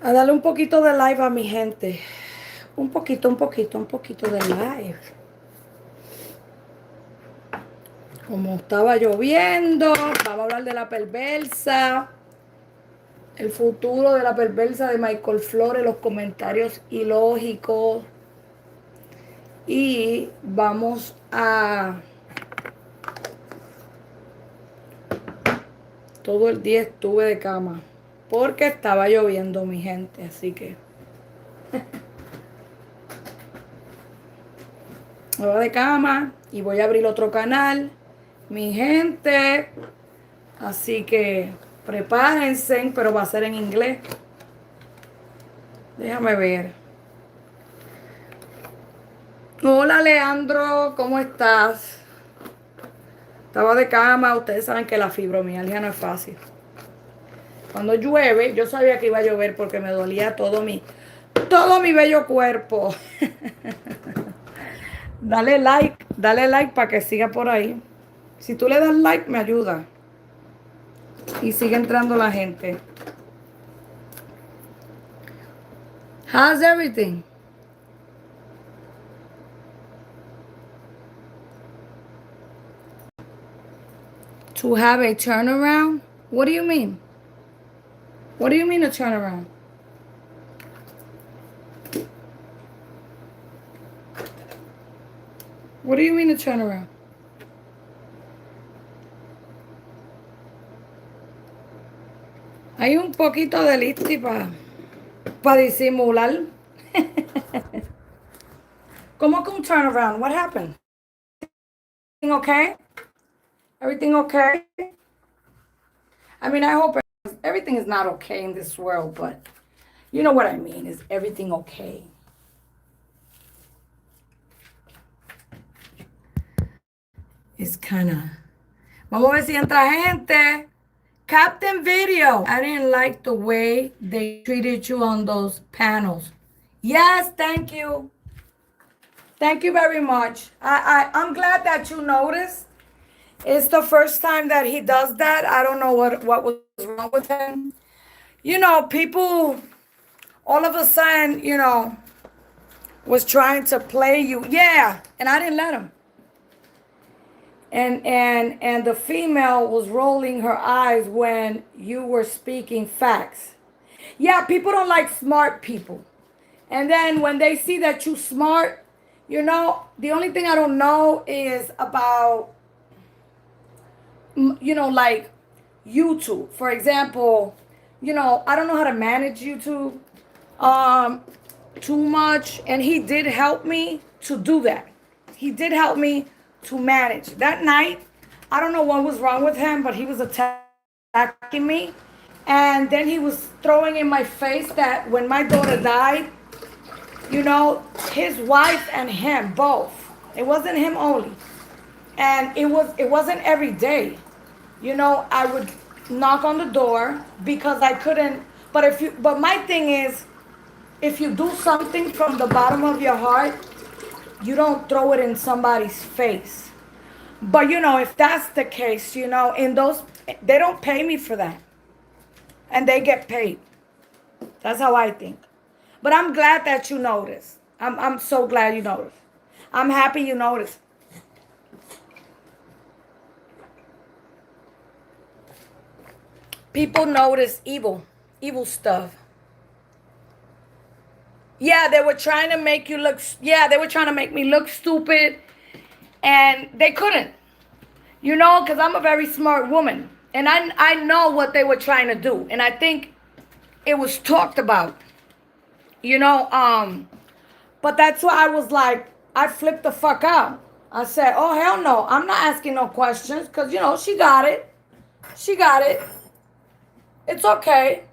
A darle un poquito de live a mi gente. Un poquito de live. Como estaba lloviendo, vamos a hablar de la perversa. El futuro de la perversa de Michael Flores, los comentarios ilógicos. Y vamos a... Todo el día estuve de cama. Porque estaba lloviendo, mi gente. Así que... Me voy de cama y voy a abrir otro canal. Mi gente... Así que prepárense, pero va a ser en inglés. Déjame ver. Hola, Leandro, ¿cómo estás? Estaba de cama. Ustedes saben que la fibromialgia no es fácil. Cuando llueve, yo sabía que iba a llover porque me dolía todo mi bello cuerpo. Dale like para que siga por ahí. Si tú le das like, me ayuda. Y sigue entrando la gente. How's everything? To have a turnaround? What do you mean? What do you mean a turnaround? What do you mean a turnaround? Hay un poquito de lipstick para disimular. ¿Cómo que un turnaround? What happened? Everything okay? Everything okay? I mean, I hope everything is not okay in this world, but you know what I mean. Is everything okay? It's kind of... Vamos a ver si entra gente. Captain Video. I didn't like the way they treated you on those panels. Yes, thank you. Thank you very much. I'm glad that you noticed. It's the first time that he does that. I don't know what was wrong with him. You know, people all of a sudden, was trying to play you. Yeah, and I didn't let him. And the female was rolling her eyes when you were speaking facts. Yeah, people don't like smart people. And then when they see that you smart, the only thing I don't know is about, like YouTube. For example, I don't know how to manage YouTube too much. And he did help me to do that. He did help me to manage. That night, I don't know what was wrong with him, but he was attacking me. And then he was throwing in my face that when my daughter died, his wife and him both. It wasn't him only. And it wasn't every day. I would knock on the door because I couldn't. But my thing is, if you do something from the bottom of your heart, you don't throw it in somebody's face. But if that's the case, in those, they don't pay me for that. And they get paid. That's how I think. But I'm glad that you noticed. I'm so glad you noticed. I'm happy you noticed. People notice evil stuff. Yeah, they were trying to make you look. Yeah, they were trying to make me look stupid, and they couldn't. Because I'm a very smart woman, and I know what they were trying to do, and I think it was talked about. But that's why I was like, I flipped the fuck out. I said, oh hell no, I'm not asking no questions, because she got it. She got it. It's okay.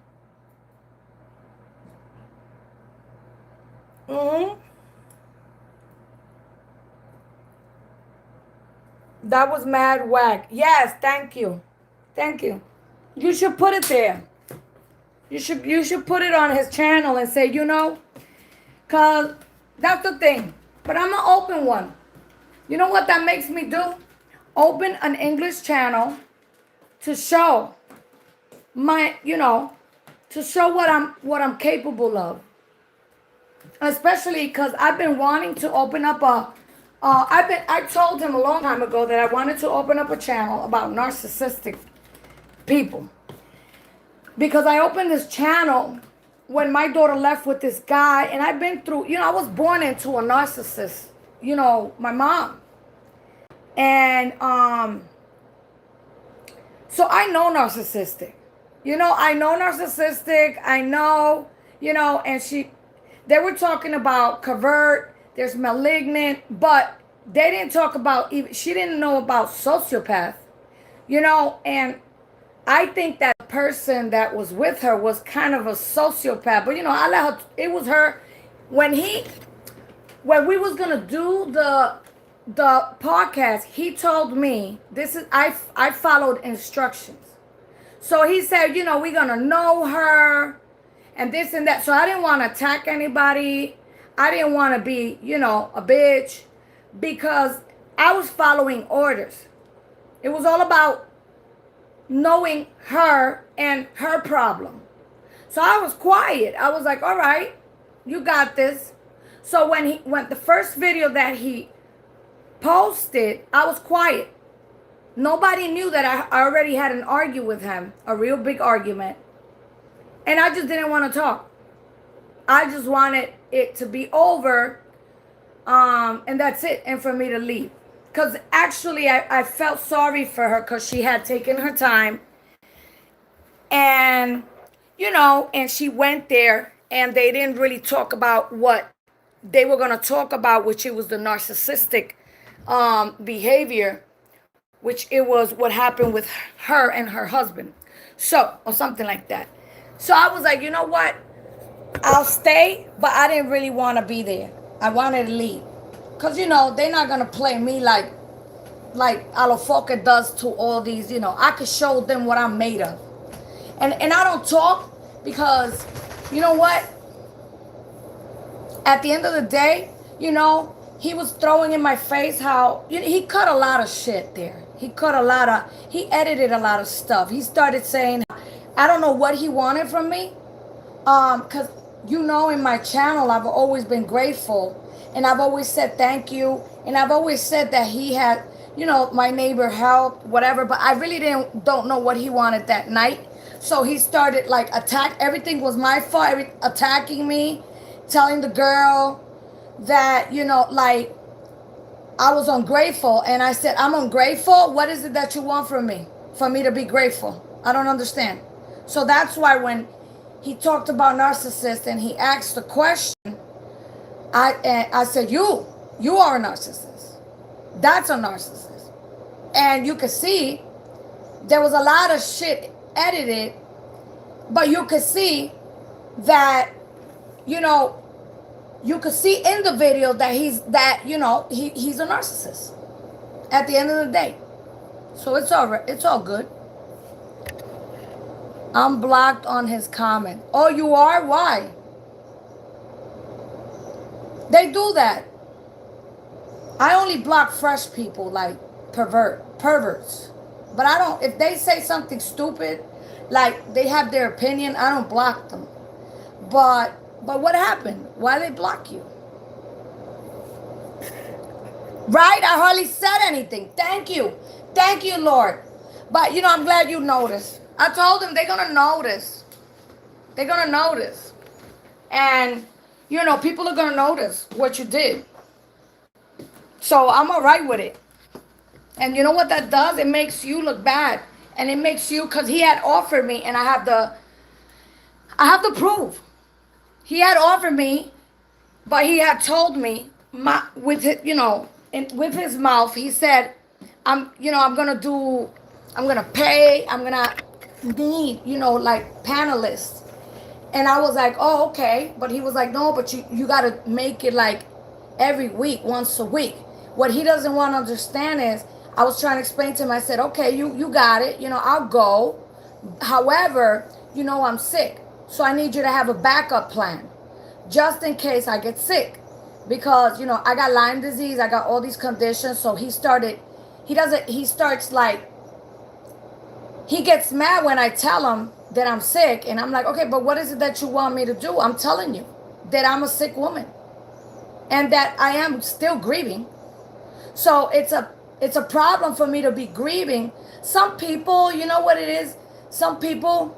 That was mad whack. Yes, thank you. Thank you. You should put it there. You should put it on his channel and say, cause that's the thing. But I'm an open one. You know what that makes me do? Open an English channel to show my, to show what I'm capable of. Especially because I've been wanting to open up a. I told him a long time ago that I wanted to open up a channel about narcissistic people. Because I opened this channel when my daughter left with this guy, and I've been through, I was born into a narcissist, my mom. And so I know narcissistic. I know narcissistic. I know, and they were talking about covert, there's malignant, but they didn't talk about, even she didn't know about sociopath, and I think that person that was with her was kind of a sociopath. But I let her. It was her when we was gonna do the podcast. He told me this is I followed instructions. So he said, we're gonna know her, and this and that. So I didn't want to attack anybody. I didn't want to be, a bitch, because I was following orders. It was all about knowing her and her problem. So I was quiet. I was like, all right, you got this. So when the first video that he posted, I was quiet. Nobody knew that I already had an argument with him, a real big argument. And I just didn't want to talk. I just wanted it to be over, and that's it, and for me to leave. Because actually, I felt sorry for her because she had taken her time. And, and she went there, and they didn't really talk about what they were going to talk about, which it was the narcissistic behavior, which it was what happened with her and her husband. So, or something like that. So I was like, you know what? I'll stay, but I didn't really want to be there. I wanted to leave. Because, they're not going to play me like Alofoque does to all these, I could show them what I'm made of. And I don't talk because, you know what? At the end of the day, he was throwing in my face how, he cut a lot of shit there. He edited a lot of stuff. He started saying, I don't know what he wanted from me. Because, in my channel, I've always been grateful. And I've always said thank you. And I've always said that he had, my neighbor helped, whatever. But I really don't know what he wanted that night. So he started everything was my fault, attacking me, telling the girl that, I was ungrateful. And I said, I'm ungrateful? What is it that you want from me? For me to be grateful? I don't understand. So that's why when he talked about narcissist and he asked the question, I said, you are a narcissist. That's a narcissist. And you could see there was a lot of shit edited, but you could see that, you could see in the video that he's a narcissist at the end of the day. So it's all right. It's all good. I'm blocked on his comment. Oh, you are? Why? They do that. I only block fresh people, like perverts. But I don't, if they say something stupid, like they have their opinion, I don't block them. But what happened? Why they block you? Right? I hardly said anything. Thank you. Thank you, Lord. But, I'm glad you noticed. I told them they're going to notice. They're going to notice. And, people are going to notice what you did. So I'm all right with it. And you know what that does? It makes you look bad. And it makes you, because he had offered me, and I have the proof. He had offered me, but he had told me, with his mouth, he said, I'm going to pay, I'm going to need, panelists. And I was like, oh, okay. But he was like, no, but you got to make it every week, once a week. What he doesn't want to understand is, I was trying to explain to him, I said, okay, you got it. I'll go. However, I'm sick. So I need you to have a backup plan just in case I get sick. Because, I got Lyme disease. I got all these conditions. So he gets mad when I tell him that I'm sick, and I'm like, okay, but what is it that you want me to do? I'm telling you that I'm a sick woman and that I am still grieving. So it's a problem for me to be grieving. Some people, you know what it is? Some people,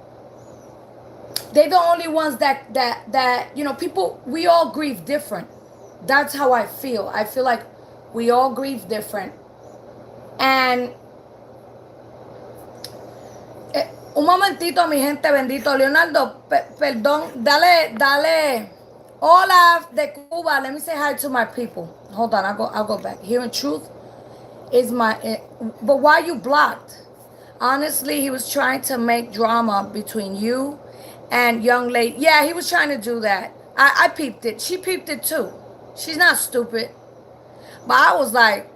they're the only ones that you know, people, we all grieve different. That's how I feel. I feel like we all grieve different. And un momentito, mi gente bendito. Leonardo, perdón, dale. Hola de Cuba. Let me say hi to my people. Hold on, I'll go back. Here in Truth is my, but why you blocked? Honestly, he was trying to make drama between you and young lady. Yeah, he was trying to do that. I peeped it. She peeped it too. She's not stupid. But I was like,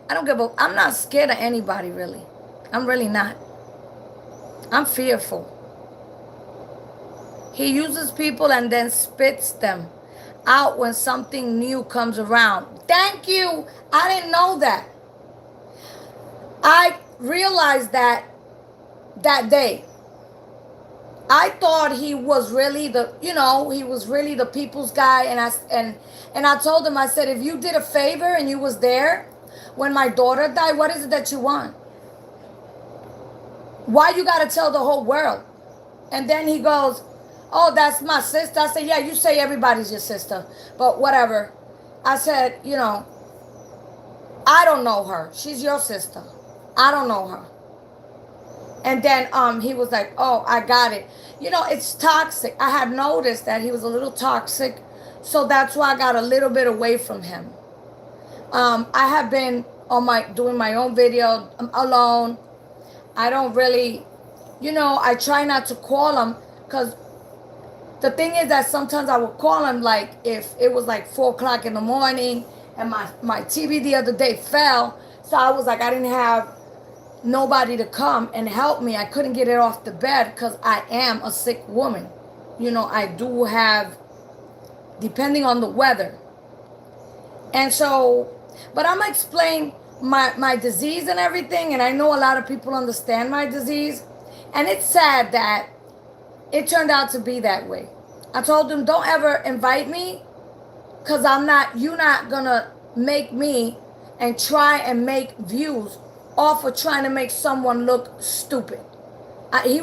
I don't give a, I'm not scared of anybody, really. I'm really not. I'm fearful. He uses people and then spits them out when something new comes around. Thank you. I didn't know that. I realized that day. I thought he was really the, you know, he was really the people's guy. And I told him, I said, if you did a favor and you was there when my daughter died, what is it that you want? Why you got to tell the whole world? And then he goes, oh, that's my sister. I said, yeah, you say everybody's your sister, but whatever. I said, you know, I don't know her. She's your sister. I don't know her. And then he was like, oh, I got it. You know, it's toxic. I had noticed that he was a little toxic. So that's why I got a little bit away from him. I have been on doing my own video alone. I don't really, you know, I try not to call him because the thing is that sometimes I would call him like if it was like 4 o'clock in the morning and my TV the other day fell. So I was like, I didn't have nobody to come and help me. I couldn't get it off the bed because I am a sick woman. You know, I do have, depending on the weather. And so, but I'm going to explain my disease and everything. And I know a lot of people understand my disease. And it's sad that it turned out to be that way. I told them, don't ever invite me because you're not going to make me and try and make views off of trying to make someone look stupid. He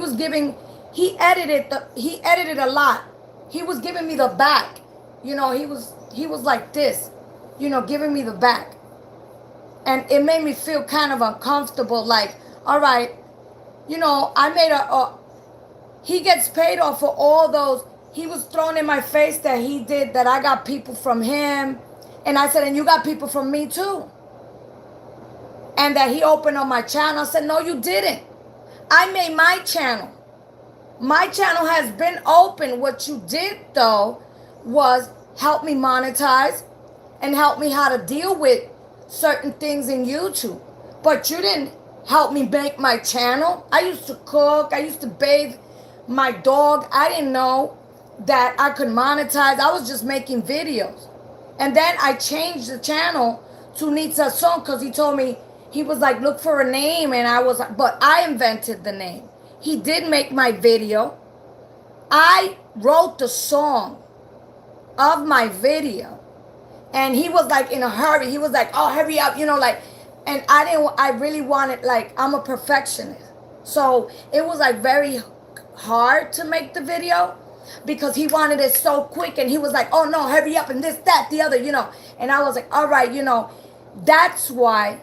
edited a lot. He was giving me the back. You know, he was like this, you know, giving me the back. And it made me feel kind of uncomfortable. Like, all right, you know, I made he gets paid off for all those. He was throwing in my face that he did, that I got people from him. And I said, and you got people from me too. And that he opened on my channel. I said, no, you didn't. I made my channel. My channel has been open. What you did, though, was help me monetize and help me how to deal with certain things in YouTube. But you didn't help me make my channel. I used to cook. I used to bathe my dog. I didn't know that I could monetize. I was just making videos. And then I changed the channel to Nita Song because he told me, he was like, look for a name. And I was like, but I invented the name. He did make my video. I wrote the song of my video. And he was like in a hurry. He was like, oh, hurry up, you know, like, and I really wanted, like, I'm a perfectionist. So it was like very hard to make the video because he wanted it so quick. And he was like, oh no, hurry up and this, that, the other, you know. And I was like, all right, you know, that's why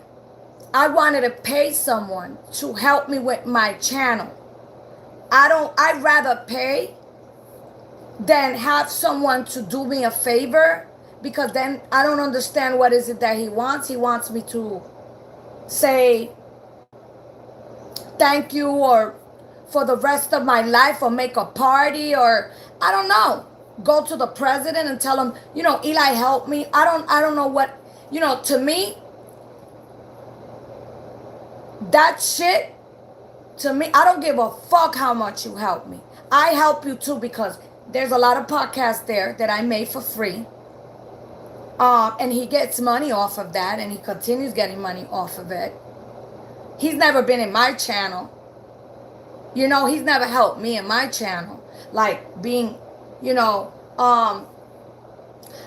I wanted to pay someone to help me with my channel. I'd rather pay than have someone to do me a favor, because then I don't understand what is it that he wants. He wants me to say thank you or for the rest of my life or make a party or I don't know. Go to the president and tell him, you know, Eli, help me. I don't know what, you know, to me, that shit, to me, I don't give a fuck how much you help me. I help you too because there's a lot of podcasts there that I made for free. And he gets money off of that and he continues getting money off of it. He's never been in my channel. You know, he's never helped me in my channel. Like being, you know, I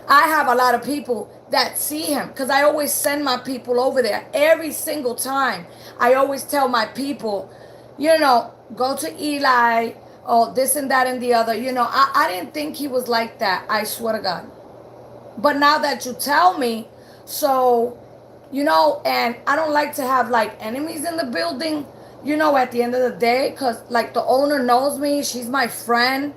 have a lot of people that see him because I always send my people over there every single time. I always tell my people, you know, go to Eli or this and that and the other. You know, I didn't think he was like that. I swear to God. But now that you tell me, so, you know, and I don't like to have like enemies in the building, you know, at the end of the day, because like the owner knows me, she's my friend.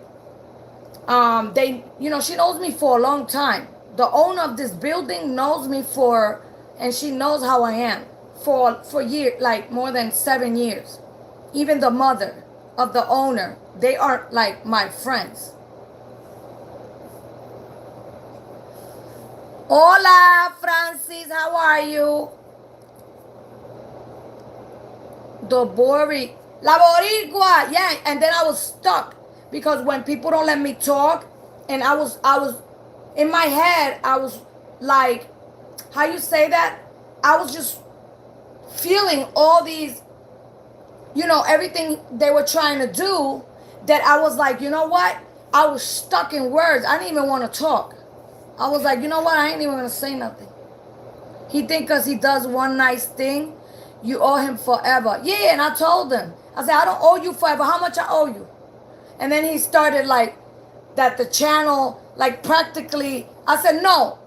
They, you know, she knows me for a long time. The owner of this building knows me for, and she knows how I am for years, like more than 7 years. Even the mother of the owner, they are like my friends. Hola, Francis, how are you? The La Boricua, yeah. And then I was stuck because when people don't let me talk, and I was in my head, I was like, how you say that? I was just feeling all these, you know, everything they were trying to do, that I was like, you know what? I was stuck in words. I didn't even want to talk. I was like, you know what? I ain't even going to say nothing. He think because he does one nice thing, you owe him forever. Yeah, and I told him. I said, I don't owe you forever. How much I owe you? And then he started like, that the channel, like practically, I said, no,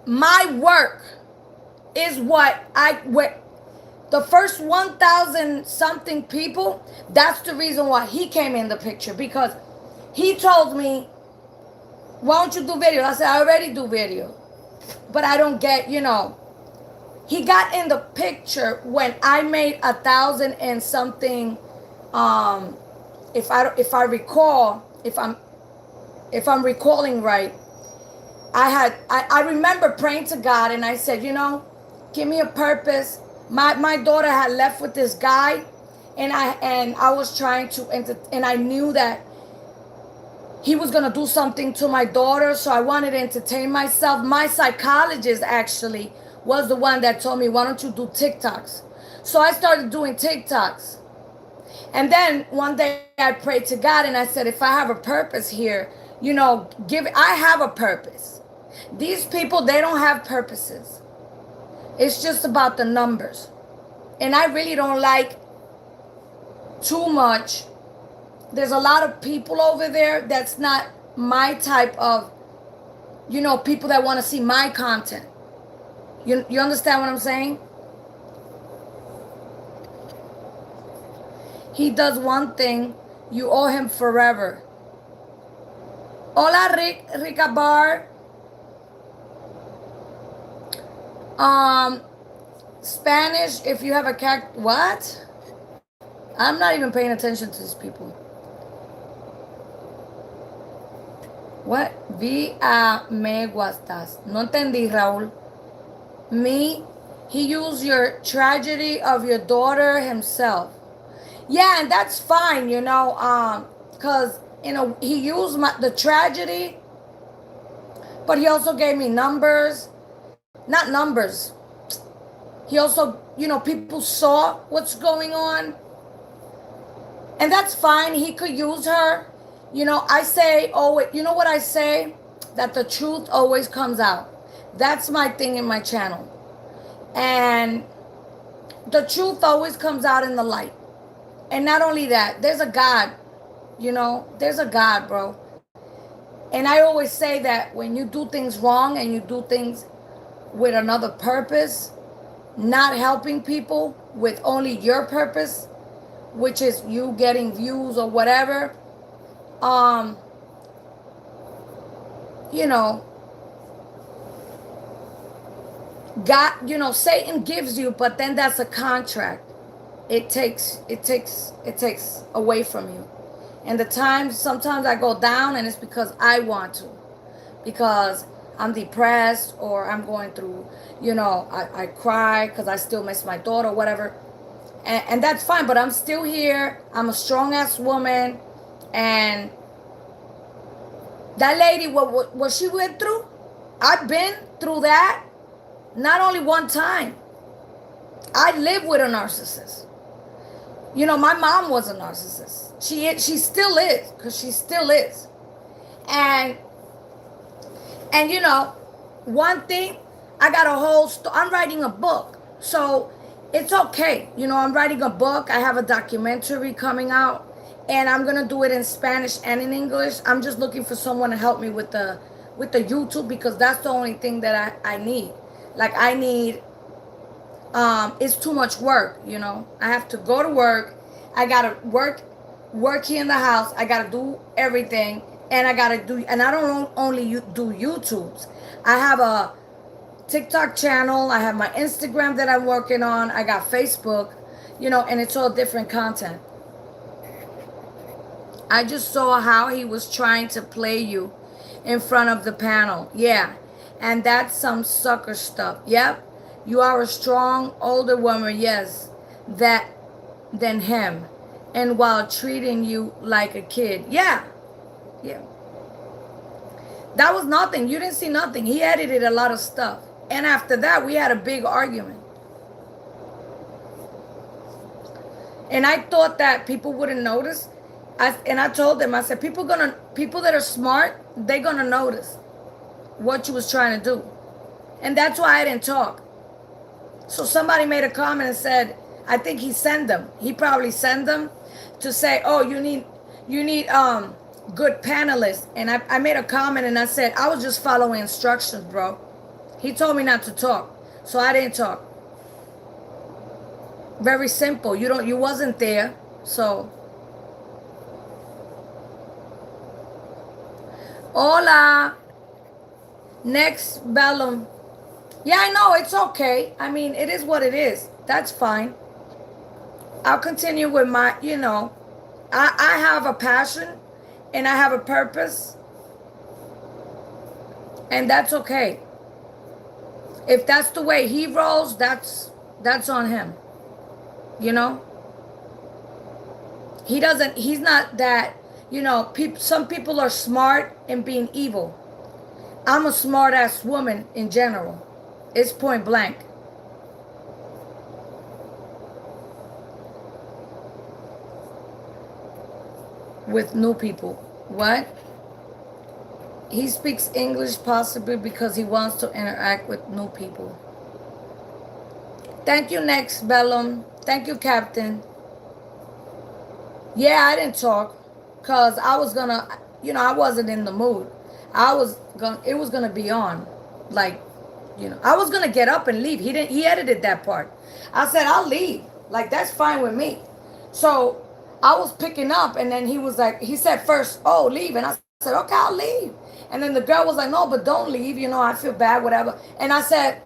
my work is what the first 1,000 something people, that's the reason why he came in the picture. Because he told me, why don't you do videos? I said, I already do video. But I don't get, you know. He got in the picture when I made 1,000 and something. If I recall, if I'm recalling right, I remember praying to God, and I said, you know, give me a purpose. My daughter had left with this guy, and I was trying to, and I knew that he was gonna do something to my daughter, so I wanted to entertain myself. My psychologist actually was the one that told me, why don't you do TikToks? So I started doing TikToks. And then one day I prayed to God, and I said, if I have a purpose here, you know, I have a purpose. These people, they don't have purposes. It's just about the numbers. And I really don't like too much. There's a lot of people over there that's not my type of, you know, people that want to see my content. You understand what I'm saying? He does one thing, you owe him forever. Hola, Rica Bar. Spanish, if you have a what? I'm not even paying attention to these people. What? Vi a me guastas. No entendí, Raúl. He used your tragedy of your daughter himself. Yeah, and that's fine, you know, because, you know, he used the tragedy, but he also gave me numbers. Not numbers. He also, you know, people saw what's going on. And that's fine. He could use her. You know, I say, oh, you know what I say? That the truth always comes out. That's my thing in my channel. And the truth always comes out in the light. And not only that, there's a God. You know, there's a God, bro. And I always say that when you do things wrong and you do things with another purpose, not helping people with only your purpose, which is you getting views or whatever, you know, God, you know, Satan gives you, but then that's a contract. It takes away from you. And sometimes I go down, and it's because I want to, because I'm depressed, or I'm going through, you know, I cry because I still miss my daughter, whatever. And that's fine, but I'm still here. I'm a strong-ass woman. And that lady, what she went through, I've been through that. Not only one time. I live with a narcissist. You know, my mom was a narcissist. She still is, because she still is. And you know, one thing, I got a whole I'm writing a book. So it's okay. You know, I'm writing a book. I have a documentary coming out, and I'm gonna do it in Spanish and in English. I'm just looking for someone to help me with the YouTube, because that's the only thing that I need. Like, I need, it's too much work, you know. I have to go to work. I gotta work here in the house. I gotta do everything, and I gotta do. And I don't only do YouTubes. I have a TikTok channel. I have my Instagram that I'm working on. I got Facebook, you know, and it's all different content. I just saw how he was trying to play you in front of the panel. Yeah, and that's some sucker stuff. Yep, you are a strong older woman. Yes, that than him, and while treating you like a kid. Yeah, yeah. That was nothing. You didn't see nothing. He edited a lot of stuff. And after that, we had a big argument. And I thought that people wouldn't notice. I told them, I said, people that are smart, they're gonna notice what you was trying to do. And that's why I didn't talk. So somebody made a comment and said, I think he sent them. He probably sent them to say, oh, you need good panelists. And I made a comment and I said, I was just following instructions, bro. He told me not to talk, so I didn't talk. Very simple. You wasn't there, so. Hola. Next, Bellum. Yeah, I know, it's okay. I mean, it is what it is. That's fine. I'll continue with my, you know, I have a passion and I have a purpose, and that's okay. If that's the way he rolls, that's on him. You know? He's not that, you know, some people are smart and being evil. I'm a smart ass woman in general. It's point blank. With new people. What? He speaks English possibly because he wants to interact with new people. Thank you, next, Bellum. Thank you, Captain. Yeah, I didn't talk because I was gonna, you know, I wasn't in the mood. It was gonna be on. Like, you know, I was gonna get up and leave. He edited that part. I said, I'll leave. Like, that's fine with me. So I was picking up, and then he said first, oh, leave. And I said, okay, I'll leave. And then the girl was like, no, but don't leave. You know, I feel bad, whatever. And I said,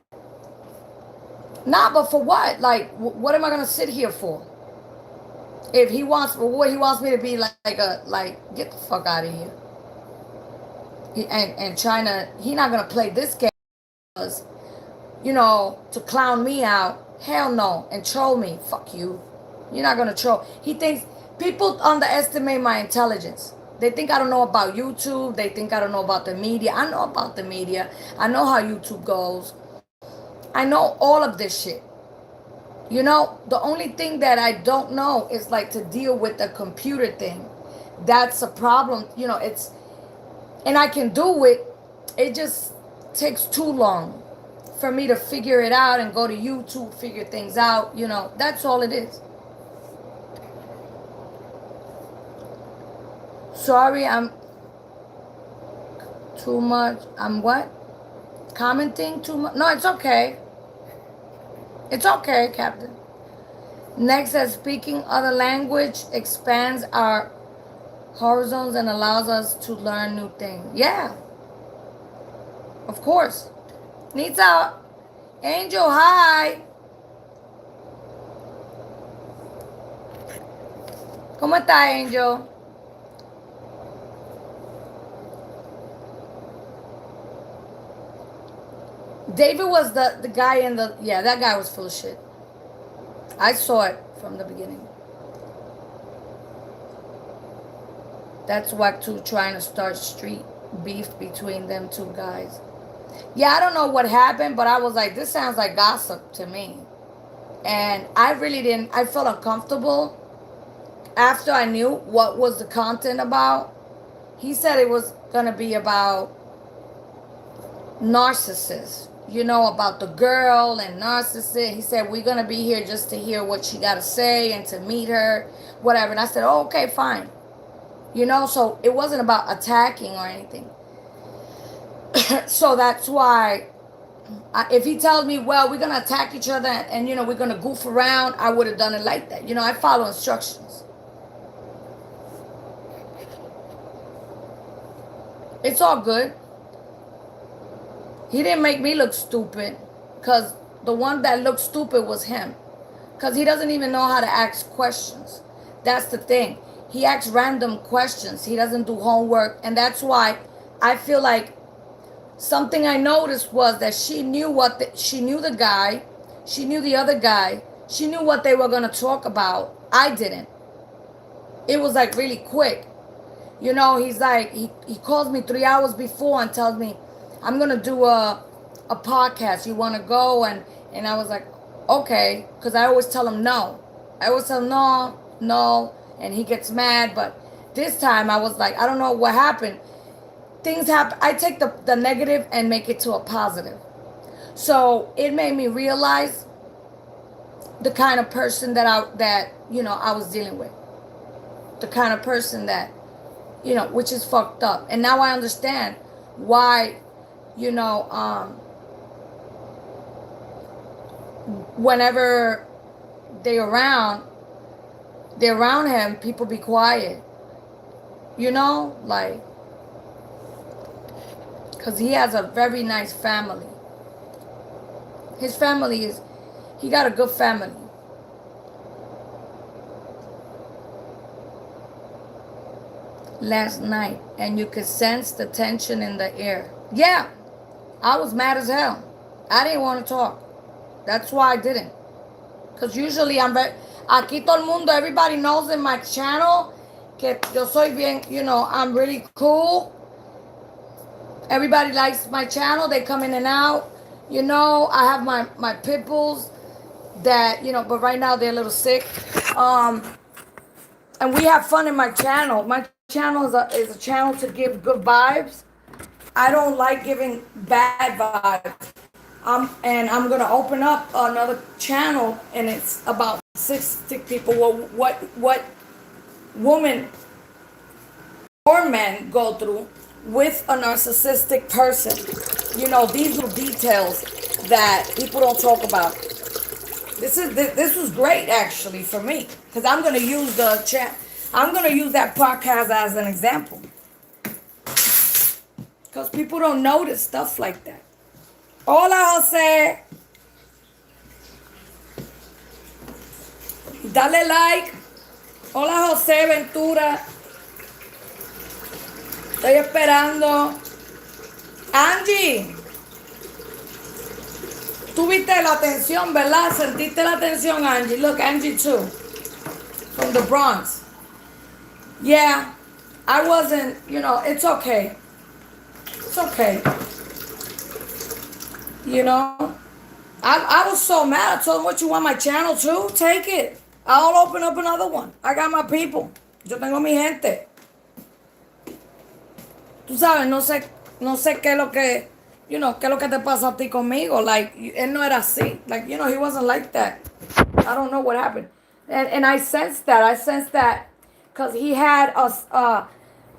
nah, but for what? Like, what am I going to sit here for? If he wants me to be like get the fuck out of here. And China, he not going to play this game, because, you know, to clown me out. Hell no. And troll me. Fuck you. You're not going to troll. He thinks, people underestimate my intelligence. They think I don't know about YouTube. They think I don't know about the media. I know about the media. I know how YouTube goes. I know all of this shit. You know, the only thing that I don't know is like to deal with the computer thing. That's a problem. You know, and I can do it. It just takes too long for me to figure it out and go to YouTube, figure things out. You know, that's all it is. Sorry, I'm too much. I'm what? Commenting too much? No, it's okay. It's okay, Captain. Next says, speaking other language expands our horizons and allows us to learn new things. Yeah. Of course. Nita. Angel, hi. ¿Cómo está, Angel? David was the guy in the... Yeah, that guy was full of shit. I saw it from the beginning. That's whack too, trying to start street beef between them two guys. Yeah, I don't know what happened, but I was like, this sounds like gossip to me. And I really didn't... I felt uncomfortable after I knew what was the content about, he said it was going to be about narcissists, about the girl and narcissist. He said, we're going to be here just to hear what she got to say and to meet her, whatever. And I said, oh, okay, fine. So it wasn't about attacking or anything. So that's why if he tells me, well, we're going to attack each other and, we're going to goof around, I would have done it like that. I follow instructions. It's all good. He didn't make me look stupid, because the one that looked stupid was him. Because he doesn't even know how to ask questions. That's the thing. He asks random questions. He doesn't do homework. And that's why I feel like something I noticed was that she knew she knew the guy. She knew the other guy. She knew what they were going to talk about. I didn't. It was like really quick. He's like, he calls me 3 hours before and tells me, I'm going to do a podcast. You want to go? And I was like, okay. Because I always tell him no. I always tell him no. And he gets mad. But this time I was like, I don't know what happened. Things happen. I take the negative and make it to a positive. So it made me realize the kind of person that I was dealing with. The kind of person that, which is fucked up. And now I understand why, whenever they're around him, people be quiet. Like, because he has a very nice family. His family he got a good family. Last night, and you could sense the tension in the air. Yeah, I was mad as hell. I didn't want to talk. That's why I didn't. Because usually aquí todo el mundo, everybody knows in my channel que yo soy bien, I'm really cool. Everybody likes my channel. They come in and out. I have my pit bulls that, but right now they're a little sick. And we have fun in my channel. My channel is a channel to give good vibes. I don't like giving bad vibes. And I'm going to open up another channel, and it's about six people. What women or men go through with a narcissistic person. These little details that people don't talk about. This was great actually for me, because I'm gonna use I'm gonna use that podcast as an example, because people don't notice stuff like that. Hola, Jose. Dale like. Hola, Jose Ventura. Estoy esperando. Angie. Tuviste la atención, ¿verdad? Sentiste la atención, Angie. Look, Angie too. From the Bronx. Yeah. I wasn't, it's okay. It's okay. I was so mad. I told him, what, you want my channel too? Take it. I'll open up another one. I got my people. Yo tengo mi gente. Tú sabes, no sé qué es lo que, qué es lo que te pasa a ti conmigo. Like, él no era así. Like, he wasn't like that. I don't know what happened. And I sensed that. I sensed that because he had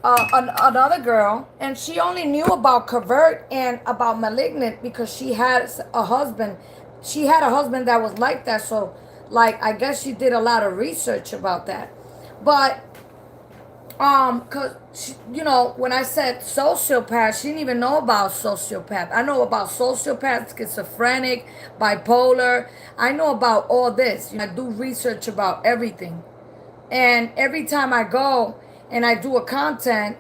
another girl, and she only knew about covert and about malignant because she had a husband. She had a husband that was like that. So, like, I guess she did a lot of research about that. But, because, when I said sociopath, she didn't even know about sociopath. I know about sociopath, schizophrenic, bipolar. I know about all this. I do research about everything. And every time I go and I do a content,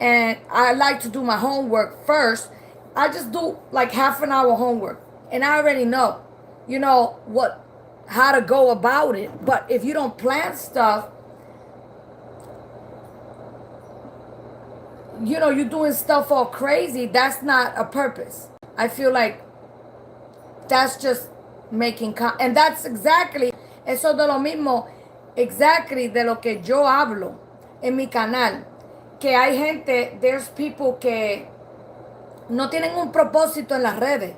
and I like to do my homework first, I just do like half an hour homework. And I already know, how to go about it. But if you don't plan stuff, you're doing stuff all crazy. That's not a purpose. I feel like that's just making and that's exactly. Eso de lo mismo. exactly de lo que yo hablo en mi canal. Que hay gente, there's people que no tienen un propósito en las redes.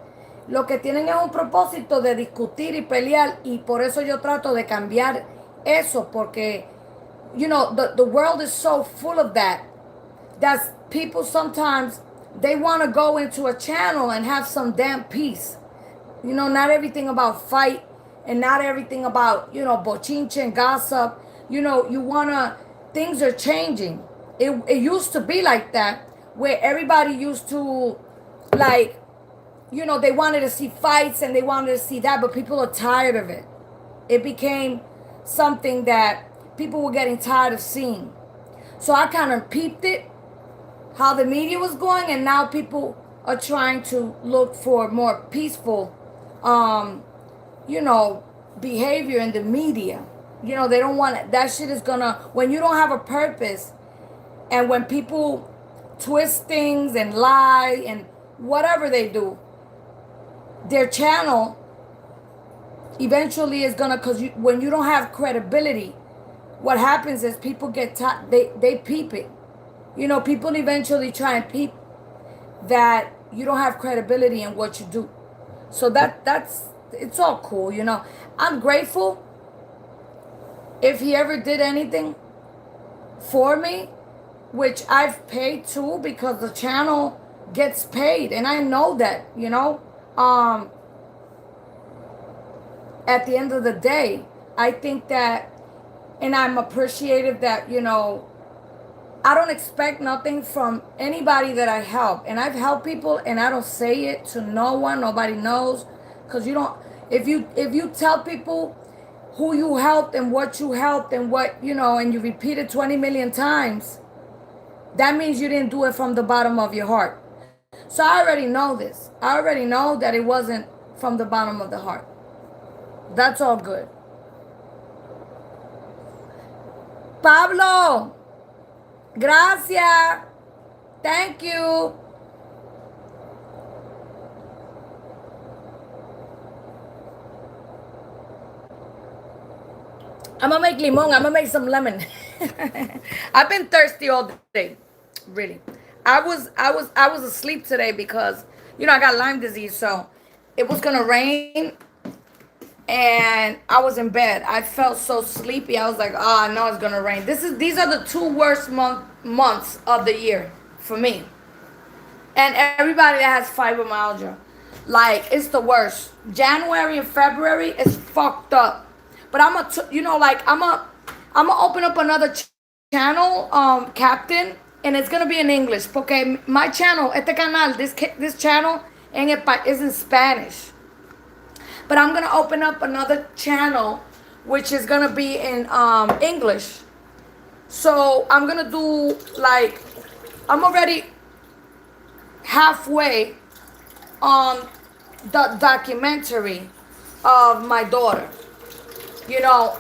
Lo que tienen es un propósito de discutir y pelear, y por eso yo trato de cambiar eso, porque, you know, the world is so full of that. That people sometimes, they want to go into a channel and have some damn peace. You know, not everything about fight, and not everything about, you know, bochinche and gossip. You know, you want to, things are changing. It used to be like that, where everybody used to, like, you know, they wanted to see fights and they wanted to see that, but people are tired of it. It became something that people were getting tired of seeing. So I kind of peeped it, how the media was going, and now people are trying to look for more peaceful, you know, behavior in the media. You know, they don't want it. That shit is gonna, when you don't have a purpose, and when people twist things and lie and whatever they do, their channel eventually is gonna, because when you don't have credibility, what happens is people get they peep it. You know, people eventually try and peep that you don't have credibility in what you do. So that's it's all cool, you know. I'm grateful if he ever did anything for me, which I've paid too, because the channel gets paid, and I know that, you know. At the end of the day, I think that, and I'm appreciative that, you know, I don't expect nothing from anybody that I help. And I've helped people, and I don't say it to no one. Nobody knows. Because you don't, if you tell people who you helped and what you helped and what, you know, and you repeat it 20 million times, that means you didn't do it from the bottom of your heart. So I already know this. I already know that it wasn't from the bottom of the heart. That's all good. Pablo, gracias. Thank you. I'm gonna make limon. I'm gonna make some lemon. I've been thirsty all day. Really. I was asleep today because, you know, I got Lyme disease, so it was gonna rain and I was in bed. I felt so sleepy. I was like, oh, I know it's gonna rain. These are the two worst months of the year for me. And everybody that has fibromyalgia, like, it's the worst. January and February is fucked up. But you know, like, I'm gonna open up another channel, Captain, and it's gonna be in English. Porque my channel, este canal, this channel, is in Spanish. But I'm gonna open up another channel, which is gonna be in English. So I'm gonna do, like, I'm already halfway on the documentary of my daughter. You know,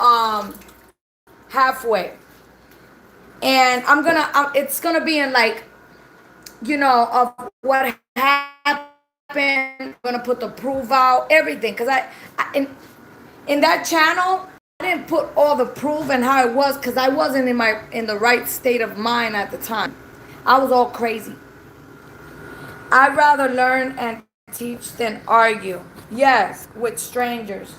halfway. And it's gonna be in, like, you know, of what happened. I'm gonna put the proof out, everything, because in that channel, I didn't put all the proof and how it was, because I wasn't in the right state of mind at the time. I was all crazy. I'd rather learn and teach than argue. Yes, with strangers,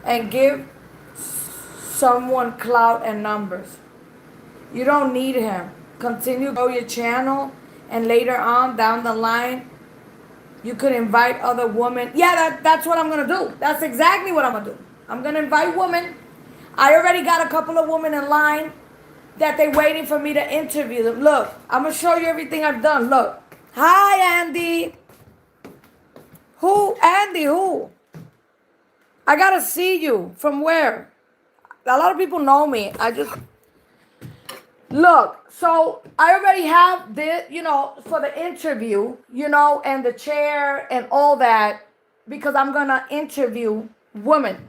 and give someone clout and numbers. You don't need him. Continue to grow your channel, and later on down the line, you could invite other women. Yeah, that's what I'm gonna do. That's exactly what I'm gonna do. I'm gonna invite women. I already got a couple of women in line that they waiting for me to interview them. Look, I'm gonna show you everything I've done. Look. Hi, Andy. Who? Andy, who? I gotta see you. From where? A lot of people know me. Look, so I already have this, you know, for the interview, you know, and the chair and all that, because I'm gonna interview women.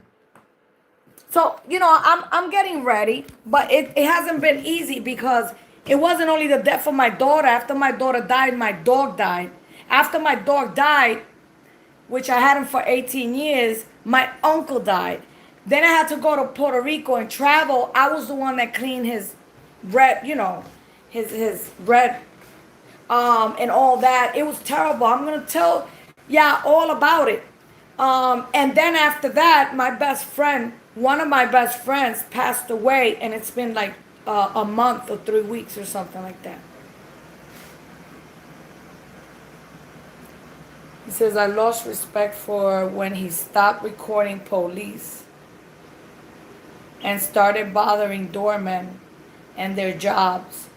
So, you know, I'm getting ready, but it hasn't been easy, because it wasn't only the death of my daughter. After my daughter died, my dog died. After my dog died, which I had him for 18 years, my uncle died. Then I had to go to Puerto Rico and travel. I was the one that cleaned his bread, his bread, and all that. It was terrible. I'm gonna tell all about it. And then after that, my best friend, one of my best friends, passed away, and it's been like a month or 3 weeks or something like that. He says, I lost respect for when he stopped recording police and started bothering doormen and their jobs.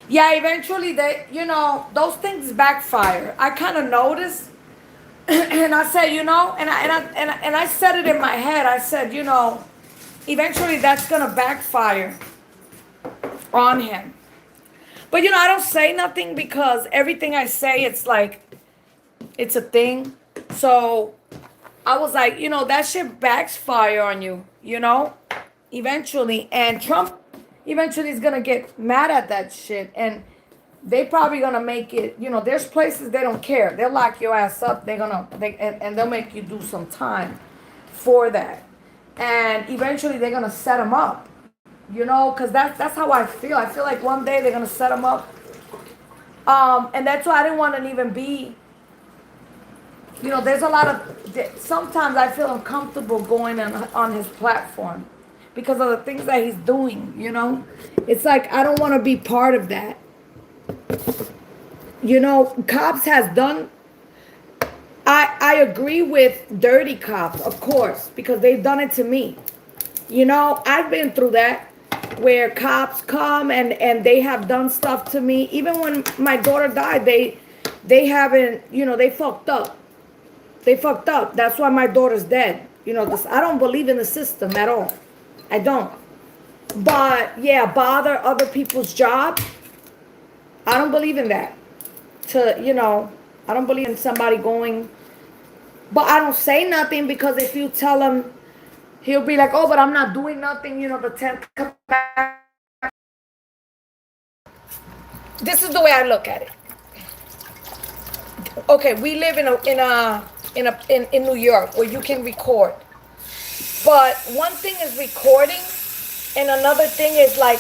Yeah, eventually those things backfire. I kind of noticed, and I said, and I said it in my head. I said, eventually that's gonna backfire on him. But I don't say nothing because everything I say, it's like, it's a thing. So I was like, that shit backfire on you, eventually. And Trump eventually is gonna get mad at that shit, and they probably gonna make it. There's places they don't care. They'll lock your ass up. And they'll make you do some time for that. And eventually they're gonna set them up. Because that's how I feel. I feel like one day they're gonna set them up. And that's why I didn't want to even be. There's a lot of. Sometimes I feel uncomfortable going on his platform because of the things that he's doing. It's like I don't want to be part of that. Cops has done. I agree with dirty cops, of course, because they've done it to me. I've been through that, where cops come and they have done stuff to me. Even when my daughter died, they haven't, they fucked up. They fucked up. That's why my daughter's dead. I don't believe in the system at all. I don't. But yeah, bother other people's job. I don't believe in that. I don't believe in somebody going. But I don't say nothing, because if you tell him, he'll be like, oh, but I'm not doing nothing. The 10th come back. This is the way I look at it. Okay, we live in New York where you can record. But one thing is recording, and another thing is like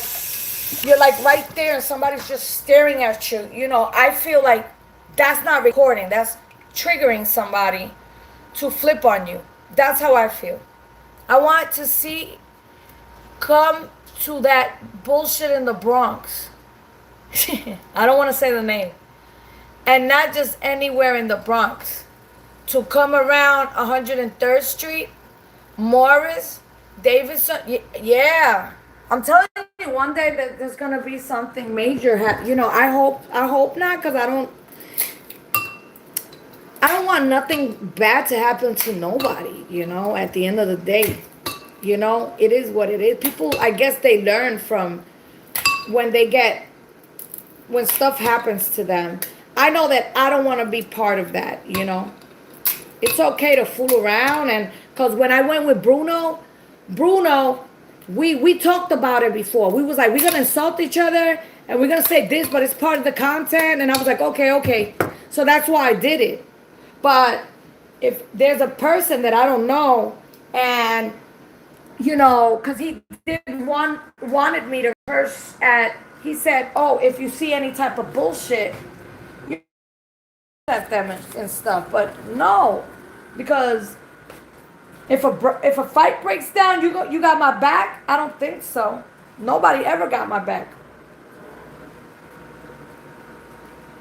you're like right there and somebody's just staring at you. I feel like that's not recording. That's triggering somebody to flip on you. That's how I feel. I want to see come to that bullshit in the Bronx. I don't want to say the name. And not just anywhere in the Bronx. To come around 103rd Street, Morris, Davidson. Yeah. I'm telling you, one day that there's going to be something major. I hope not, because I don't want nothing bad to happen to nobody, at the end of the day. It is what it is. People, I guess they learn from when stuff happens to them. I know that I don't want to be part of that, It's okay to fool around, and because when I went with Bruno, we talked about it before. We was like, we're going to insult each other, and we're going to say this, but it's part of the content. And I was like, okay. So that's why I did it. But if there's a person that I don't know, and, because he wanted me to curse he said, oh, if you see any type of bullshit, you at them and stuff. But no, because if a fight breaks down, you got my back? I don't think so. Nobody ever got my back.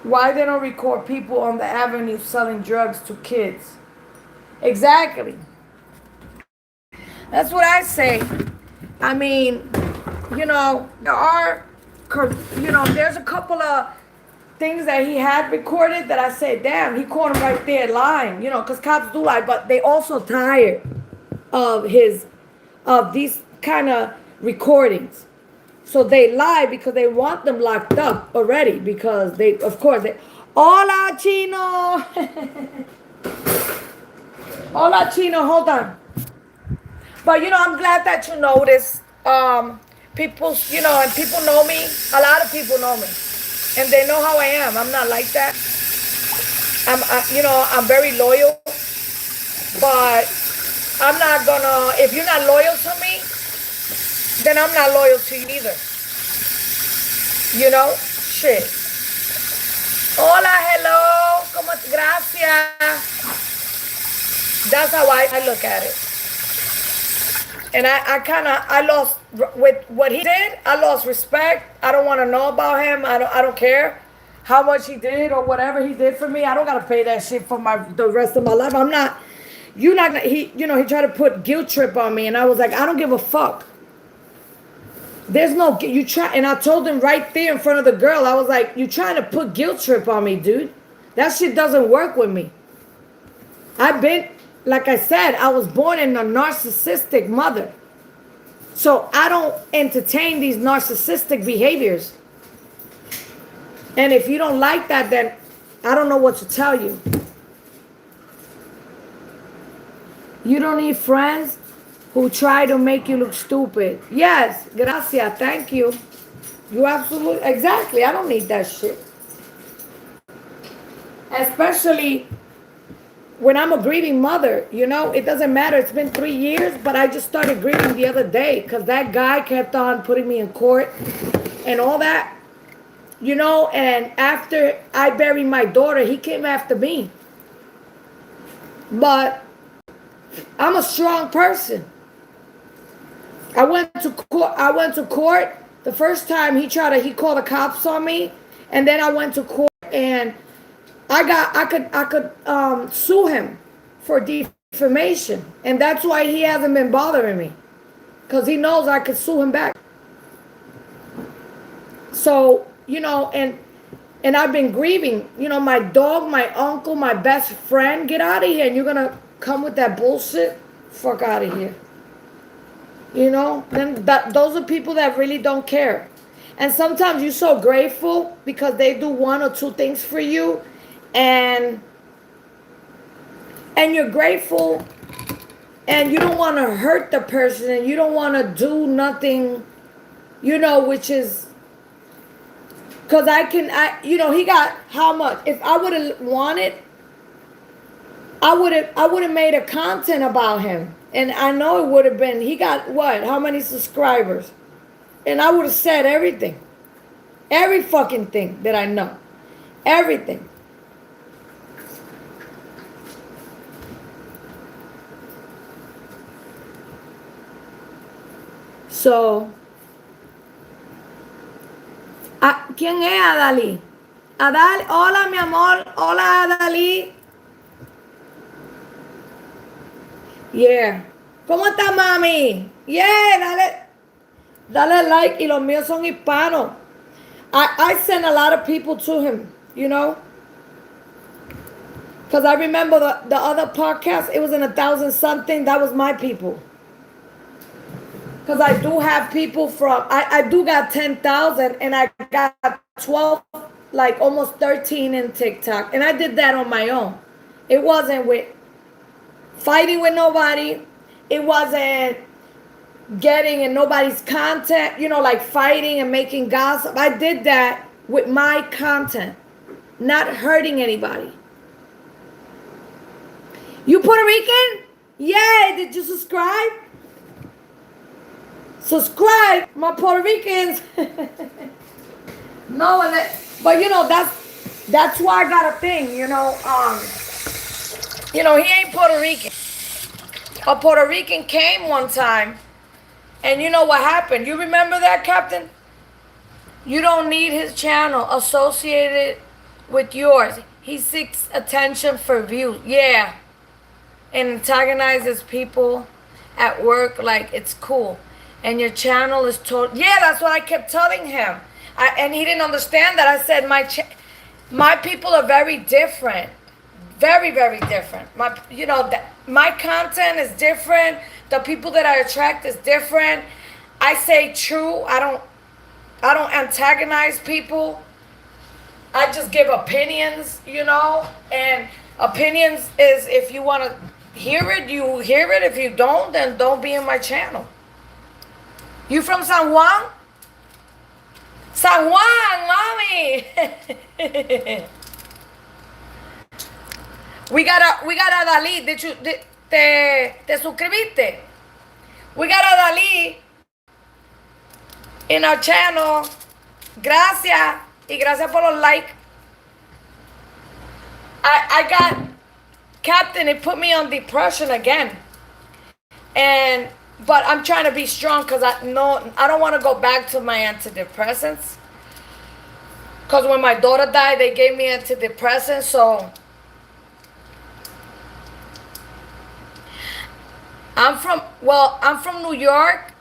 Why they don't record people on the avenue selling drugs to kids? Exactly. That's what I say. I mean, there are, there's a couple of things that he had recorded that I said, damn, he caught him right there lying, because cops do lie, but they also tired of these kind of recordings. So they lie because they want them locked up already, because hola, Chino. Hola, Chino, hold on. But, I'm glad that you noticed. People, and people know me. A lot of people know me. And they know how I am. I'm not like that. I'm very loyal. But I'm not gonna, if you're not loyal to me, then I'm not loyal to you either. You know? Shit. Hola, hello. Como, gracias. That's how I look at it. And I lost, with what he did, I lost respect. I don't want to know about him. I don't care how much he did or whatever he did for me. I don't got to pay that shit for the rest of my life. I'm not, he tried to put guilt trip on me. And I was like, I don't give a fuck. There's no, you try, and I told him right there in front of the girl, I was like, you trying to put guilt trip on me, dude. That shit doesn't work with me. Like I said, I was born in a narcissistic mother. So I don't entertain these narcissistic behaviors. And if you don't like that, then I don't know what to tell you. You don't need friends who try to make you look stupid. Yes, gracias, thank you. You absolutely, exactly, I don't need that shit. Especially when I'm a grieving mother, you know, it doesn't matter. It's been 3 years, but I just started grieving the other day because that guy kept on putting me in court and all that, you know, and after I buried my daughter, he came after me. But I'm a strong person. I went to court. The first time he called the cops on me, and then I went to court and I could sue him for defamation, and that's why he hasn't been bothering me, because he knows I could sue him back. So, you know, and I've been grieving, you know, my dog, my uncle, my best friend. Get out of here, and you're gonna come with that bullshit? Fuck out of here. You know, then those are people that really don't care. And sometimes you're so grateful because they do 1 or 2 things for you, and you're grateful, and you don't want to hurt the person, and you don't want to do nothing, you know, which is, because you know, he got how much? If I would have wanted, I would have made a content about him. And I know it would have been, he got what? How many subscribers? And I would have said everything. Every fucking thing that I know. Everything. So, ¿quién es Adalí? Adalí, hola mi amor, hola Adalí. Yeah. ¿Cómo está mami? Yeah, dale like, y los míos son hispanos. I send a lot of people to him, you know. Because I remember the other podcast, it was in 1,000 something. That was my people. Because I do have people from, I do got 10,000, and I got 12, like almost 13 in TikTok. And I did that on my own. It wasn't with fighting with nobody. It wasn't getting in nobody's content, you know, like fighting and making gossip. I did that with my content, not hurting anybody. You Puerto Rican? Yeah, did you subscribe? Subscribe, my Puerto Ricans. No, but you know, that's why I got a thing, you know. You know, he ain't Puerto Rican. A Puerto Rican came one time, and you know what happened? You remember that, Captain? You don't need his channel associated with yours. He seeks attention for views. Yeah. And antagonizes people at work like it's cool. And your channel is total. Yeah, that's what I kept telling him. And he didn't understand that. I said, my people are very different. Very, very different. My content is different. The people that I attract is different. I say true. I don't antagonize people. I just give opinions, you know. And opinions is, if you want to hear it, you hear it. If you don't, then don't be in my channel. You from San Juan? San Juan, mommy. We got a Dali. te suscribiste. We got a Dali in our channel. Gracias. Y gracias por los likes. I got Captain, it put me on depression again. But I'm trying to be strong because I don't want to go back to my antidepressants. Because when my daughter died, they gave me antidepressants. So I'm from New York,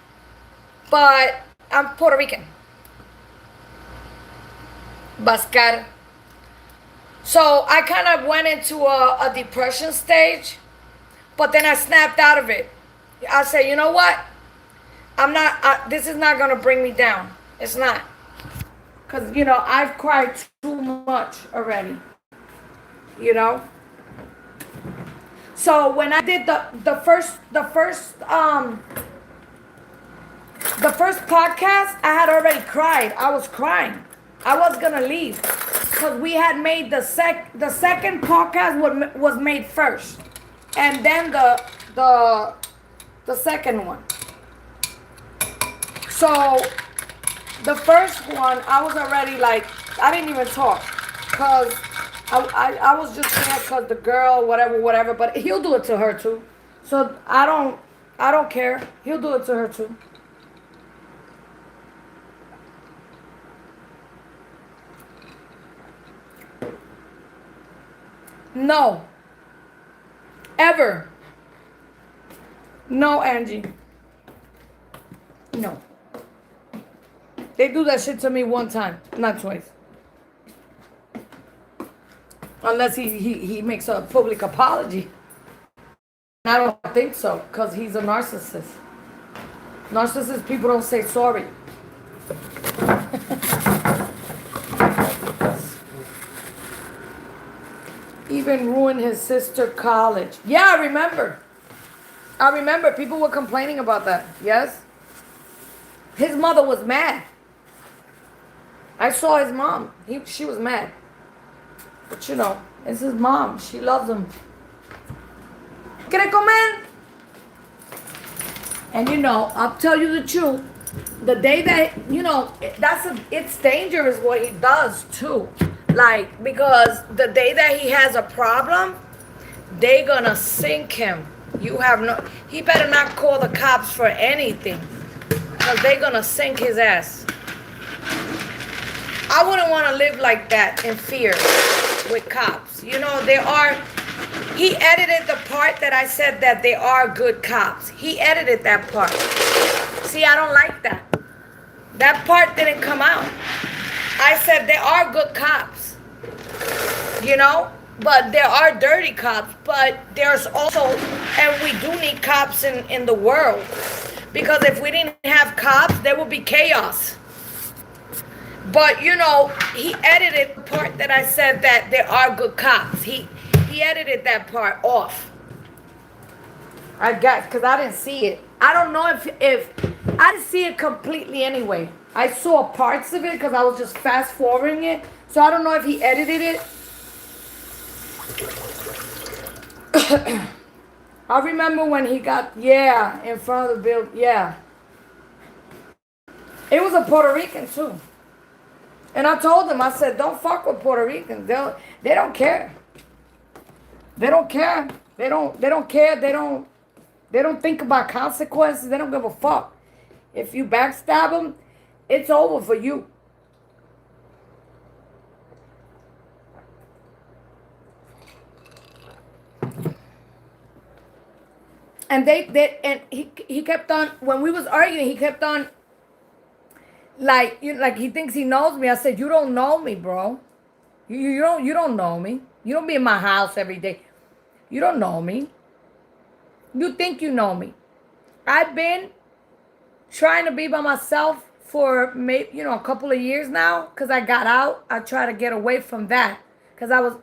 but I'm Puerto Rican. Bascar. So I kind of went into a depression stage, but then I snapped out of it. I said, you know what? This is not going to bring me down. It's not. Because, I've cried too much already. So when I did the first podcast, I had already cried. I was crying. I was going to leave. Because we had made the second podcast was made first. And then the second one. So the first one, I was already like, I didn't even talk. Because I was just there because the girl, whatever. But he'll do it to her too. So I don't care. He'll do it to her too. No. Ever. No, Angie. No. They do that shit to me one time, not twice. Unless he makes a public apology. I don't think so, because he's a narcissist. Narcissist people don't say sorry. Even ruined his sister college. Yeah, I remember. People were complaining about that. Yes. His mother was mad. I saw his mom. She was mad. But it's his mom. She loves him. ¿Quiere comer? And I'll tell you the truth. The day that, it's dangerous what he does too. Like, because the day that he has a problem, they gonna sink him. He better not call the cops for anything. Because they gonna sink his ass. I wouldn't want to live like that in fear with cops. He edited the part that I said that they are good cops. He edited that part. See, I don't like that. That part didn't come out. I said there are good cops, but there are dirty cops, but there's also, and we do need cops in the world, because if we didn't have cops, there would be chaos. But, he edited the part that I said that there are good cops. He edited that part off. I guess, because I didn't see it. I don't know if I didn't see it completely anyway. I saw parts of it because I was just fast forwarding it. So I don't know if he edited it. I remember when he got, in front of the building. Yeah. It was a Puerto Rican too. And I told him, I said, don't fuck with Puerto Ricans. They don't care. They don't care. They don't care. They don't think about consequences. They don't give a fuck. If you backstab them, it's over for you. And he kept on, when we was arguing, he kept on, like he thinks he knows me. I said, you don't know me, bro. You don't know me. You don't be in my house every day. You don't know me. You think you know me. I've been trying to be by myself for maybe, a couple of years now, because I got out. I try to get away from that, because I was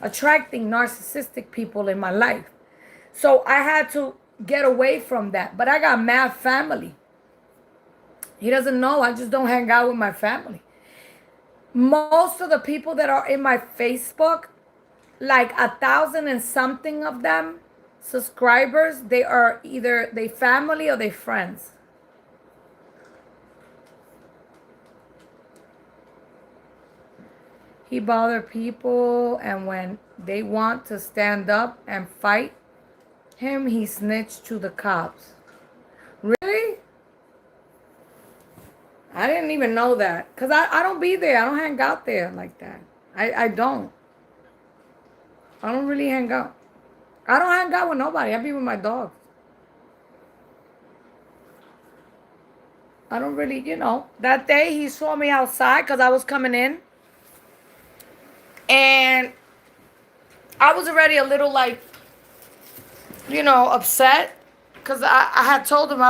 attracting narcissistic people in my life. So I had to get away from that. But I got mad family. He doesn't know. I just don't hang out with my family. Most of the people that are in my Facebook, like 1,000 and something of them, subscribers, they are either they family or they friends. He bothered people, and when they want to stand up and fight him, he snitched to the cops. Really? I didn't even know that. Because I don't be there. I don't hang out there like that. I don't. I don't really hang out. I don't hang out with nobody. I be with my dog. I don't really, That day he saw me outside because I was coming in. And I was already a little like, upset. Because I had told him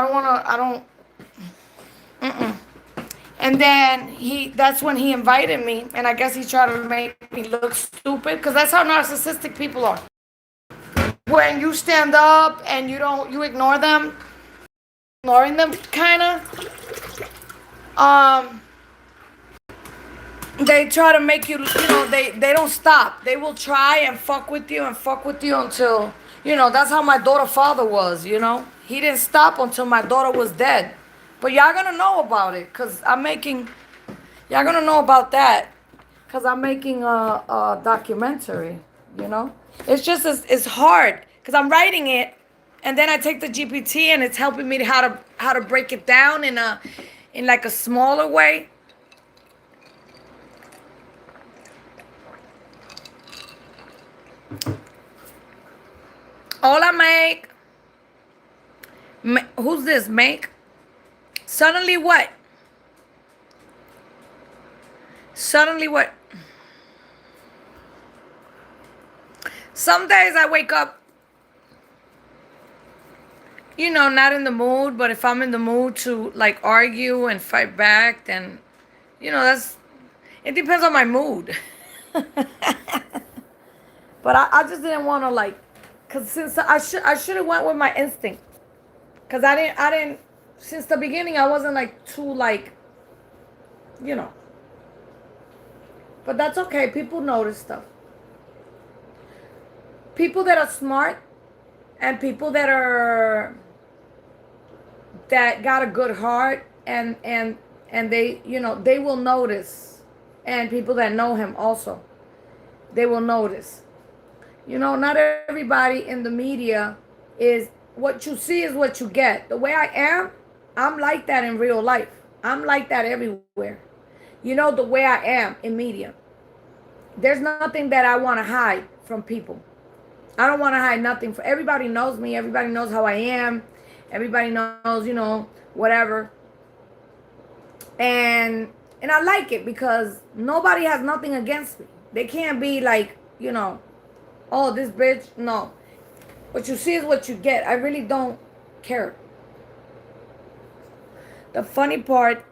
And then that's when he invited me. And I guess he tried to make me look stupid. Because that's how narcissistic people are. When you stand up and you ignore them. Ignoring them, kind of. They try to make you, they don't stop. They will try and fuck with you until, that's how my daughter's father was, He didn't stop until my daughter was dead. But y'all gonna know about it, because y'all gonna know about that, because I'm making a documentary, It's just, it's hard, because I'm writing it, and then I take the GPT, and it's helping me how to break it down in like a smaller way. Hola, Make. Who's this, Make? Suddenly what? Suddenly what? Some days I wake up, not in the mood, but if I'm in the mood to like argue and fight back, then, it depends on my mood. But I just didn't want to like, because since I should have went with my instinct. Because I didn't, since the beginning, I wasn't like too like, But that's okay. People notice stuff. People that are smart and people that got a good heart and they, they will notice. And people that know him also, they will notice. Not everybody in the media is, what you see is what you get. The way I am, I'm like that in real life. I'm like that everywhere. The way I am in media. There's nothing that I want to hide from people. I don't want to hide nothing. Everybody knows me. Everybody knows how I am. Everybody knows, whatever. And I like it because nobody has nothing against me. They can't be like, oh, this bitch. No. What you see is what you get. I really don't care. The funny part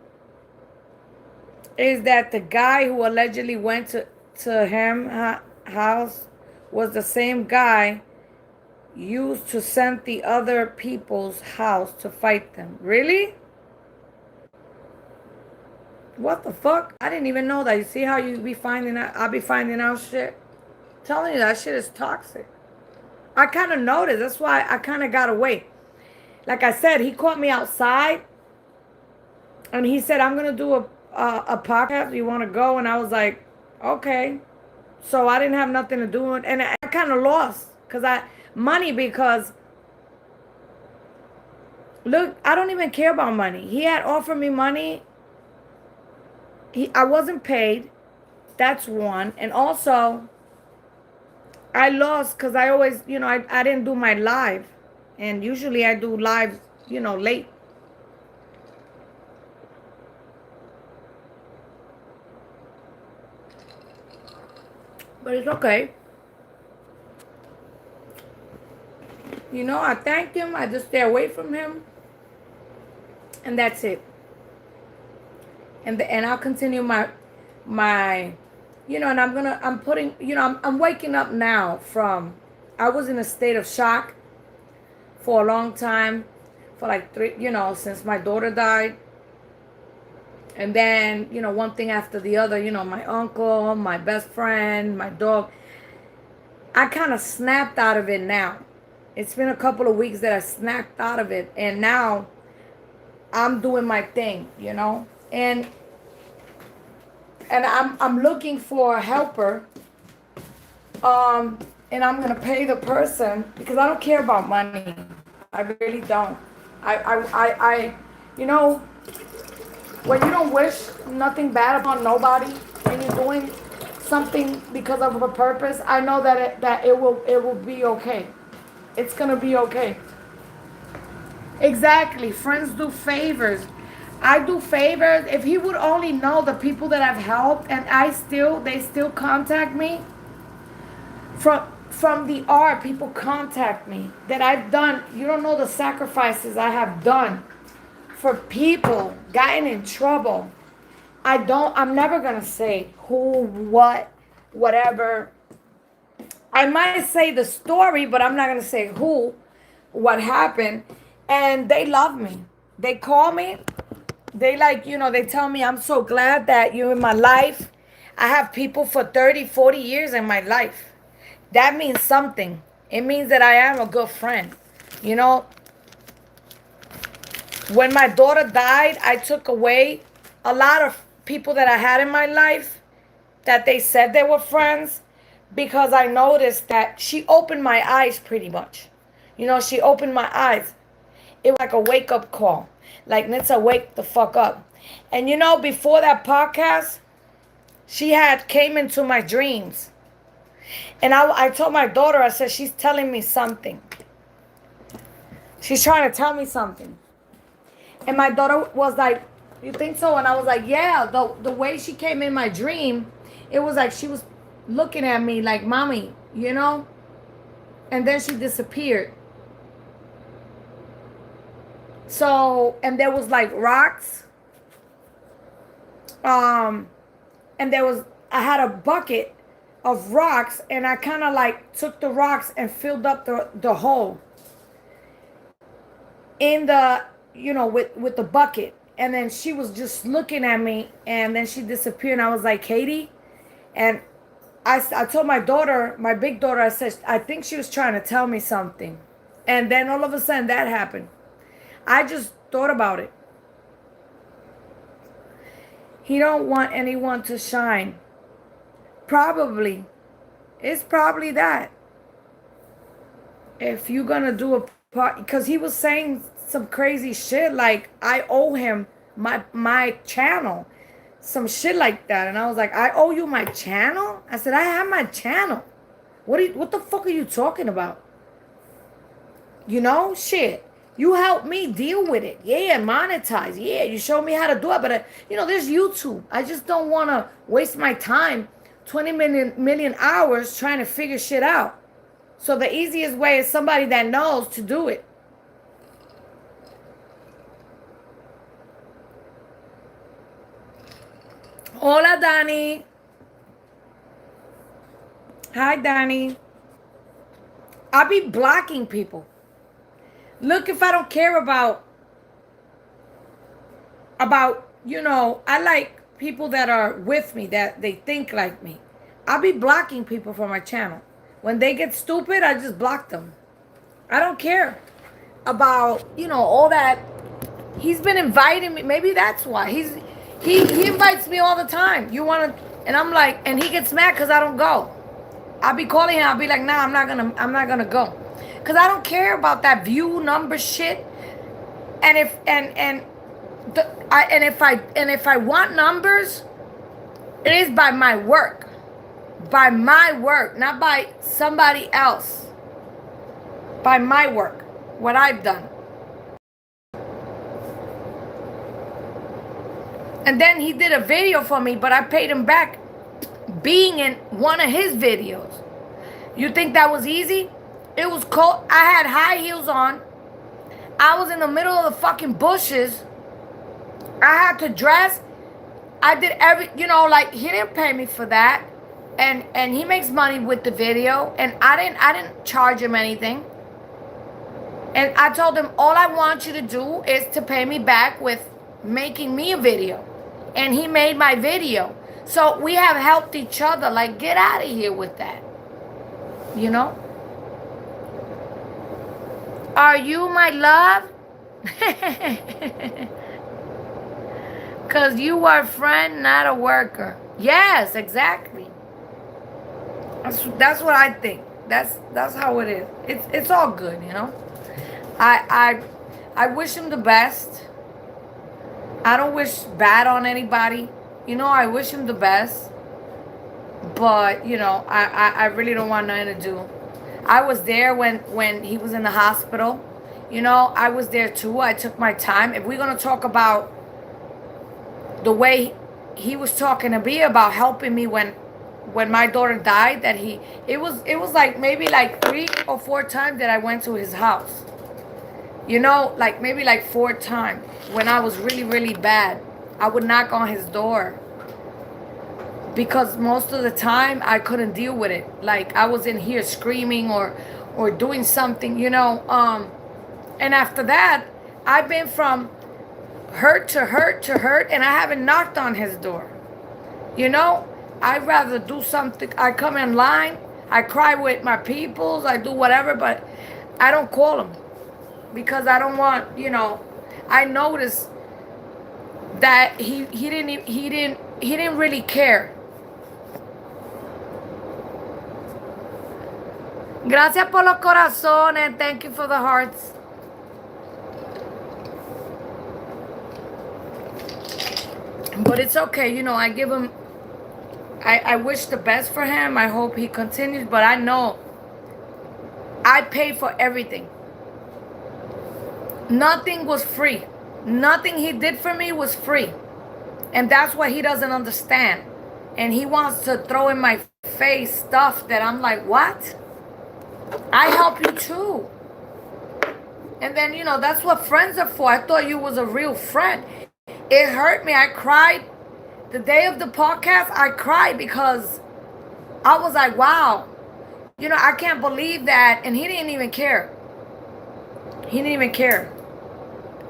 is that the guy who allegedly went to him house was the same guy used to send the other people's house to fight them. Really? What the fuck? I didn't even know that. You see how you be finding out? I'll be finding out shit. I'm telling you, that shit is toxic. I kind of noticed. That's why I kind of got away. Like I said, he caught me outside. And he said, I'm going to do a podcast. You want to go? And I was like, okay. So I didn't have nothing to do. And I kind of lost. Because, look, I don't even care about money. He had offered me money. I wasn't paid. That's one. And also, I lost because I always, I didn't do my live. And usually I do live, late. But it's okay. I thank him. I just stay away from him. And that's it. And I'll continue my and I'm putting, I'm waking up now from, I was in a state of shock for a long time, for like since my daughter died. And then, one thing after the other, my uncle, my best friend, my dog. I kind of snapped out of it now. It's been a couple of weeks that I snapped out of it, and now I'm doing my thing, you know? And I'm looking for a helper. And I'm gonna pay the person because I don't care about money. I really don't. I you know, when you don't wish nothing bad upon nobody and you're doing something because of a purpose, I know that it will be okay. It's gonna be okay. Exactly. Friends do favors. I do favors. If he would only know the people that I've helped and they still contact me. From the art, people contact me that I've done. You don't know the sacrifices I have done for people, gotten in trouble. I'm never gonna say who, what, whatever. I might say the story, but I'm not gonna say who, what happened. And they love me. They call me. They they tell me, I'm so glad that you're in my life. I have people for 30, 40 years in my life. That means something. It means that I am a good friend. You know, when my daughter died, I took away a lot of people that I had in my life that they said they were friends because I noticed that she opened my eyes pretty much. You know, she opened my eyes. It was like a wake-up call. Like, Nitsa, wake the fuck up. And you know, before that podcast, she had came into my dreams. And I told my daughter, I said, she's telling me something. She's trying to tell me something. And my daughter was like, you think so? And I was like, yeah. The way she came in my dream, it was like she was looking at me like, mommy, you know? And then she disappeared. So, and there was like rocks. And I had a bucket of rocks, and I kind of like took the rocks and filled up the hole in the, with the bucket. And then she was just looking at me, and then she disappeared. And I was like, Katie, and I told my daughter, my big daughter, I said, I think she was trying to tell me something. And then all of a sudden that happened. I just thought about it. He don't want anyone to shine. Probably. It's probably that. If you're gonna do a part, because he was saying some crazy shit like I owe him my channel. Some shit like that. And I was like, I owe you my channel? I said, I have my channel. What the fuck are you talking about? You know, shit. You helped me deal with it. Yeah, monetize. Yeah, you showed me how to do it. But, there's YouTube. I just don't want to waste my time 20 million hours trying to figure shit out. So the easiest way is somebody that knows to do it. Hola, Dani. Hi, Dani. I'll be blocking people. Look, if I don't care about, I like people that are with me, that they think like me. I'll be blocking people from my channel. When they get stupid, I just block them. I don't care about, all that. He's been inviting me. Maybe that's why. He invites me all the time. And I'm like, and he gets mad because I don't go. I'll be calling him. I'll be like, nah, I'm not gonna go. Because I don't care about that view number shit. And if I want numbers, it is by my work. By my work, not by somebody else. By my work. What I've done. And then he did a video for me, but I paid him back being in one of his videos. You think that was easy? It was cold. I had high heels on. I was in the middle of the fucking bushes. I had to dress. I did he didn't pay me for that. And he makes money with the video. And I didn't charge him anything. And I told him, all I want you to do is to pay me back with making me a video. And he made my video. So we have helped each other. Like, get out of here with that. Are you my love? Because you are a friend, not a worker. Yes, exactly. That's what I think. That's how it is. It's all good, you know. I wish him the best. I don't wish bad on anybody. You know, I wish him the best. But, you know, I really don't want nothing to do. I was there when he was in the hospital. You know, I was there too. I took my time. If we're going to talk about the way he was talking to me about helping me when my daughter died, that it was like maybe like 3 or 4 times that I went to his house. You know, like maybe like 4 times when I was really, really bad. I would knock on his door because most of the time I couldn't deal with it. Like I was in here screaming or doing something, you know. And after that, I've been from hurt to hurt to hurt, and I haven't knocked on his door. You know, I'd rather do something. I come in line, I cry with my peoples, I do whatever, but I don't call him because I don't want, you know. I noticed that he didn't really care. Gracias por los corazones. Thank you for the hearts. But it's okay, you know, I give him, I wish the best for him. I hope he continues, but I know I paid for everything. Nothing was free. Nothing he did for me was free. And that's what he doesn't understand. And he wants to throw in my face stuff that I'm like, what? I help you too. And then, you know, that's what friends are for. I thought you was a real friend. It hurt me. I cried. The day of the podcast, I cried because I was like, wow. You know, I can't believe that. And he didn't even care. He didn't even care.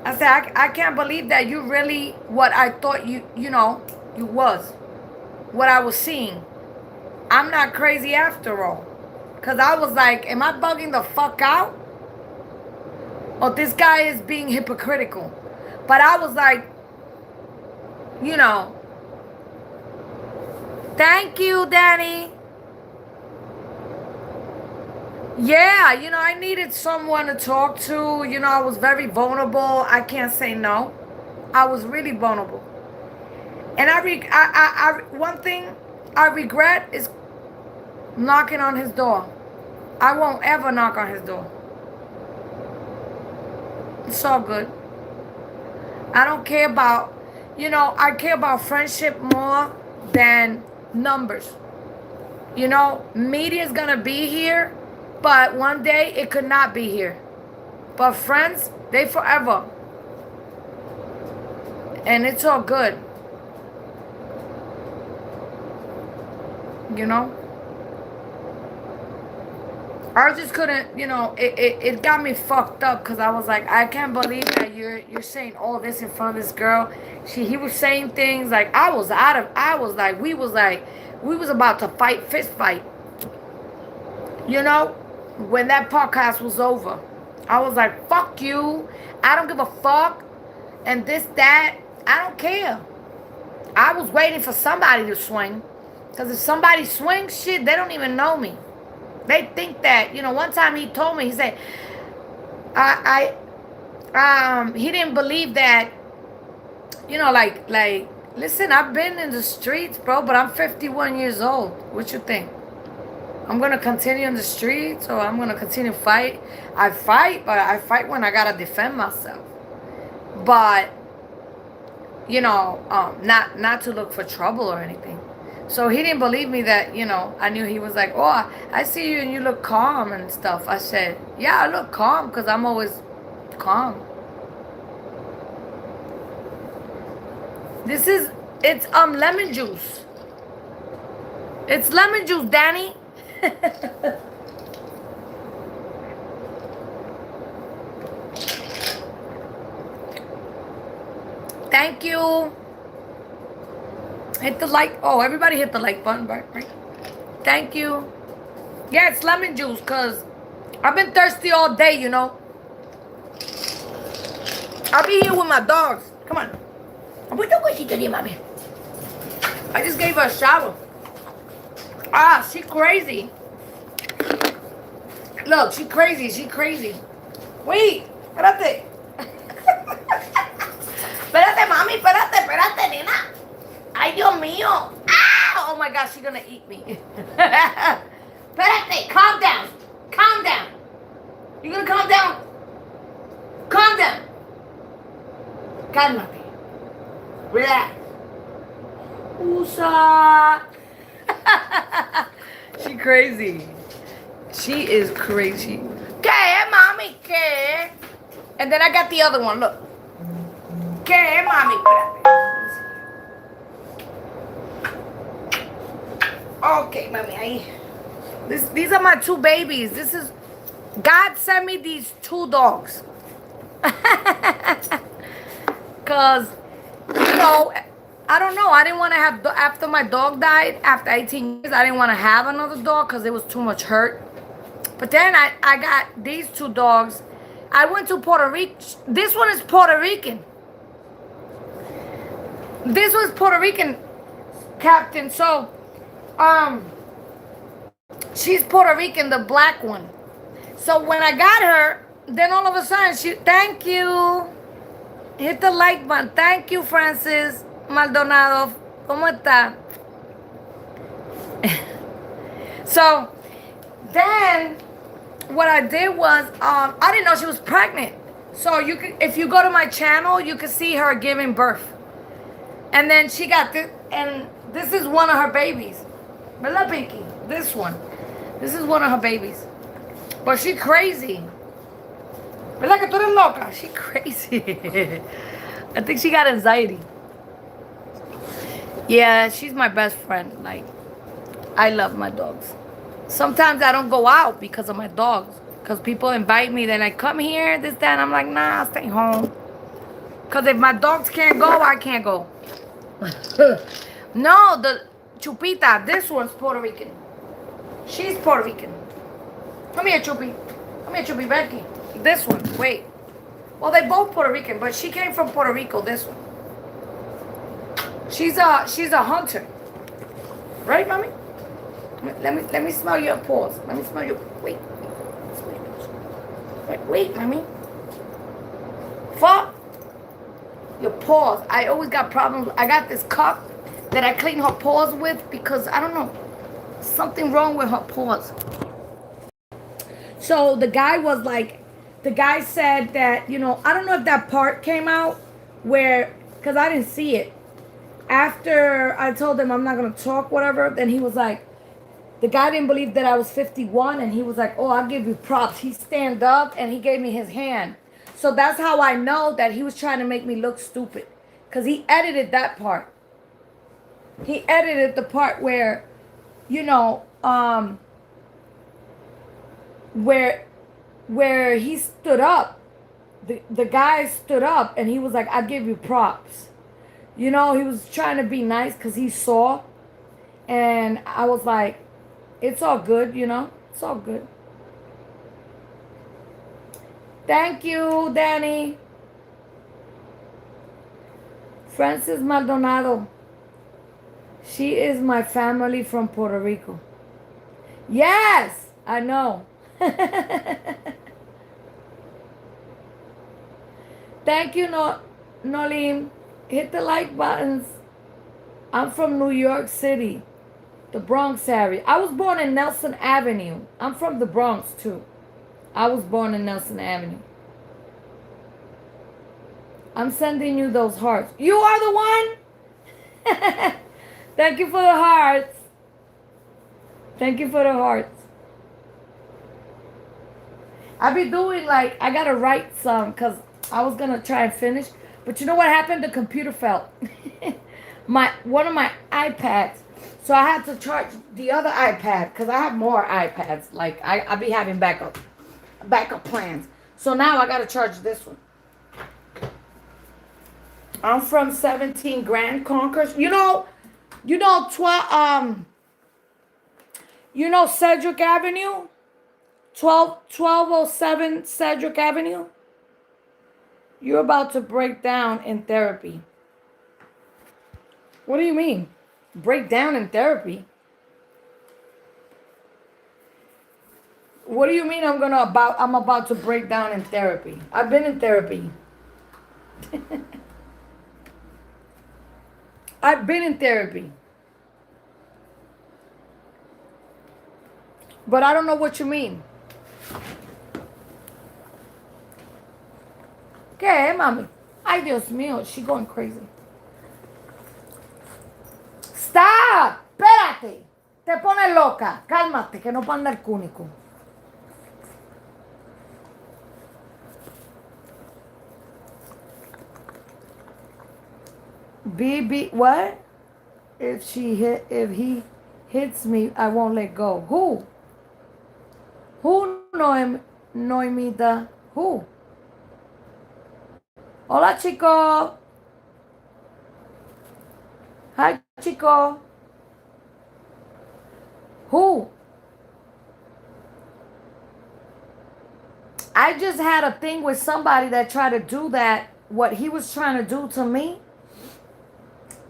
I said, I can't believe that you really what I thought you know, you was. What I was seeing. I'm not crazy after all. Because I was like, am I bugging the fuck out? Or this guy is being hypocritical. But I was like, you know, thank you, Dani. Yeah, you know, I needed someone to talk to. You know, I was very vulnerable. I can't say no. I was really vulnerable. And one thing I regret is knocking on his door. I won't ever knock on his door. It's all good. I don't care about, you know, I care about friendship more than numbers. You know, media's gonna be here, but one day it could not be here. But friends, they forever. And it's all good. You know? I just couldn't, you know, it got me fucked up because I was like, I can't believe that you're saying all this in front of this girl. He was saying things like we was about to fight, fist fight. You know, when that podcast was over, I was like, fuck you. I don't give a fuck. And this, that, I don't care. I was waiting for somebody to swing. Because if somebody swings, shit, they don't even know me. They think that, you know, one time he told me, he said, he didn't believe that, you know, like, listen, I've been in the streets, bro, but I'm 51 years old. What you think? I'm going to continue in the streets or I'm going to continue to fight? I fight, but I fight when I got to defend myself. But, you know, not to look for trouble or anything. So he didn't believe me that, you know, I knew he was like, oh, I see you and you look calm and stuff. I said, yeah, I look calm because I'm always calm. It's lemon juice. It's lemon juice, Dani. Thank you. Hit the like. Oh, everybody hit the like button, right? Thank you. Yeah, it's lemon juice because I've been thirsty all day, you know. I'll be here with my dogs. Come on. Mami. I just gave her a shower. Ah, she crazy. Look, she crazy. She crazy. Wait, espérate. Espérate, mami, espérate, nena. Ay, Dios mío. Ah! Oh my God, she's gonna eat me. Espérate, calm down. Calm down. You gonna calm down? Calm down. Cálmate. Relax. Usa. She crazy. She is crazy. ¿Qué, mami? ¿Qué? And then I got the other one, look. ¿Qué, mami? Okay, mami, ahí. These are my two babies. This is... God sent me these two dogs. Because, you know, I don't know. I didn't want to have... After my dog died, after 18 years, I didn't want to have another dog because it was too much hurt. But then I got these two dogs. I went to Puerto Rico. This one is Puerto Rican. This was Puerto Rican, Captain. So, she's Puerto Rican, the black one. So when I got her, then all of a sudden she, thank you. Hit the like button. Thank you, Francis Maldonado. ¿Cómo está? So then what I did was, I didn't know she was pregnant. So you could, if you go to my channel, you can see her giving birth. And then she got this, and this is one of her babies. ¿Verdad, Pinky? This one. This is one of her babies. But she crazy. ¿Verdad que tú eres loca? She crazy. I think she got anxiety. Yeah, she's my best friend. Like, I love my dogs. Sometimes I don't go out because of my dogs. Because people invite me. They're like, come here, this, that. And I'm like, nah, I'll stay home. Because if my dogs can't go, I can't go. No, the Chupita, this one's Puerto Rican. She's Puerto Rican. Come here, Chupi. Come here, Chupi, Becky. This one, wait. Well, they both Puerto Rican, but she came from Puerto Rico, this one. She's a hunter. Right, mommy? Let me smell your paws. Let me smell your... Wait, mommy. Fuck. Your paws. I always got problems. I got this cup that I clean her paws with because, I don't know, something wrong with her paws. So the guy was like, the guy said that, you know, I don't know if that part came out where, because I didn't see it. After I told him I'm not going to talk, whatever, then he was like, the guy didn't believe that I was 51, and he was like, oh, I'll give you props. He stand up, and he gave me his hand. So that's how I know that he was trying to make me look stupid. Because he edited that part. He edited the part where, you know, where he stood up. The guy stood up, and he was like, I'll give you props. You know, he was trying to be nice because he saw. And I was like, it's all good, you know. It's all good. Thank you, Danny. Francis Maldonado. She is my family from Puerto Rico. Yes, I know. Thank you, Nolim. Hit the like buttons. I'm from New York City, the Bronx area. I was born in Nelson Avenue. I'm from the Bronx, too. I was born in Nelson Avenue. I'm sending you those hearts. You are the one? Thank you for the hearts. Thank you for the hearts. I be doing like, I gotta write some because I was gonna try and finish. But you know what happened? The computer fell. One of my iPads. So I had to charge the other iPad because I have more iPads. Like I be having backup plans. So now I gotta charge this one. I'm from 17 Grand Concourse. You know Cedric Avenue? 1207 Cedric Avenue? You're about to break down in therapy. What do you mean? Break down in therapy? What do you mean I'm about to break down in therapy? I've been in therapy. I've been in therapy. But I don't know what you mean. ¿Qué, mami? Ay, Dios mío, she going crazy. Stop! Espérate. Te pones loca. Cálmate, que no panda el cúnico. BB, what? If he hits me, I won't let go. Who? Who, Noemita? Who? Hola, chico. Hi, chico. Who? I just had a thing with somebody that tried to do that. What he was trying to do to me,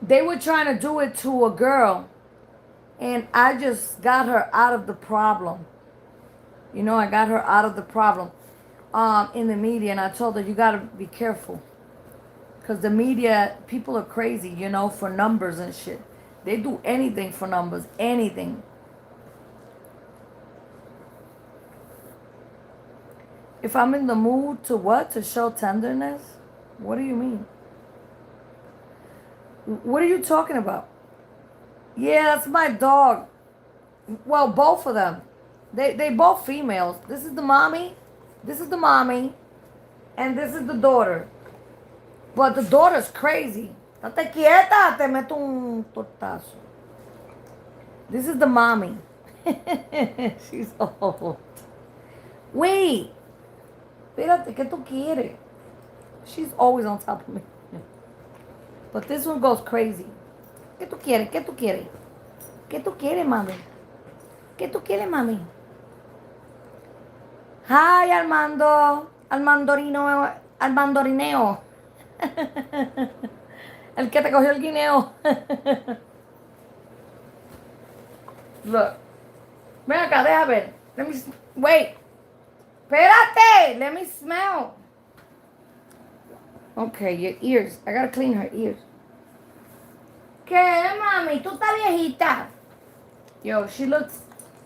they were trying to do it to a girl. And I just got her out of the problem. You know, I got her out of the problem in the media. And I told her, you got to be careful. Because the media, people are crazy, you know, for numbers and shit. They do anything for numbers. Anything. If I'm in the mood to what? To show tenderness? What do you mean? What are you talking about? Yeah, that's my dog. Well, both of them. They both females. This is the mommy. This is the mommy. And this is the daughter. But the daughter's crazy. Date quieta, te meto un tortazo. This is the mommy. She's old. Wait. Espérate, ¿qué tú quieres? She's always on top of me. But this one goes crazy. ¿Qué tú quieres? ¿Qué tú quieres? ¿Qué tú quieres, mami? ¿Qué tú quieres, mami? Hi, Armando. Almandorineo. El que te cogió el guineo. Look. Ven acá, deja ver. Let me... Wait. Espérate. Let me smell. Okay, your ears. I gotta clean her ears. ¿Qué, mami? Tú estás viejita. Yo, she looks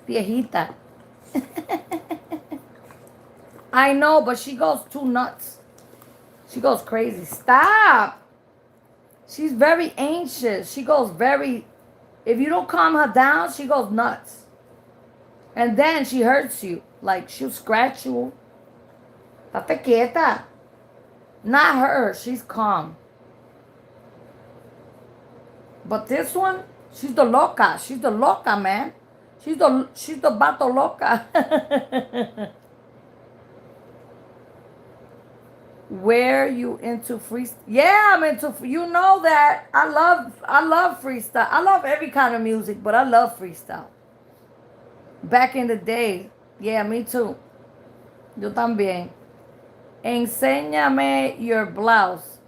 viejita. I know, but she goes too nuts. She goes crazy. Stop. She's very anxious. She goes very... If you don't calm her down, she goes nuts. And then she hurts you. Like, she'll scratch you. Date quieta. Not her. She's calm. But this one, she's the loca. She's the loca, man. She's the vato loca. Where you into freestyle? Yeah, I'm into. You know that I love freestyle. I love every kind of music, but I love freestyle. Back in the day, yeah, me too. Yo también. Enséñame your blouse.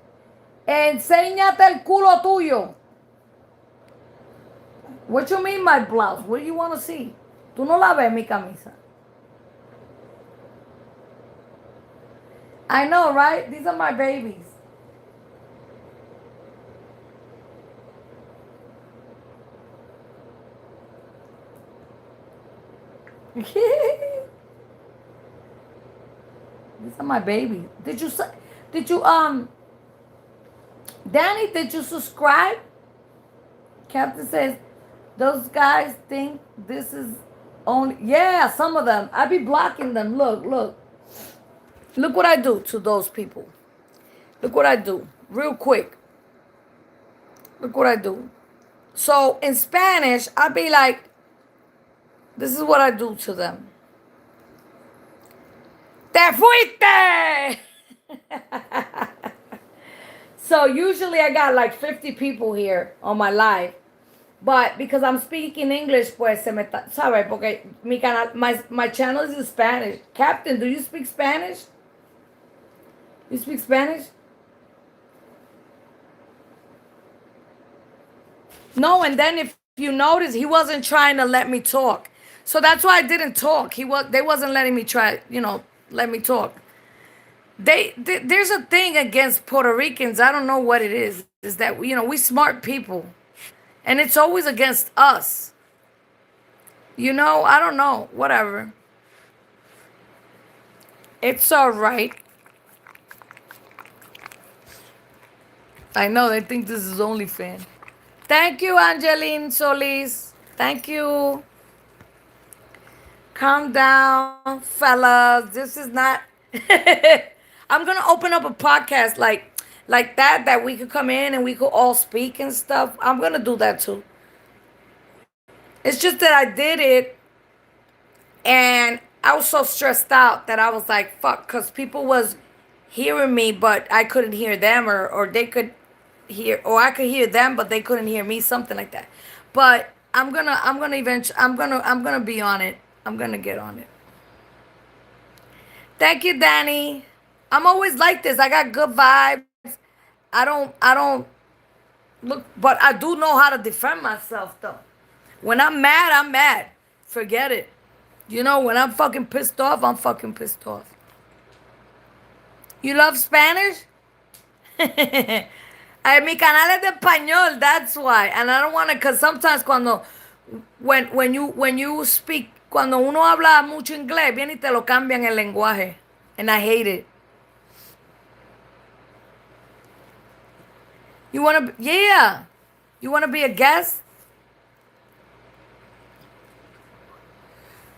Enséñate el culo tuyo. What you mean my blouse? What do you want to see? Tú no la ves mi camisa. I know, right? These are my babies. These are my babies. Did you Danny, did you subscribe? Captain says, those guys think this is only, yeah, some of them. I be blocking them. Look. Look what I do to those people. Look what I do. Real quick. Look what I do. So in Spanish, I be like, this is what I do to them. Te fuiste! So usually I got like 50 people here on my live. But because I'm speaking English, pues se me está, ¿sabes? Porque mi canal, my channel is in Spanish. Captain, do you speak Spanish? You speak Spanish? No, and then if you notice, he wasn't trying to let me talk. So that's why I didn't talk. They wasn't letting me try, let me talk. There's a thing against Puerto Ricans. I don't know what it is. Is that we smart people, and it's always against us. I don't know. Whatever. It's all right. I know they think this is OnlyFans. Thank you, Angeline Solis. Thank you. Calm down, fellas. This is not. I'm gonna open up a podcast like that we could come in and we could all speak and stuff. I'm gonna do that too. It's just that I did it and I was so stressed out that I was like, fuck, because people was hearing me, but I couldn't hear them, or they could hear, or I could hear them, but they couldn't hear me, something like that. But I'm gonna eventually, I'm gonna be on it. I'm gonna get on it. Thank you, Dani. I'm always like this. I got good vibes. I don't look, but I do know how to defend myself though. When I'm mad, I'm mad. Forget it. When I'm fucking pissed off, I'm fucking pissed off. You love Spanish? Mi canal es de español, that's why. And I don't want to, because sometimes when you speak, cuando uno habla mucho inglés, viene y te lo cambian el lenguaje. And I hate it. You want to, yeah. You want to be a guest?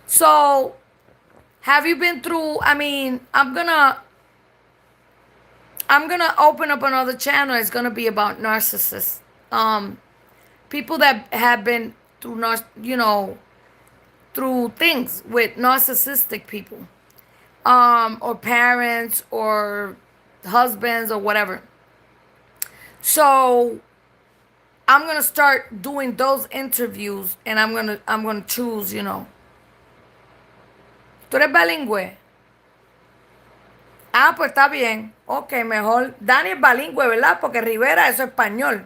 So, have you been through, I'm gonna open up another channel. It's gonna be about narcissists. People that have been through, through things with narcissistic people. Or parents or husbands or whatever. So I'm gonna start doing those interviews, and I'm gonna choose, ¿Tú eres bilingüe? Ah, pues está bien. Ok, mejor. Dani es bilingüe, ¿verdad? Porque Rivera, eso es español.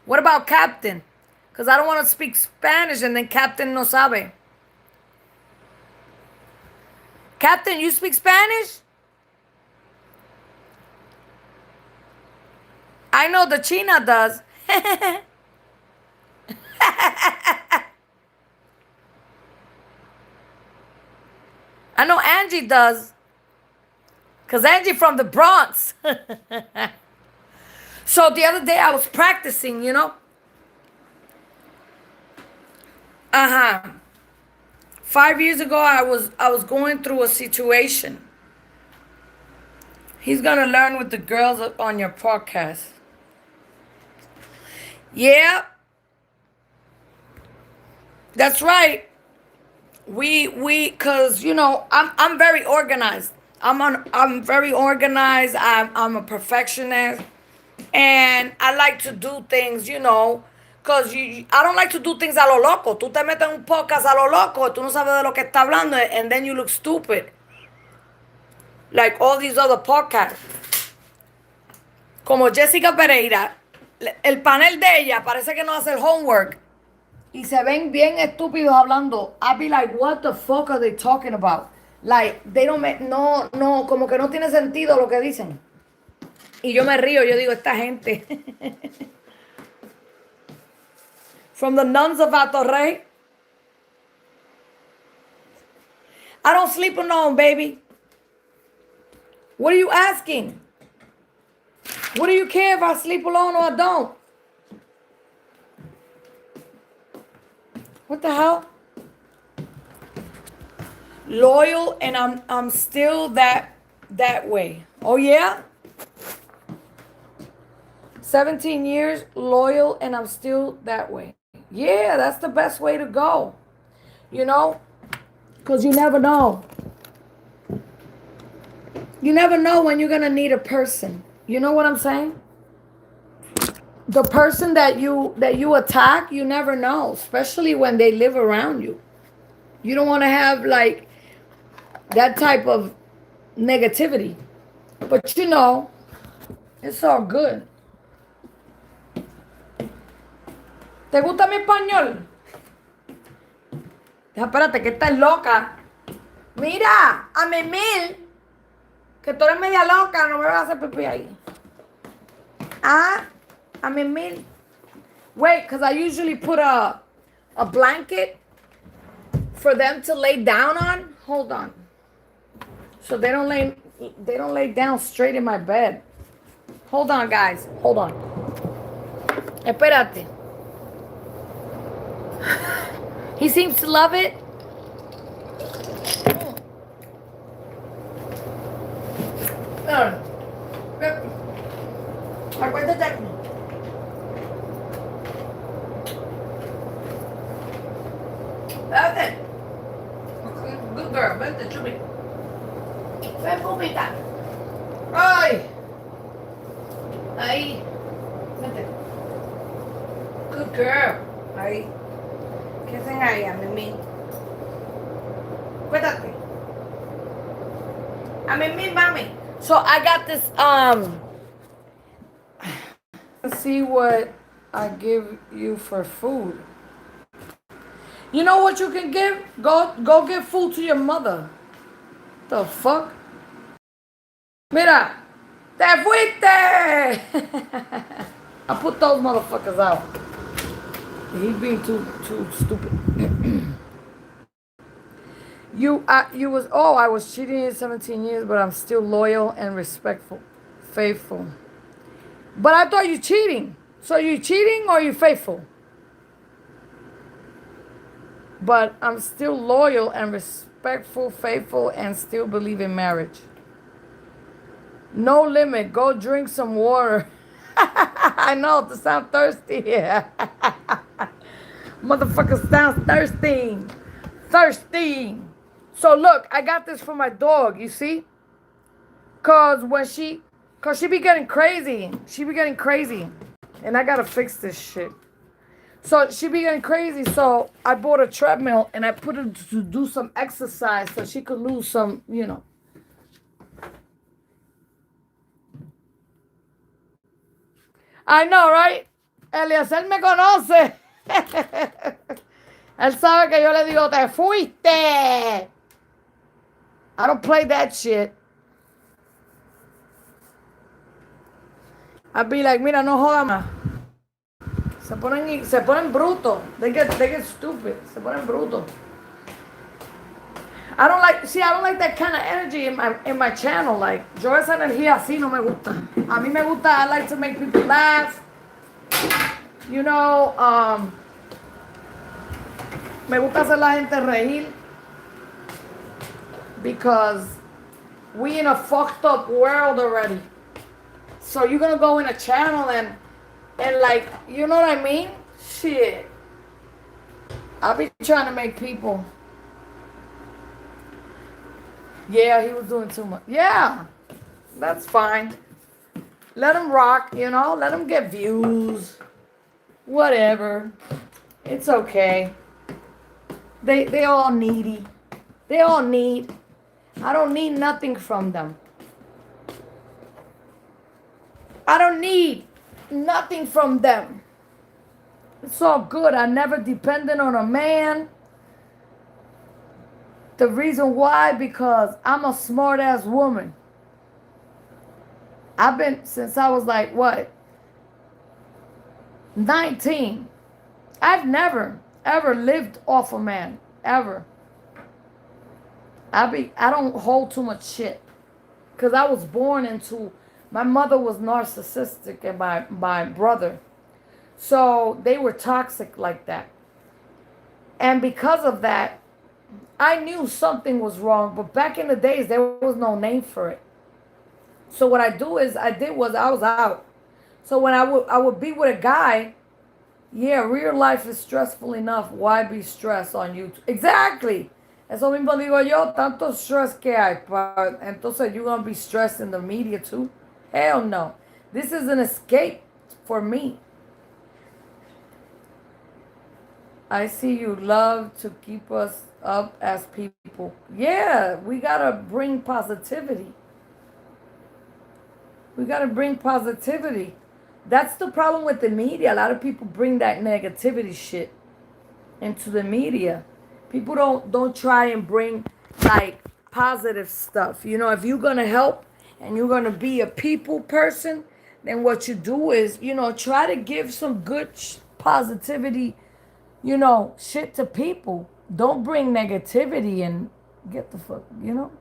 What about Captain? Because I don't want to speak Spanish and then Captain no sabe. Captain, you speak Spanish? I know the China does. I know Angie does. Because Angie from the Bronx. So the other day I was practicing, Uh-huh. 5 years ago I was going through a situation. He's gonna learn with the girls on your podcast. Yeah. That's right. Cause I'm very organized. I'm very organized. I'm a perfectionist, and I like to do things, cause I don't like to do things a lo loco. Tú te metes en un podcast a lo loco, tú no sabes de lo que está hablando, and then you look stupid. Like all these other podcasts. Como Jessica Pereira, el panel de ella parece que no hace el homework. Y se ven bien estúpidos hablando. I'll be like, what the fuck are they talking about? Like, they don't make, no, como que no tiene sentido lo que dicen. Y yo me río, yo digo, esta gente. From the nuns of Atorrey. I don't sleep alone, baby. What are you asking? What do you care if I sleep alone or I don't? What the hell? Loyal, and I'm still that way. Oh yeah? 17 years loyal, and I'm still that way. Yeah, that's the best way to go. Because you never know. You never know when you're gonna need a person. You know what I'm saying? The person that you attack, you never know, especially when they live around you. You don't want to have like that type of negativity. But you know, it's all good. ¿Te gusta mi español? Espérate, que estás loca. Mira, a Memel, que tú eres media loca, no me vas a hacer pipí ahí. Ah, a Memel. Wait, because I usually put a blanket for them to lay down on. Hold on. So they don't lay down straight in my bed. Hold on, guys. Hold on. Espérate. He seems to love it. Acuérdate. Vete. Good girl. Vete, Chubby. Ven, pupita. Ay. Ahí. Vete. Good girl. Ahí. ¿Qué hacen ahí, a Mimi? Cuéntate. A Mimi, mami. So I got this, let's see what I give you for food. You know what you can give? Go give food to your mother. The fuck? Mira, te fuiste. I put those motherfuckers out. He's being too stupid. I was cheating in 17 years, but I'm still loyal and respectful, faithful. But I thought you cheating. So you cheating or you faithful? But I'm still loyal and respectful, faithful, and still believe in marriage. No limit. Go drink some water. I know, to sound thirsty. Motherfucker sounds thirsty. Thirsty. So look, I got this for my dog, you see? Cause she be getting crazy. She be getting crazy. And I gotta fix this shit. So she be getting crazy, so I bought a treadmill and I put her to do some exercise so she could lose some, you know. I know, right? Eliezer me conoce. Él sabe que yo le digo, te fuiste. I don't play that shit. I'd be like, mira, no joda más. Se ponen brutos. They get stupid. Se ponen brutos. I don't like that kind of energy in my channel. Like, yo esa energía así no me gusta. A mí me gusta, I like to make people laugh. You know, me gusta hacer la gente reír. Because we in a fucked up world already. So you're gonna go in a channel and like, you know what I mean? Shit. I'll be trying to make people. Yeah, he was doing too much. Yeah, that's fine. Let him rock, you know? Let him get views. Whatever. It's okay. They all needy. They all need. I don't need nothing from them. I don't need nothing from them. It's all good. I never depended on a man. The reason why, because I'm a smart ass woman. I've been since I was like, what? 19. I've never ever lived off a man. Ever. I don't hold too much shit. Cause I was born into, my mother was narcissistic and my brother. So they were toxic like that. And because of that, I knew something was wrong, but back in the days, there was no name for it. So what I was out. So when I would be with a guy, yeah, real life is stressful enough. Why be stressed on YouTube? Exactly. Eso mismo digo yo, tanto stress que hay. Entonces you're going to be stressed in the media too? Hell no. This is an escape for me. I see you love to keep us up as people. Yeah, we gotta bring positivity. We got to bring positivity. That's the problem with the media. A lot of people bring that negativity shit into the media. People don't try and bring like positive stuff. You know, if you're gonna help and you're gonna be a people person, then what you do is, you know, try to give some good positivity, you know, shit to people. Don't bring negativity and get the fuck, you know,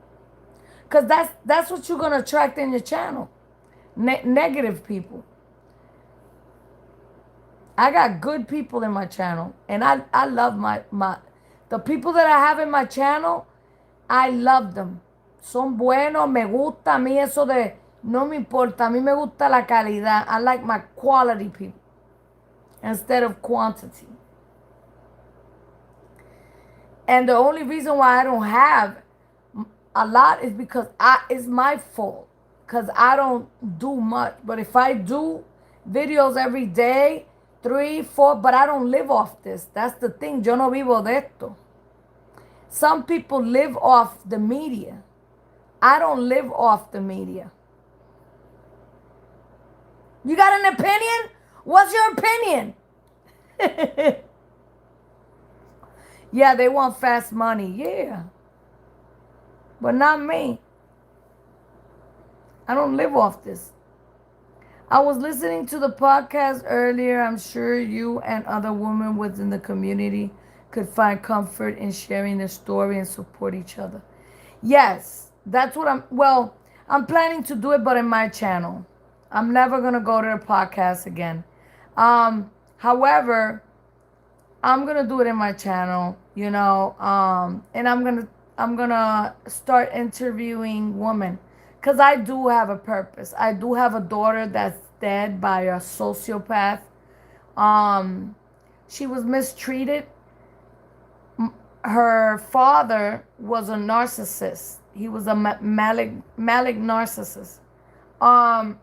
because that's what you're gonna attract in your channel. Negative people. I got good people in my channel, and I love my the people that I have in my channel. I love them. Son buenos, me gusta a mí eso de no me importa. A mí me gusta la calidad. I like my quality people instead of quantity. And the only reason why I don't have a lot is because it's my fault. Because I don't do much. But if I do videos every day, 3, 4, but I don't live off this. That's the thing. Yo no vivo de esto. Some people live off the media. I don't live off the media. You got an opinion? What's your opinion? Yeah, they want fast money. Yeah. But not me. I don't live off this. I was listening to the podcast earlier. I'm sure you and other women within the community could find comfort in sharing their story and support each other. Yes, that's what I'm planning to do it, but in my channel. I'm never going to go to the podcast again. However, I'm going to do it in my channel, you know, and I'm going to start interviewing women. Because I do have a purpose. I do have a daughter that's dead by a sociopath. She was mistreated. Her father was a narcissist. He was a malic narcissist. And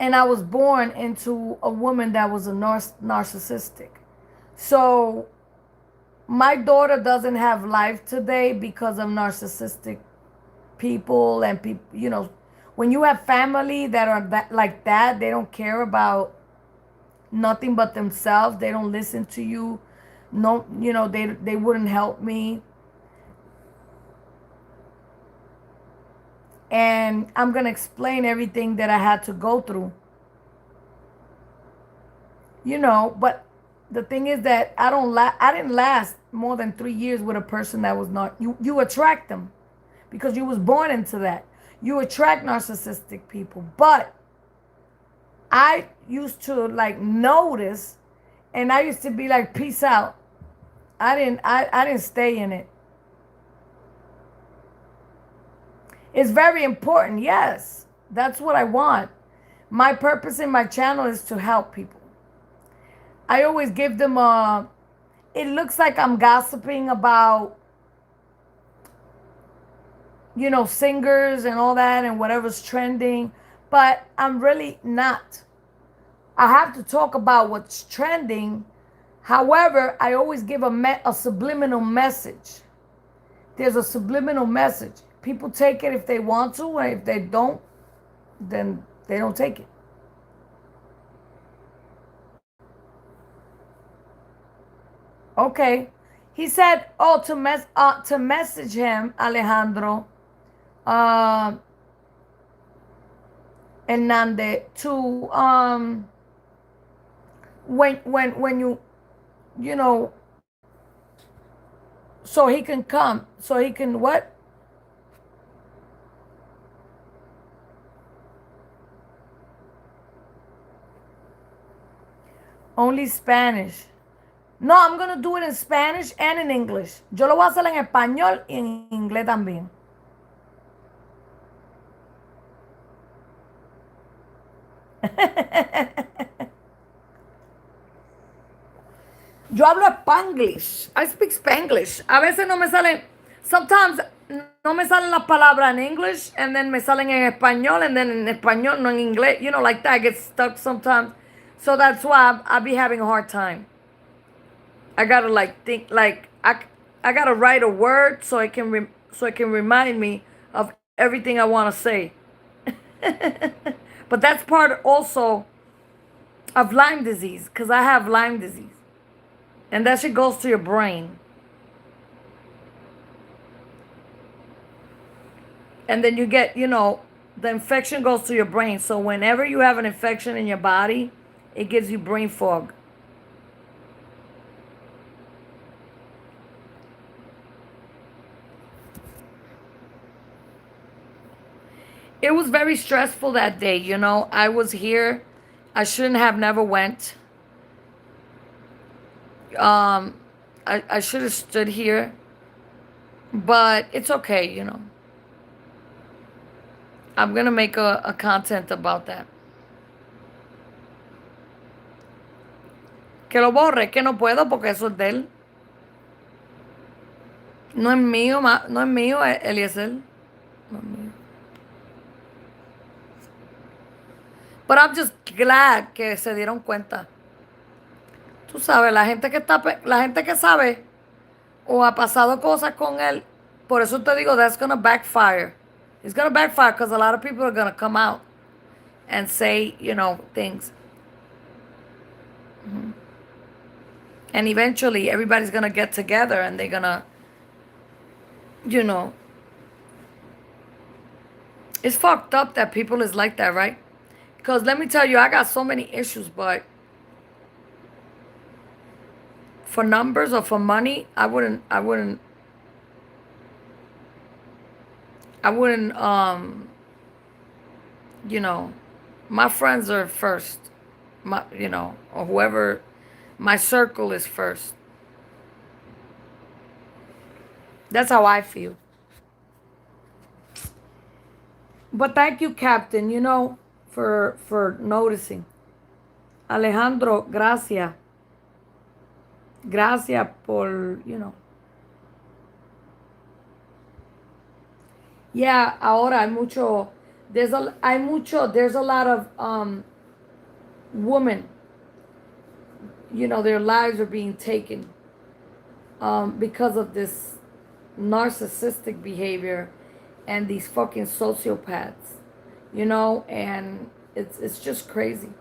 I was born into a woman that was a narcissistic. So my daughter doesn't have life today because of narcissistic people and people, you know, when you have family that are like that, they don't care about nothing but themselves. They don't listen to you. No, you know, they wouldn't help me. And I'm going to explain everything that I had to go through. You know, but the thing is that I didn't last more than 3 years with a person that was not, you attract them. Because you was born into that. You attract narcissistic people. But I used to like notice, and I used to be like, peace out. I didn't stay in it. It's very important, yes. That's what I want. My purpose in my channel is to help people. I always give them it looks like I'm gossiping about, you know, singers and all that and whatever's trending, but I'm really not. I have to talk about what's trending. However, I always give a subliminal message. There's a subliminal message. People take it if they want to, and if they don't, then they don't take it. Okay. He said, oh, to message him, Alejandro, Hernande, to when you know, so he can come, so he can what? Only Spanish. No, I'm gonna do it in Spanish and in English. Yo lo voy a hacer en español y en inglés también. Yo hablo Spanglish. I speak Spanglish. A veces no me salen. Sometimes no me salen las palabras en English, and then me salen en español, and then en español, no en inglés. You know, like that. I get stuck sometimes. So that's why I be having a hard time. I gotta like think like I gotta write a word so it can remind me of everything I want to say. But that's part also of Lyme disease, because I have Lyme disease. And that shit goes to your brain. And then you get, the infection goes to your brain. So whenever you have an infection in your body, it gives you brain fog. It was very stressful that day, I was here. I shouldn't have never went. I should have stood here. But it's okay, I'm gonna make a content about that. Que lo borre, que no puedo porque eso es de él. No es mío, no es mío, Eliezer. No es mío. But I'm just glad que se dieron cuenta. Tú sabes, la gente que sabe o ha pasado cosas con él, por eso te digo, that's gonna backfire. It's gonna backfire because a lot of people are gonna come out and say, things. Mm-hmm. And eventually everybody's gonna get together and they're gonna, it's fucked up that people is like that, right? Because let me tell you, I got so many issues, but for numbers or for money, I wouldn't, my friends are first. Or whoever, my circle is first. That's how I feel. But thank you, Captain, for noticing. Alejandro, gracias. Gracias por, Yeah, ahora hay mucho, there's a lot of women, their lives are being taken because of this narcissistic behavior and these fucking sociopaths, and it's just crazy.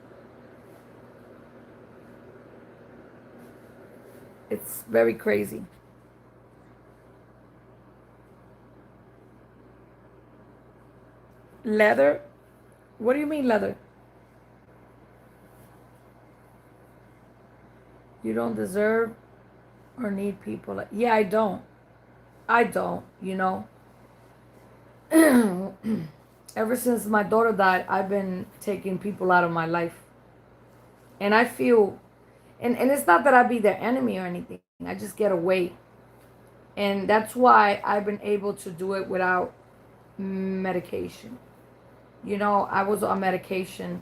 It's very crazy. Leather? What do you mean leather? You don't deserve or need people like, yeah, I don't. Ever since my daughter died, I've been taking people out of my life. And I feel, and it's not that I be their enemy or anything. I just get away. And that's why I've been able to do it without medication. I was on medication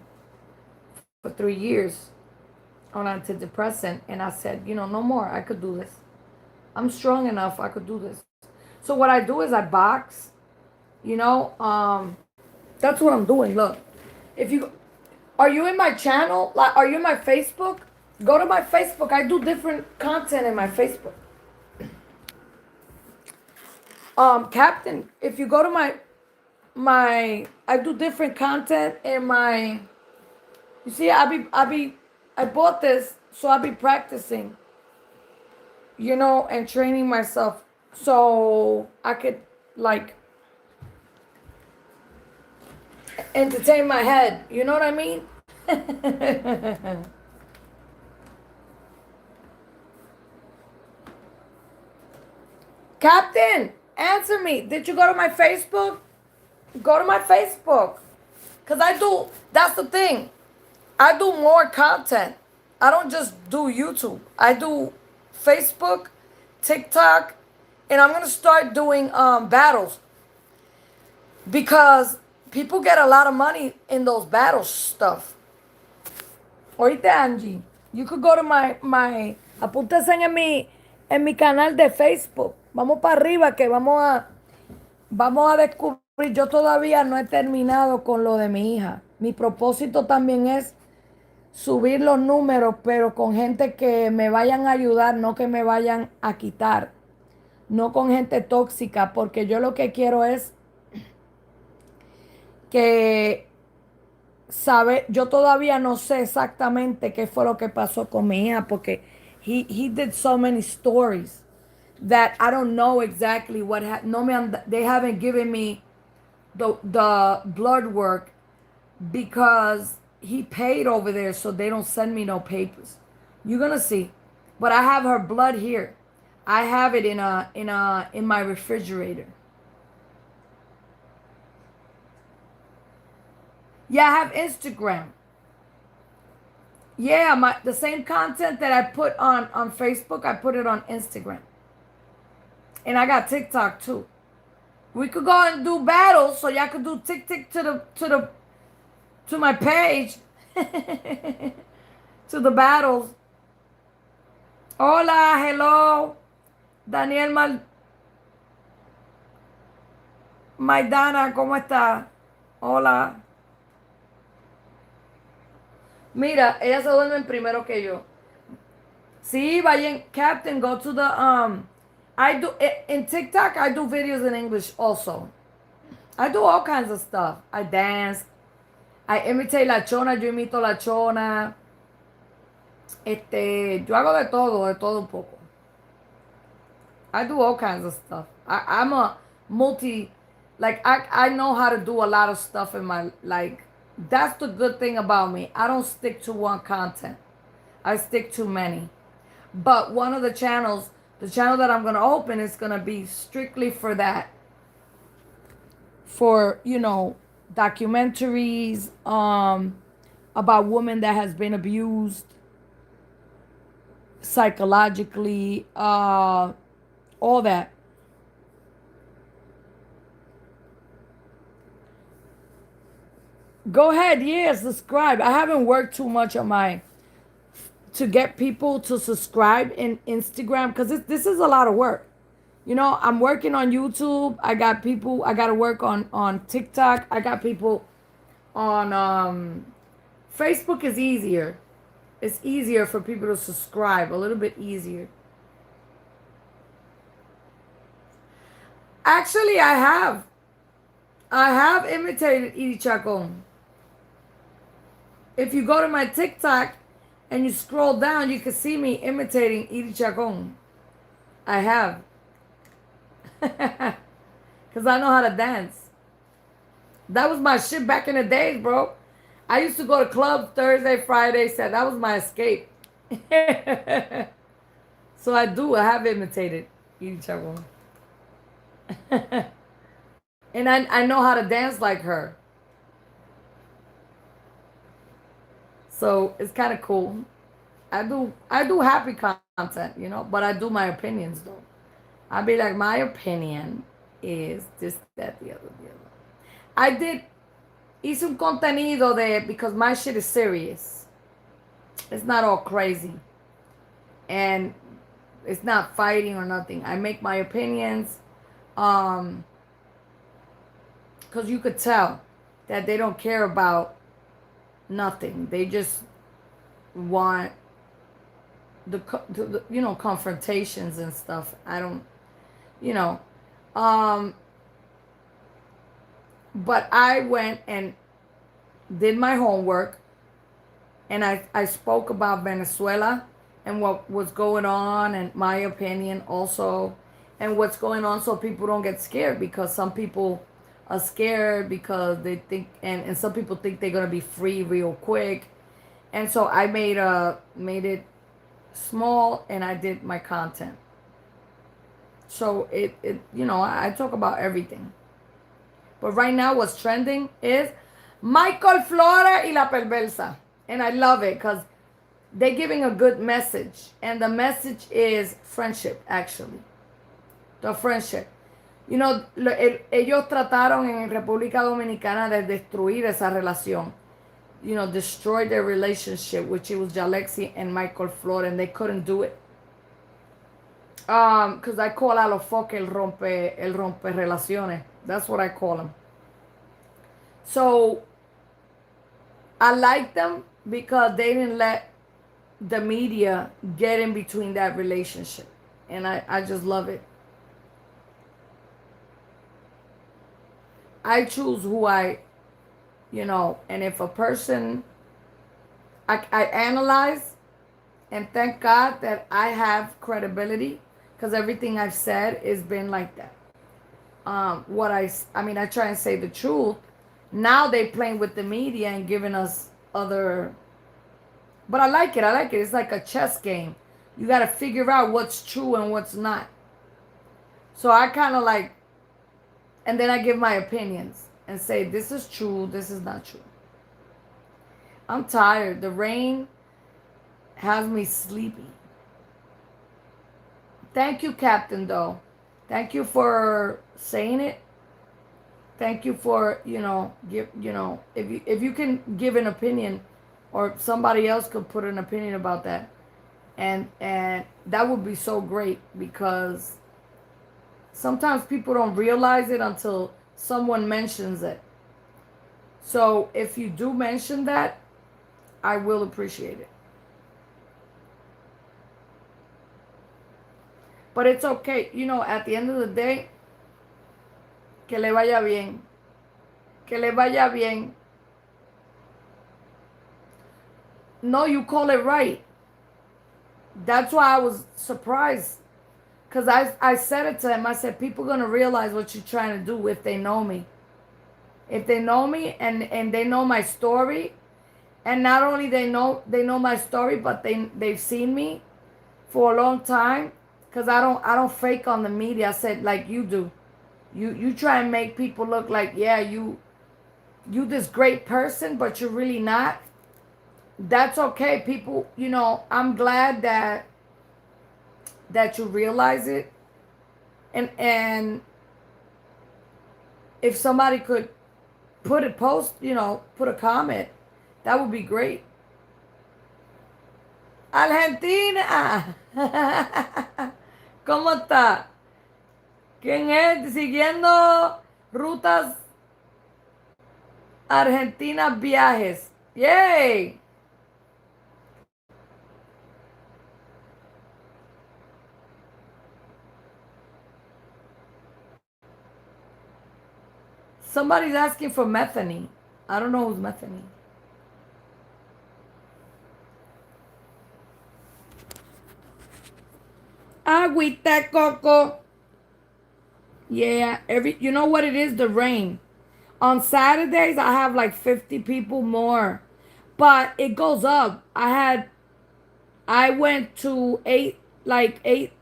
for 3 years on antidepressant, and I said, no more. I could do this. I'm strong enough. I could do this. So what I do is I box. That's what I'm doing. Look, are you in my channel? Like, are you in my Facebook? Go to my Facebook. I do different content in my Facebook. Captain, if you go to my I do different content in my. You see, I bought this so I'll be practicing. And training myself so I could entertain my head. You know what I mean? Captain, answer me. Did you go to my Facebook? Go to my Facebook. Because that's the thing. I do more content. I don't just do YouTube. I do Facebook, TikTok, and I'm going to start doing battles. Because people get a lot of money in those battle stuff. Oíste, Angie, you could go to my apúntese en mi canal de Facebook. Vamos para arriba que vamos a descubrir. Yo todavía no he terminado con lo de mi hija. Mi propósito también es subir los números, pero con gente que me vayan a ayudar, no que me vayan a quitar. No con gente tóxica, porque yo lo que quiero es que sabe, yo todavía no sé exactamente qué fue lo que pasó con mi hija porque he did so many stories that I don't know exactly what no they haven't given me the blood work because he paid over there, so they don't send me no papers. You're gonna see, but I have her blood here. I have it in my refrigerator. Yeah, I have Instagram. Yeah, the same content that I put on Facebook, I put it on Instagram, and I got TikTok too. We could go and do battles, so y'all could do tick to my page, to the battles. Hola, hello, Daniel Maidana, ¿cómo está? Hola. Mira, ella se duerme primero que yo. Sí, vayan, Captain, go to the I do in TikTok. I do videos in English also. I do all kinds of stuff. I dance. I imitate la chona. Yo imito la chona. Yo hago de todo un poco. I do all kinds of stuff. I'm a multi, like I know how to do a lot of stuff in my like. That's the good thing about me. I don't stick to one content. I stick to many. But one of the channels, the channel that I'm gonna open is gonna be strictly for that. For documentaries about women that has been abused psychologically, all that. Go ahead, yeah, subscribe. I haven't worked too much on my to get people to subscribe in Instagram because this is a lot of work. I'm working on YouTube. I got people. I got to work on TikTok. I got people on Facebook. Is easier. It's easier for people to subscribe. A little bit easier. Actually, I have imitated Edie Chacon. If you go to my TikTok and you scroll down, you can see me imitating Edie Chacon. I have. Because I know how to dance. That was my shit back in the days, bro. I used to go to clubs Thursday, Friday, Saturday. That was my escape. So I have imitated each other. And I know how to dance like her. So it's kind of cool. I do happy content, but I do my opinions though. I'll be like, my opinion is this, that, the other, the other. Hice un contenido because my shit is serious. It's not all crazy. And it's not fighting or nothing. I make my opinions. Because you could tell that they don't care about nothing. They just want the confrontations and stuff. I don't, but I went and did my homework, and I spoke about Venezuela and what was going on, and my opinion also, and what's going on, so people don't get scared, because some people are scared because they think, and some people think they're gonna be free real quick, and so I made it small, and I did my content. So I talk about everything. But right now what's trending is Micheal Flora y la perversa. And I love it because they're giving a good message. And the message is friendship, actually. The friendship. Ellos trataron en República Dominicana de destruir esa relación. Destroy their relationship, which it was Jlexy and Micheal Flora, and they couldn't do it. Because I call a los foques el rompe relaciones. That's what I call them. So I like them because they didn't let the media get in between that relationship. And I just love it. I choose who I you know, and if a person, I analyze, and thank God that I have credibility, because everything I've said has been like that. I mean, I try and say the truth. Now they playing with the media and giving us other, but I like it. I like it. It's like a chess game. You got to figure out what's true and what's not. So I kind of like, and then I give my opinions and say this is true, this is not true. I'm tired. The rain has me sleepy. Thank you, Captain, though. Thank you for saying it. Thank you for, if you can give an opinion, or somebody else could put an opinion about that, and that would be so great, because sometimes people don't realize it until someone mentions it. So if you do mention that, I will appreciate it. But it's okay. At the end of the day, que le vaya bien. Que le vaya bien. No, you call it right. That's why I was surprised. Because I said it to him. I said, people are going to realize what you're trying to do if they know me. If they know me, and they know my story, and not only they know my story, but they've seen me for a long time, because I don't fake on the media. I said, like you do. You try and make people look like, yeah, you this great person, but you're really not. That's okay. People, I'm glad that you realize it. And if somebody could put a post, put a comment, that would be great. Argentina. ¿Cómo está? ¿Quién es? Siguiendo rutas Argentina viajes. Yay! Somebody's asking for methane. I don't know who's methane. Agüita coco. Yeah, you know what it is? The rain. On Saturdays I have like 50 people more. But it goes up. I went to eight,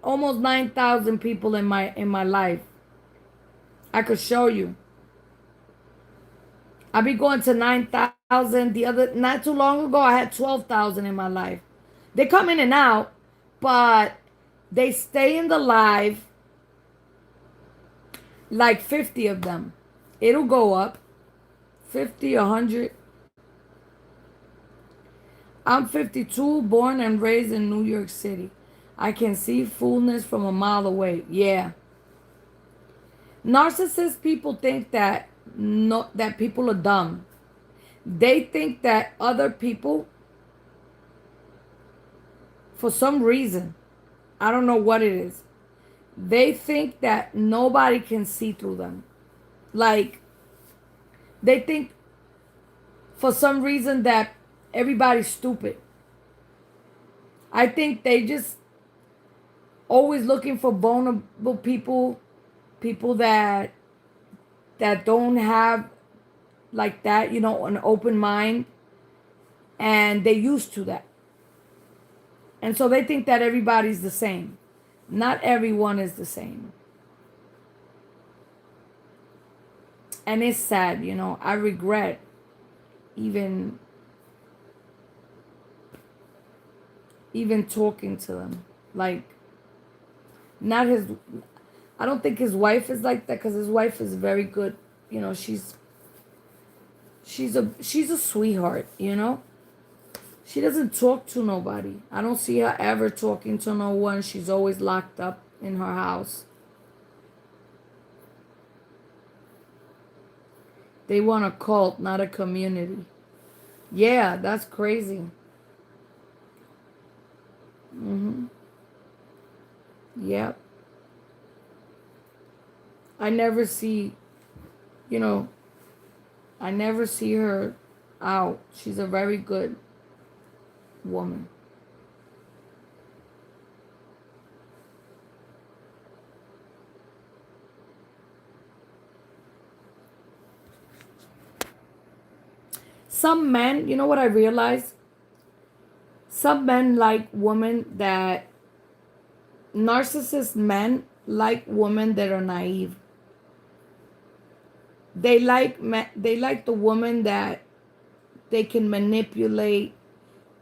almost 9,000 people in my life. I could show you. I be going to 9,000. Not too long ago, I had 12,000 in my life. They come in and out, but they stay in the live, like 50 of them. It'll go up 50, 100. I'm 52, born and raised in New York City. I can see fullness from a mile away. Yeah. Narcissist people think that that people are dumb. They think that other people, for some reason, I don't know what it is, they think that nobody can see through them. Like, they think for some reason that everybody's stupid. I think they just always looking for vulnerable people that don't have like that, an open mind, and they used to that. And so they think that everybody's the same. Not everyone is the same. And it's sad, I regret even talking to them. Like, not his, I don't think his wife is like that, because his wife is very good. She's a sweetheart, She doesn't talk to nobody. I don't see her ever talking to no one. She's always locked up in her house. They want a cult, not a community. Yeah, that's crazy. Yep. I never see, you know, I never see her out. She's a very good woman. Some men, you know what I realized? Some men like women that, narcissist men like women that are naive. They like the woman that they can manipulate,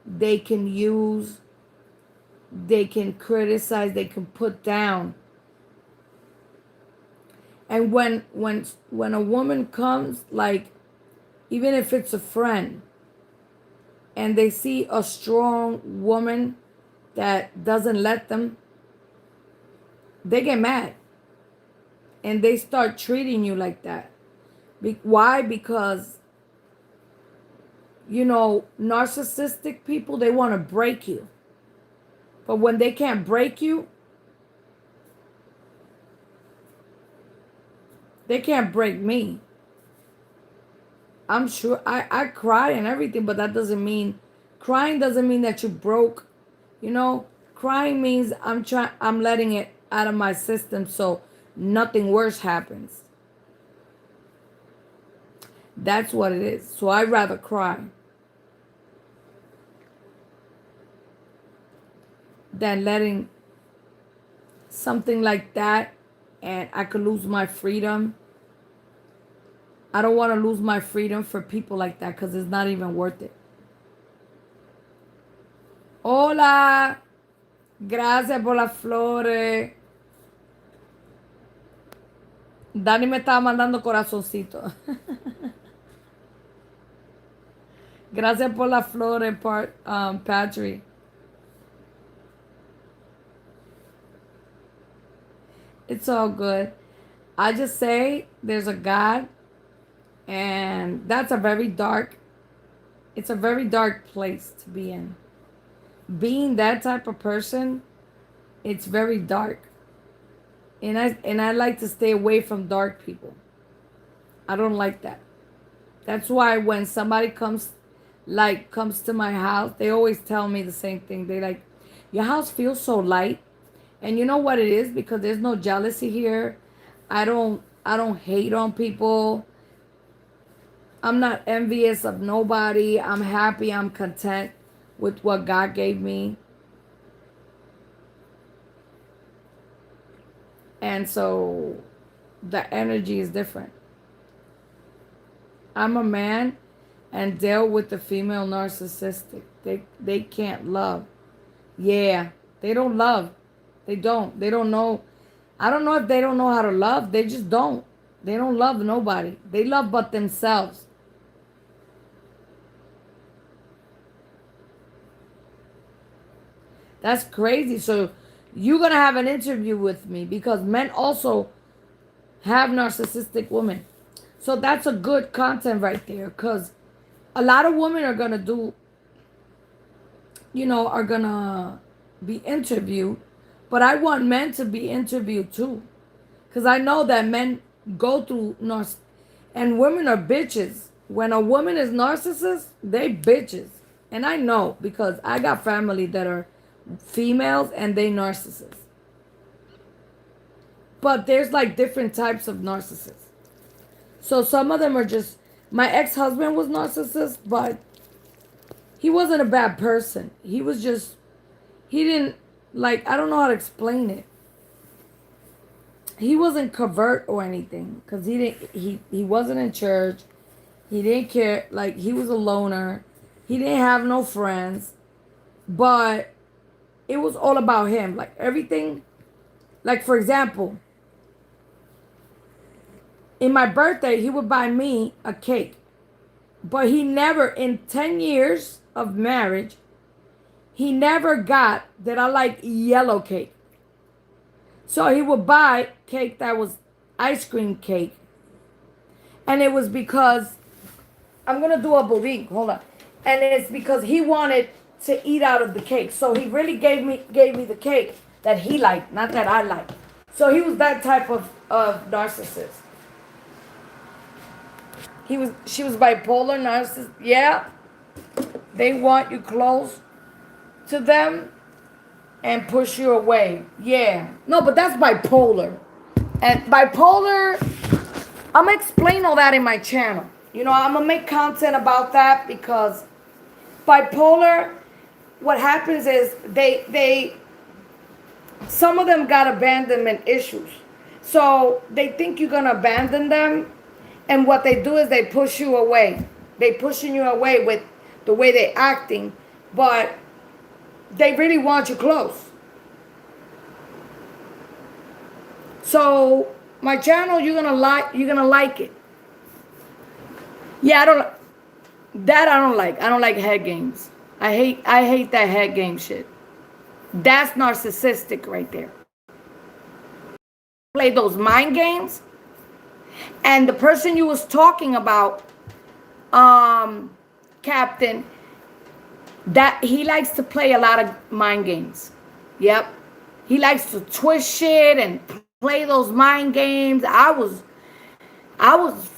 they can use, they can criticize, they can put down. And when a woman comes, like, even if it's a friend, and they see a strong woman that doesn't let them, they get mad and they start treating you like that. Why? Because, narcissistic people, they want to break you. But when they can't break you, they can't break me. I'm sure I cry and everything, but that doesn't mean, crying doesn't mean that you broke. Crying means I'm letting it out of my system so nothing worse happens. That's what it is. So I'd rather cry than letting something like that, and I could lose my freedom. I don't want to lose my freedom for people like that because it's not even worth it. Hola. Gracias por las flores. Dani me estaba mandando corazoncito. Gracias por las flores, Patrick. It's all good. I just say there's a God, and it's a very dark place to be in. Being that type of person, it's very dark. And I like to stay away from dark people. I don't like that. That's why when somebody comes to my house, they always tell me the same thing. They like, your house feels so light. And you know what it is? Because there's no jealousy here. I don't hate on people. I'm not envious of nobody. I'm happy. I'm content with what God gave me. And so the energy is different. I'm a man and deal with the female narcissistic. They can't love. Yeah, they don't love. They don't know. I don't know if they don't know how to love. They just don't. They don't love nobody. They love but themselves. That's crazy. So you're going to have an interview with me because men also have narcissistic women. So that's a good content right there because a lot of women are going to do, are going to be interviewed. But I want men to be interviewed too. Because I know that men go through and women are bitches. When a woman is narcissist, they bitches. And I know because I got family that are females and they narcissists. But there's like different types of narcissists. So some of them are just, my ex-husband was narcissist, but he wasn't a bad person. He was just, he didn't, I don't know how to explain it. He wasn't covert or anything because he wasn't in church. He didn't care. He was a loner. He didn't have no friends. But it was all about him. Everything. For example, in my birthday, he would buy me a cake. But he never, in 10 years of marriage, he never got that I like yellow cake. So he would buy cake that was ice cream cake. And it was because, I'm going to do a budín, hold on. And it's because he wanted to eat out of the cake. So he really gave me the cake that he liked, not that I liked. So he was that type of narcissist. She was bipolar, narcissist. Yeah, they want you close to them and push you away. Yeah. No, but that's bipolar. And bipolar, I'm gonna explain all that in my channel. You know, I'm gonna make content about that because bipolar, what happens is they some of them got abandonment issues. So they think you're gonna abandon them, and what they do is they push you away. They pushing you away with the way they're acting, but they really want you close. So my channel, you're gonna like it. Yeah, I don't like. I don't like head games. I hate that head game shit. That's narcissistic right there. Play those mind games, and the person you was talking about, Captain, that he likes to play a lot of mind games. Yep, he likes to twist shit and play those mind games. I was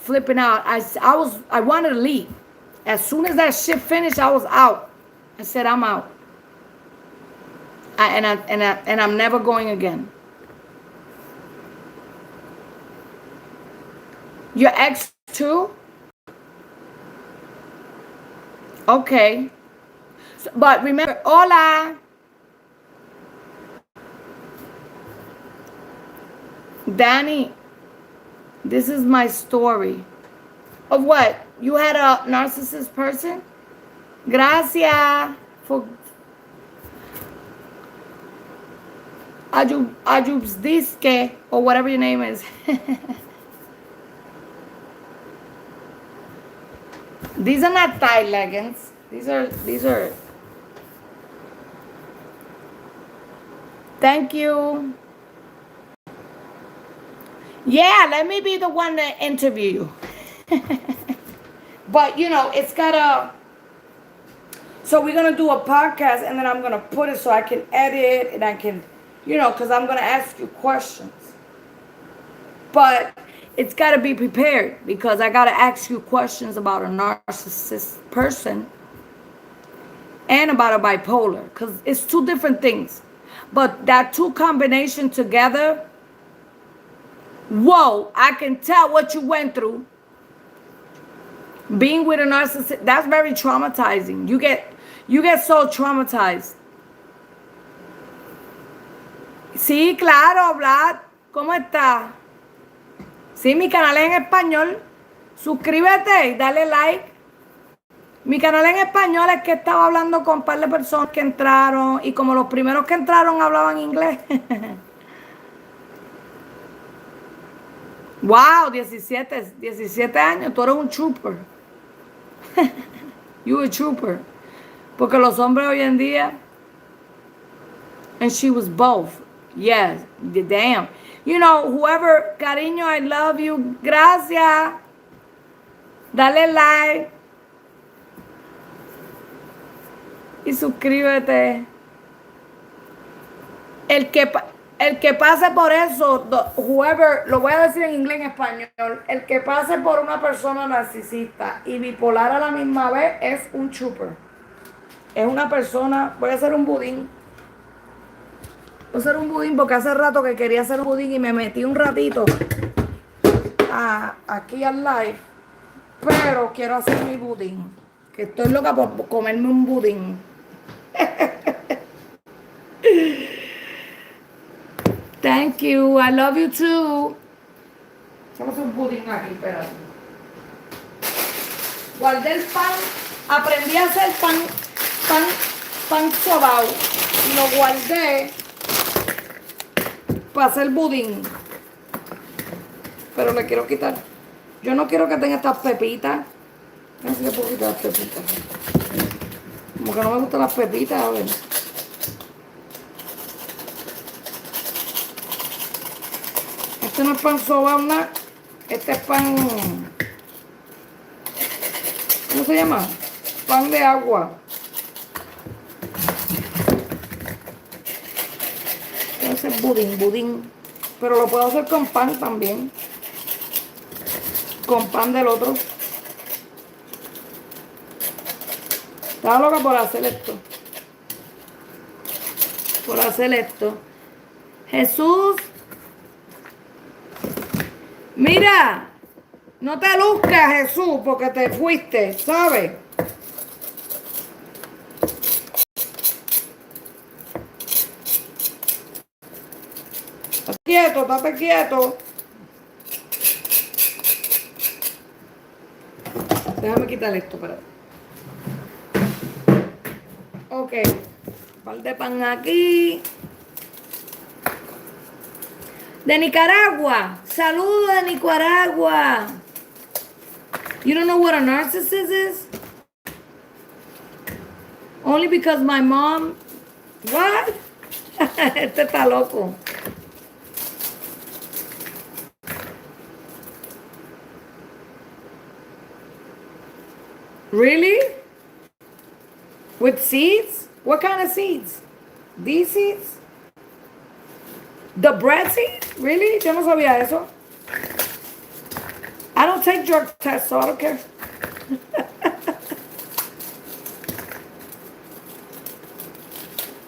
flipping out. I wanted to leave. As soon as that shit finished, I was out. I said, I'm out. And I'm never going again. Your ex too? Okay. So, but remember, hola. Dani, this is my story. Of what? You had a narcissist person? Gracias for Ajubsdiske, or whatever your name is. These are not thigh leggings. These are. Thank you. Yeah, let me be the one to interview you. But you know, it's gotta. So we're gonna do a podcast, and then I'm gonna put it so I can edit, and I can, you know, because I'm gonna ask you questions. But it's gotta be prepared, because I gotta ask you questions about a narcissist person and about a bipolar, because it's two different things. But that two combination together, whoa, I can tell what you went through. Being with a narcissist, that's very traumatizing. You get so traumatized. Sí, claro, Vlad. ¿Cómo está? Sí, mi canal es en español. Suscríbete y dale like. Mi canal en español es que estaba hablando con un par de personas que entraron, y como los primeros que entraron hablaban inglés. Wow, 17 años. Tú eres un trooper. You a trooper. Porque los hombres hoy en día. And she was both. Yes, damn. You know, whoever, cariño, I love you. Gracias. Dale like. Y suscríbete. El que pase por eso, whoever, lo voy a decir en inglés, en español, el que pase por una persona narcisista y bipolar a la misma vez es un trooper. Es una persona, voy a hacer un budín. Voy a hacer un budín porque hace rato que quería hacer un budín y me metí un ratito aquí al live, pero quiero hacer mi budín, que estoy loca por comerme un budín. Thank you. I love you too. Hacemos un pudín aquí, espérate. Guardé el pan. Aprendí a hacer pan sobao. Y lo guardé para hacer budín. Pero le quiero quitar. Yo no quiero que tenga estas pepitas. A ver si le puedo quitar las pepitas. Como que no me gustan las pepitas, a ver. Este no es pan sobao, nada. Este es pan. ¿Cómo se llama? Pan de agua. Voy a hacer budín. Pero lo puedo hacer con pan también. Con pan del otro. Estaba loca por hacer esto. Por hacer esto. Jesús. Mira. No te luzcas, Jesús, porque te fuiste, ¿sabes? Estate quieto. Déjame quitar esto, para. Ok. Un par de pan aquí. De Nicaragua. Saludos de Nicaragua. You don't know what a narcissist is? Only because my mom... What? Este está loco. Really? With seeds? What kind of seeds? These seeds? The bread seeds? Really? Yo no sabía eso. I don't take drug tests, so I don't care.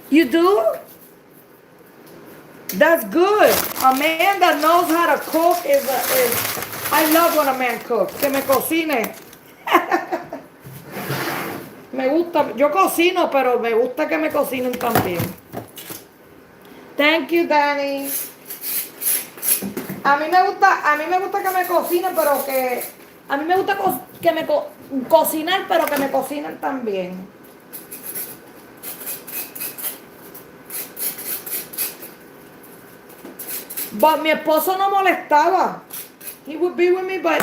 You do? That's good. A man that knows how to cook is I love when a man cooks. Que me cocine. Me gusta, yo cocino, pero me gusta que me cocinen también. Thank you, Dani. A mí me gusta que me cocinen, pero que a mí me gusta cocinar, pero que me cocinen también. But mi esposo no molestaba. He would be with me, but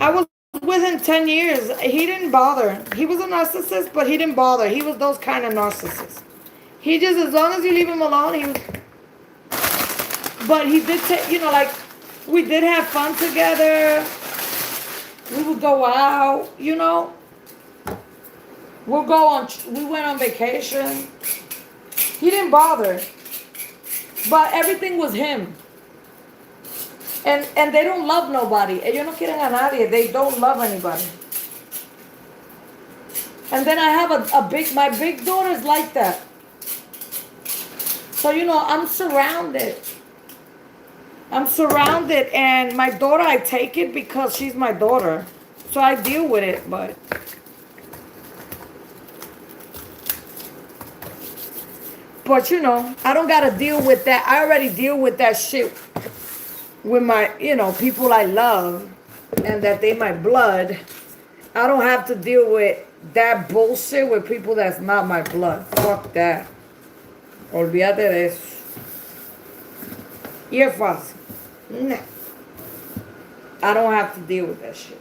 I was with him 10 years. He didn't bother. He was a narcissist, but he didn't bother. He was those kind of narcissists. He just, as long as you leave him alone, he was... But he did take, you know, like, we did have fun together. We would go out, you know. We went on vacation. He didn't bother. But everything was him. And they don't love nobody. Ellos no quieren a nadie. They don't love anybody. And then I have my big daughter's like that. So, you know, I'm surrounded. And my daughter, I take it because she's my daughter. So I deal with it, but... But, you know, I don't got to deal with that. I already deal with that shit with my, you know, people I love and that they my blood. I don't have to deal with that bullshit with people that's not my blood. Fuck that. Olvídate de eso. Y es fácil. Nah. I don't have to deal with that shit.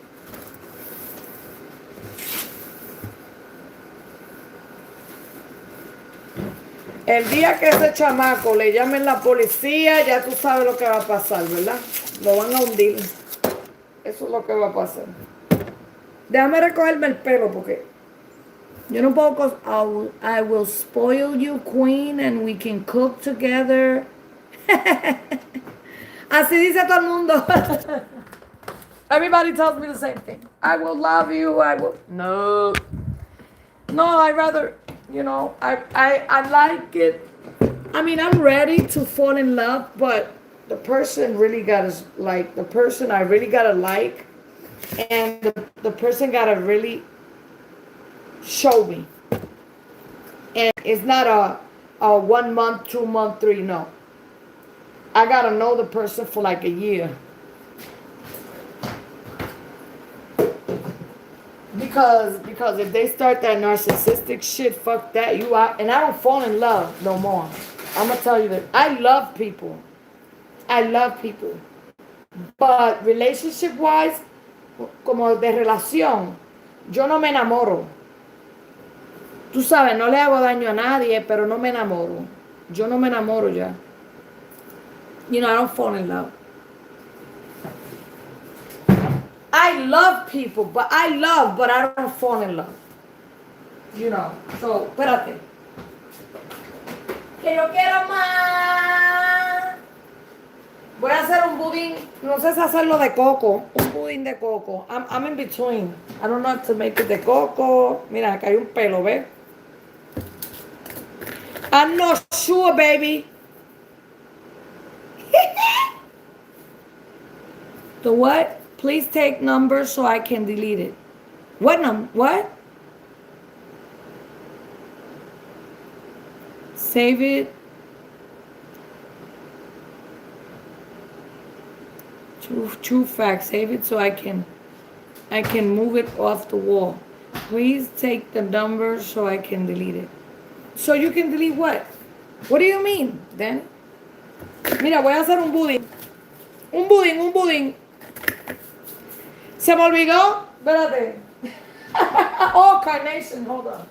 El día que ese chamaco le llamen la policía, ya tú sabes lo que va a pasar, ¿verdad? Lo van a hundir. Eso es lo que va a pasar. Déjame recogerme el pelo porque yo no puedo... I will spoil you, queen, and we can cook together. Así dice todo el mundo. Everybody tells me the same thing. I will love you. No, I rather... You know, I like it. I mean, I'm ready to fall in love, but the person really gotta like, the person I really gotta like, and the person gotta really show me. And it's not a 1 month, 2 month, 3, no. I gotta know the person for like a year. Because if they start that narcissistic shit, fuck that. And I don't fall in love no more. I'm gonna tell you that I love people. But relationship wise, como de relación, yo no me enamoro. Tú sabes, no le hago daño a nadie, pero no me enamoro. Yo no me enamoro ya. You know, I don't fall in love. I love people, but I don't fall in love. You know, so, espérate. Que yo quiero más. Voy a hacer un budín, no sé si hacerlo de coco, un budín de coco. I'm in between. I don't know how to make it de coco. Mira, acá hay un pelo, ¿ves? I'm not sure, baby. The what? Please take numbers so I can delete it. What? Save it. True fact. Save it so I can move it off the wall. Please take the number so I can delete it. So you can delete what? What do you mean, Dani? Mira, voy a hacer un budín. Un budín. Se me olvidó. Espérate. Oh, carnation. Hold on.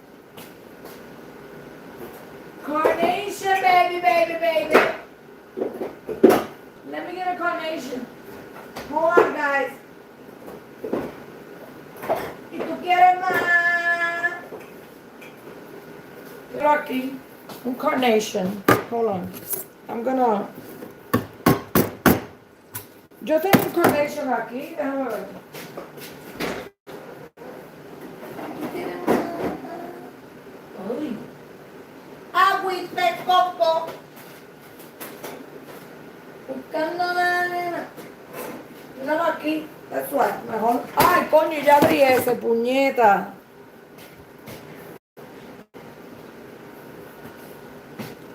Carnation, baby. Let me get a carnation. Hold on, guys. ¿Y tú quieres más? Pero aquí, un carnation. Hold on. I'm gonna... Yo tengo un carnation aquí. Déjame ver. Uy. Agüita de coco. Buscando la nena. Míralo aquí. That's right. Mejor. Ay, coño, ya abrí ese, puñeta.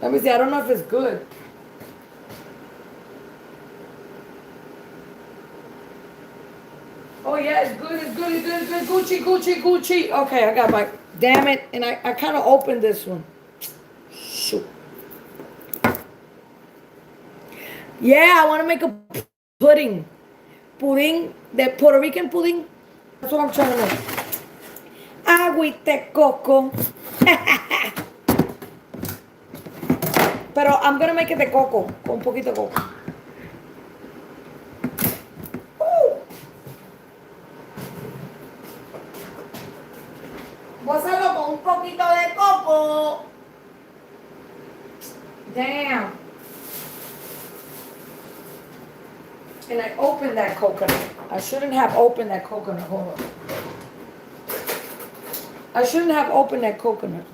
Let me see. I don't know if it's good. Oh, yeah, it's good. Gucci. Okay, I got my... Damn it. And I kind of opened this one. Shoot. Yeah, I want to make a pudding. Pudding, the Puerto Rican pudding. That's what I'm trying to make. Agüita de coco. Pero I'm going to make it de coco. Con un poquito de coco. Voy a hacerlo con un poquito de coco. Damn. And I opened that coconut. I shouldn't have opened that coconut. Hold on. I shouldn't have opened that coconut.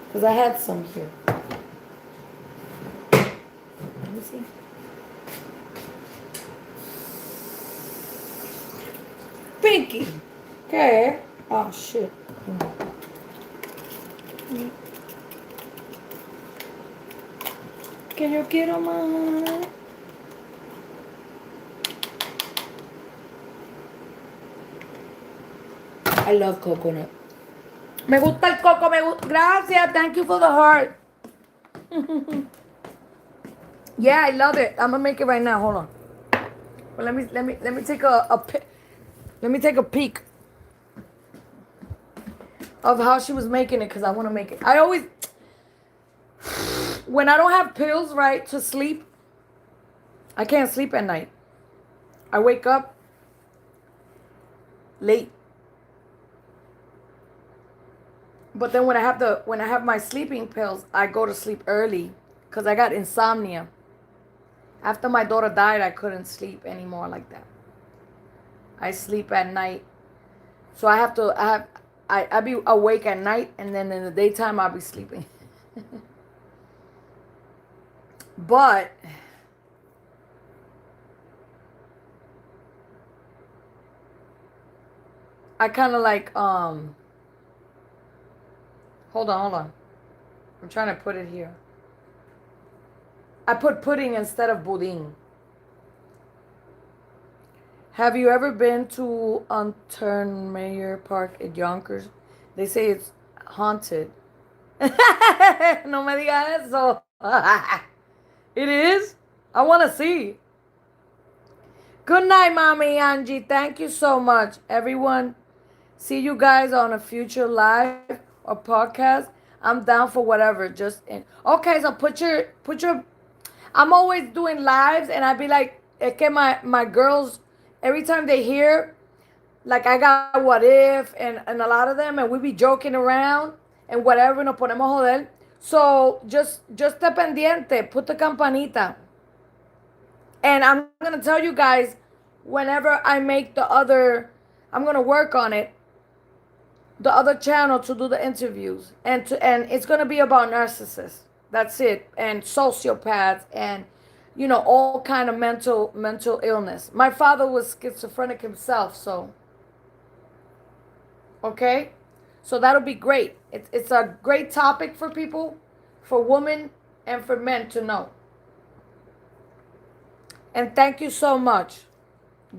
Because I had some here. Let me see. Pinky. Okay. Oh, shit. Que yo quiero más. I love coconut. Me gusta el coco, Gracias, thank you for the heart. Yeah, I love it. I'm gonna make it right now. Hold on. But let me take let me take a peek of how she was making it because I want to make it. I always, when I don't have pills, right, to sleep, I can't sleep at night. I wake up late. But then when I have my sleeping pills, I go to sleep early because I got insomnia. After my daughter died, I couldn't sleep anymore like that. I sleep at night. So I be awake at night, and then in the daytime I'll be sleeping. But I kind of like hold on. I'm trying to put it here. I put pudding instead of budín. Have you ever been to Untermeyer Park at Yonkers? They say it's haunted. No me digas eso. It is? I want to see. Good night, Mommy Angie. Thank you so much, everyone. See you guys on a future live or podcast. I'm down for whatever. Okay, so put your. I'm always doing lives, and I'd be like, es que my girls, every time they hear, like I got What If and a lot of them, and we be joking around and whatever, nos ponemos joder. So just te pendiente, put the campanita. And I'm going to tell you guys whenever I make the other, I'm going to work on it. the other channel to do the interviews, and it's gonna be about narcissists. That's it, and sociopaths, and all kind of mental illness. My father was schizophrenic himself, so okay, so that'll be great. It's a great topic for people, for women and for men to know. And thank you so much.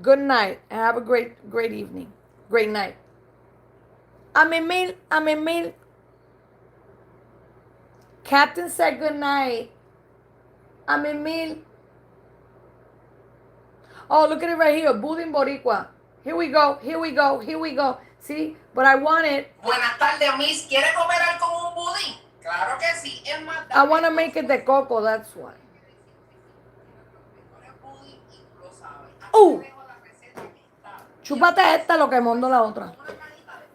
Good night, and have a great evening, great night. I'm Emil. Captain said good night. I'm Emil. Oh, look at it right here. Budín Boricua. Here we go. See? But I want it. Buenas tardes, Miss. ¿Quiere cooperar con un budín? Claro que sí. Es más, I want to make it de coco, that's why. Oh! Chúpate esta lo que mondo la otra.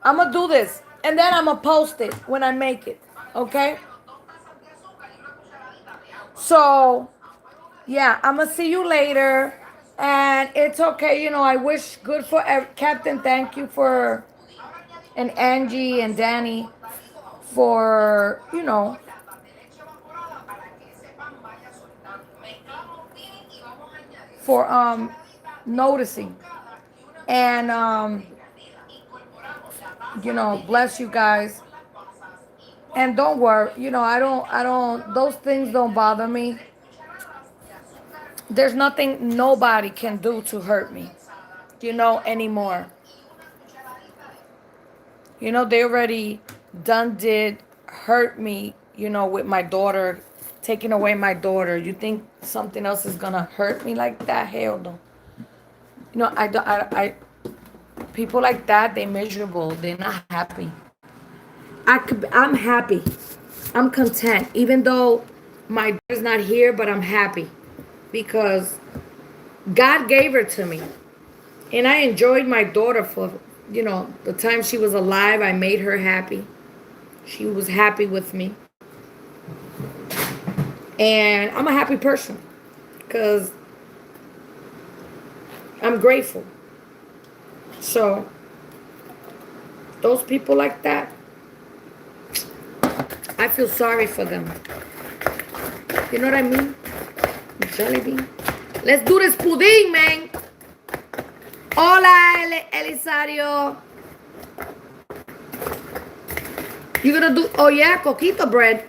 I'm going to do this. And then I'm going to post it when I make it. Okay? So, yeah, I'm going to see you later. And it's okay. I wish good for Captain. Thank you for, and Angie and Dani for, for noticing. And, bless you guys. And don't worry, I don't, those things don't bother me. There's nothing nobody can do to hurt me, anymore. They already did hurt me, with my daughter, taking away my daughter. You think something else is gonna hurt me like that? Hell no. I people like that, they miserable. They're not happy. I'm happy. I'm content. Even though my daughter's not here, but I'm happy. Because God gave her to me. And I enjoyed my daughter for, the time she was alive. I made her happy. She was happy with me. And I'm a happy person. Because I'm grateful. So, those people like that, I feel sorry for them. You know what I mean? Jelly bean. Let's do this pudding, man. Hola, Elisario. You gonna do, oh yeah, coquito bread.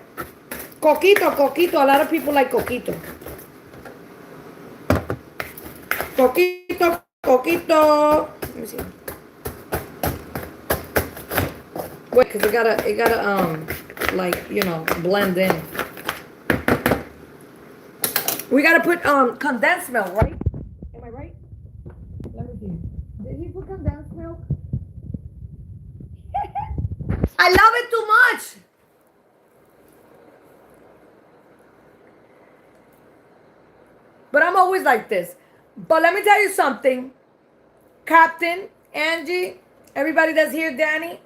Coquito. A lot of people like coquito. Coquito. Let me see. Wait, cause it gotta blend in. We gotta put condensed milk, right? Am I right? Let me see. Did he put condensed milk? I love it too much. But I'm always like this. But let me tell you something. Captain, Angie, everybody that's here, Dani.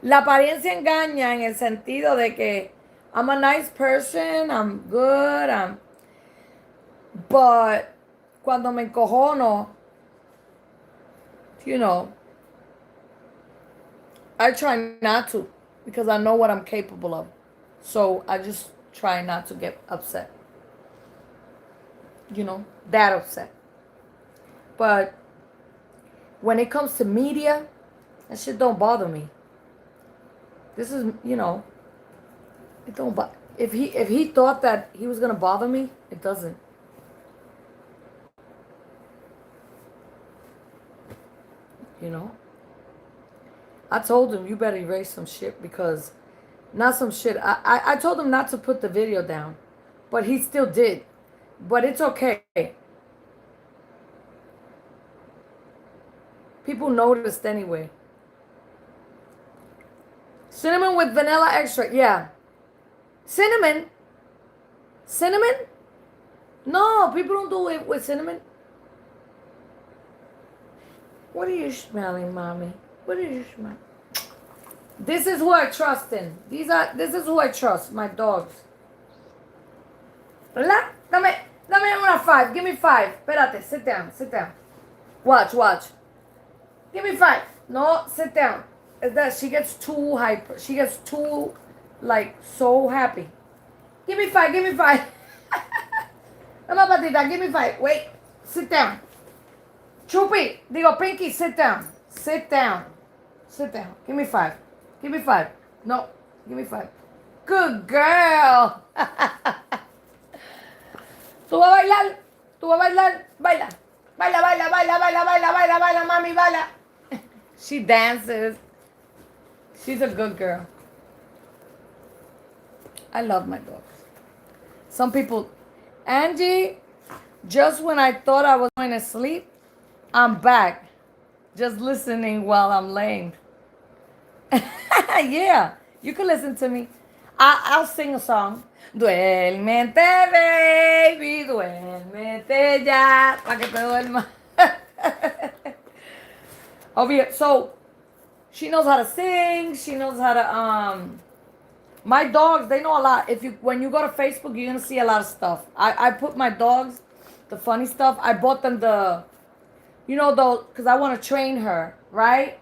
La apariencia engaña en el sentido de que I'm a nice person, I'm good, but cuando me encojono, I try not to because I know what I'm capable of. So I just try not to get upset. That upset. But when it comes to media, that shit don't bother me. This is, it don't bother. If he thought that he was gonna bother me, it doesn't. I told him you better erase some shit because, not some shit. I told him not to put the video down, but he still did. But it's okay. People noticed anyway. Cinnamon with vanilla extract. Yeah. Cinnamon? No, people don't do it with cinnamon. What are you smelling, mommy? What are you smelling? This is who I trust in. This is who I trust, my dogs. ¿Verdad? Dame una 5. Give me 5. Espérate, sit down. Watch. Give me 5. No, sit down. It's that she gets too hyper. She gets too, like, so happy. Give me five. Give me five. Come on, Patita. Give me five. Wait. Sit down. Chupi. Digo, Pinky, sit down. Sit down. Sit down. Give me five. Give me five. No. Give me five. Good girl. Tú vas a bailar. Tú vas a bailar. Baila. Baila, baila, baila, baila, baila, baila, baila, mami, baila. She dances. She's a good girl. I love my dogs. Some people, Angie, just when I thought I was going to sleep, I'm back. Just listening while I'm laying. Yeah, you can listen to me. I'll sing a song. Duérmete, baby, duérmete ya, para que te duerma. So, she knows how to sing. She knows how to, my dogs, they know a lot. When you go to Facebook, you're gonna see a lot of stuff. I put my dogs, the funny stuff. I bought them because I want to train her, right?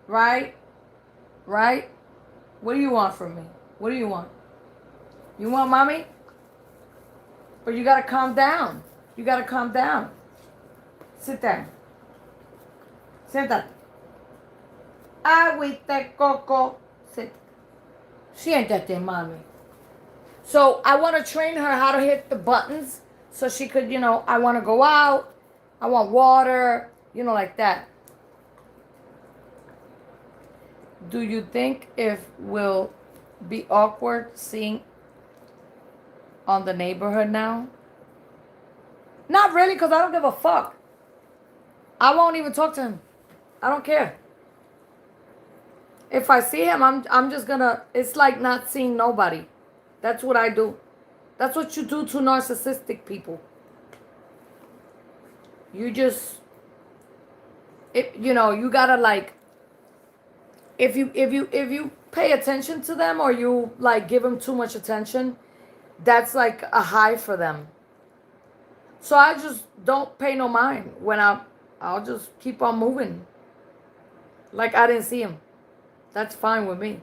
Right? What do you want from me? What do you want? You want mommy? Or you gotta calm down. You gotta calm down. Sit down. Siéntate. Agüita, coco. Sit. Siéntate, mommy. So I want to train her how to hit the buttons so she could, I want to go out. I want water, like that. Do you think it will be awkward seeing on the neighborhood now? Not really, because I don't give a fuck. I won't even talk to him. I don't care. If I see him, I'm just gonna, it's like not seeing nobody. That's what I do. That's what you do to narcissistic people. You just, you gotta like, if you pay attention to them or you like give them too much attention, that's like a high for them. So I just don't pay no mind when I'll just keep on moving. Like I didn't see him. That's fine with me.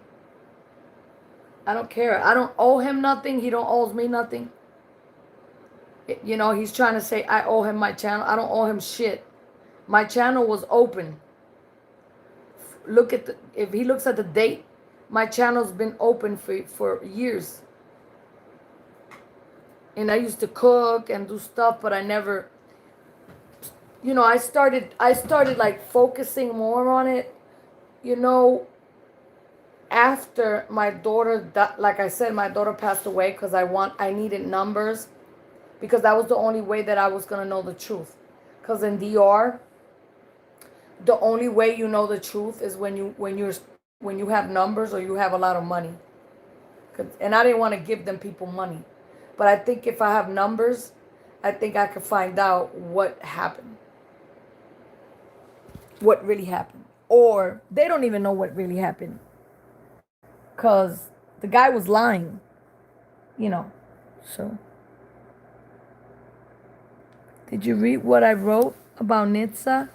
I don't care. I don't owe him nothing. He don't owe me nothing. He's trying to say I owe him my channel. I don't owe him shit. My channel was open. If he looks at the date, my channel's been open for years. And I used to cook and do stuff, but I never, I started like focusing more on it, after my daughter, like I said, my daughter passed away because I needed numbers, because that was the only way that I was going to know the truth. Because in DR, the only way you know the truth is when you have numbers or you have a lot of money. And I didn't want to give them people money. But I think if I have numbers, I think I could find out what happened. What really happened. Or they don't even know what really happened. Because the guy was lying. So. Did you read what I wrote about Nitsa?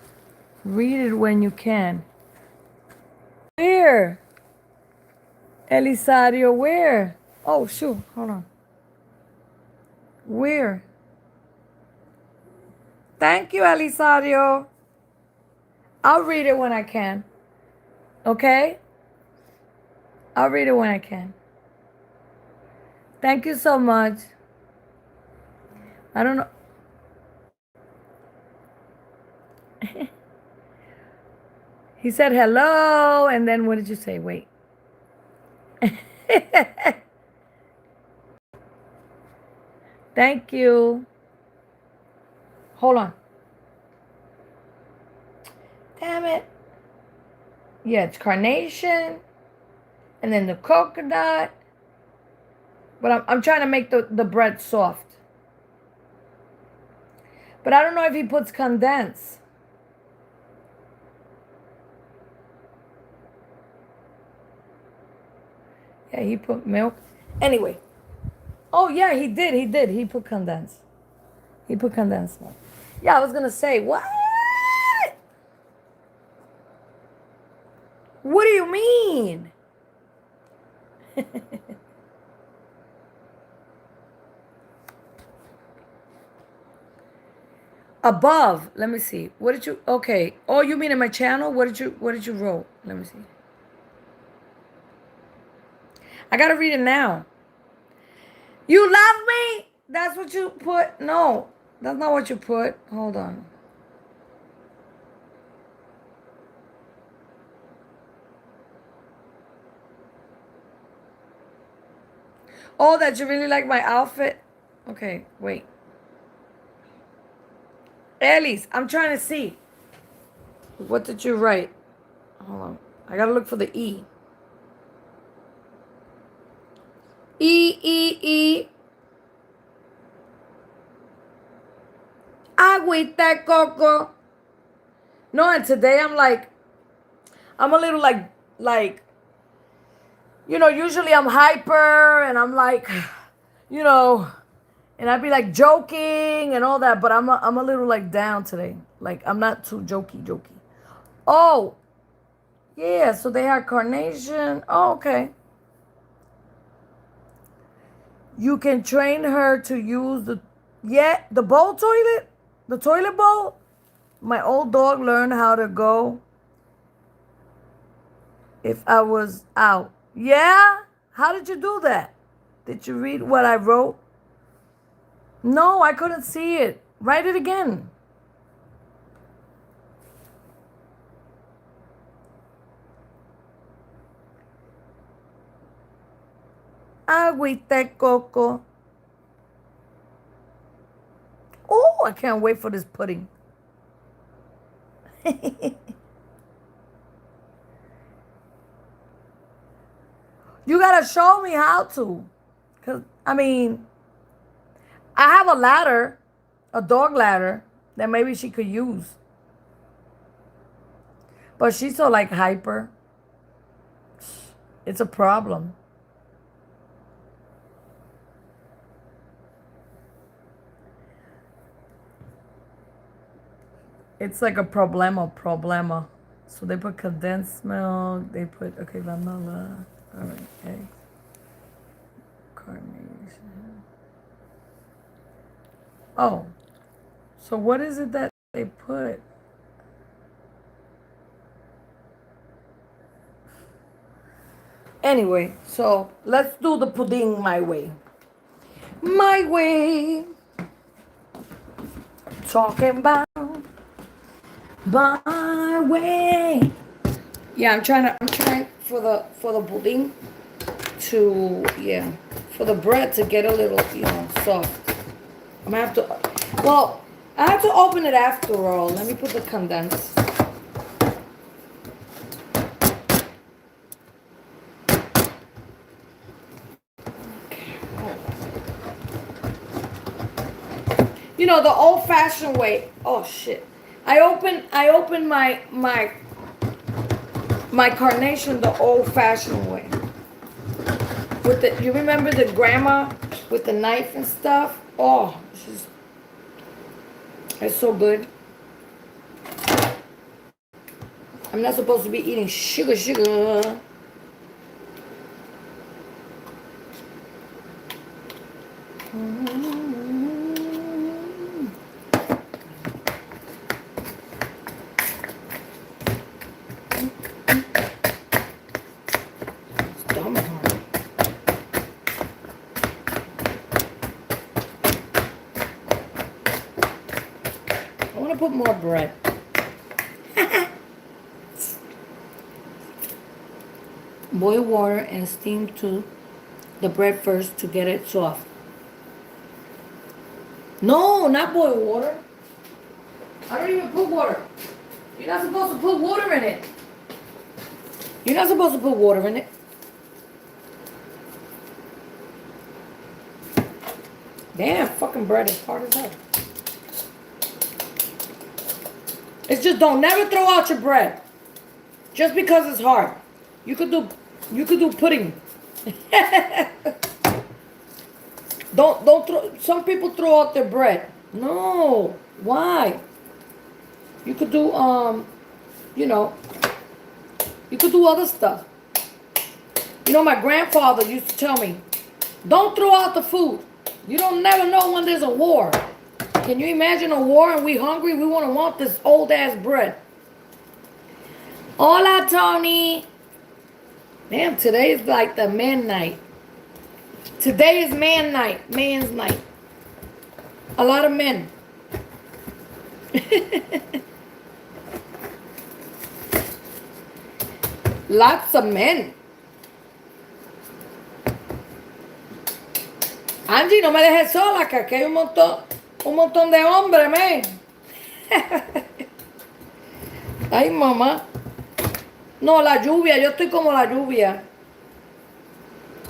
Read it when you can. Where? Elisario, where? Oh, shoot. Hold on. Where? Thank you, Elisario. I'll read it when I can. Okay? I'll read it when I can. Thank you so much. I don't know. He said hello, and then what did you say? Wait. Thank you. Hold on. Damn it. Yeah, it's carnation, and then the coconut. But I'm trying to make the bread soft. But I don't know if he puts condensed. Yeah, he put milk. Anyway. Oh, yeah, he did. He put condensed. He put condensed milk. Yeah, I was going to say, what? What do you mean? Above. Let me see. What did you? Okay. Oh, you mean in my channel? What did you wrote? Let me see. I gotta read it now. You love me? That's what you put? No, that's not what you put. Hold on. Oh, that you really like my outfit? Okay, wait. Ellis, I'm trying to see. What did you write? Hold on. I gotta look for the E. E. Agüita coco. No, and today I'm a little like, usually I'm hyper and I'm like, and I'd be like joking and all that, but I'm a little like down today. Like I'm not too jokey. Oh, yeah, so they had carnation. Oh, okay. You can train her to use the bowl toilet, the toilet bowl. My old dog learned how to go if I was out. Yeah? How did you do that? Did you read what I wrote? No, I couldn't see it. Write it again. Agüita coco. Oh, I can't wait for this pudding. You gotta show me how to. Cause I have a ladder, a dog ladder, that maybe she could use. But she's so like hyper. It's a problem. It's like a problema. So they put condensed milk, they put, okay, vanilla. All right, eggs. Carnation. Oh, so what is it that they put? Anyway, so let's do the pudding my way. My way. Talking about my way. Yeah, I'm trying for the pudding to, for the bread to get a little, soft. I'm gonna have to, well, I have to open it after all. Let me put the condensed. The old-fashioned way. Oh shit! I open my carnation the old-fashioned way. With you remember the grandma with the knife and stuff? Oh, it's so good. I'm not supposed to be eating sugar. Put more bread. Boil water and steam to the bread first to get it soft. No, not boil water. I don't even put water. You're not supposed to put water in it. You're not supposed to put water in it. Damn, fucking bread is hard as hell. It's just never throw out your bread. Just because it's hard. You could do pudding. Don't throw, some people throw out their bread. No. Why? You could do You could do other stuff. You know, my grandfather used to tell me, don't throw out the food. You don't never know when there's a war. Can you imagine a war and we hungry? We want this old ass bread. Hola, Tony. Damn, today is like the man night. Today is man night. Man's night. A lot of men. Lots of men. Angie, no me dejes sola, que aquí hay un montón de hombres, men. Ay, mamá. No, la lluvia, yo estoy como la lluvia.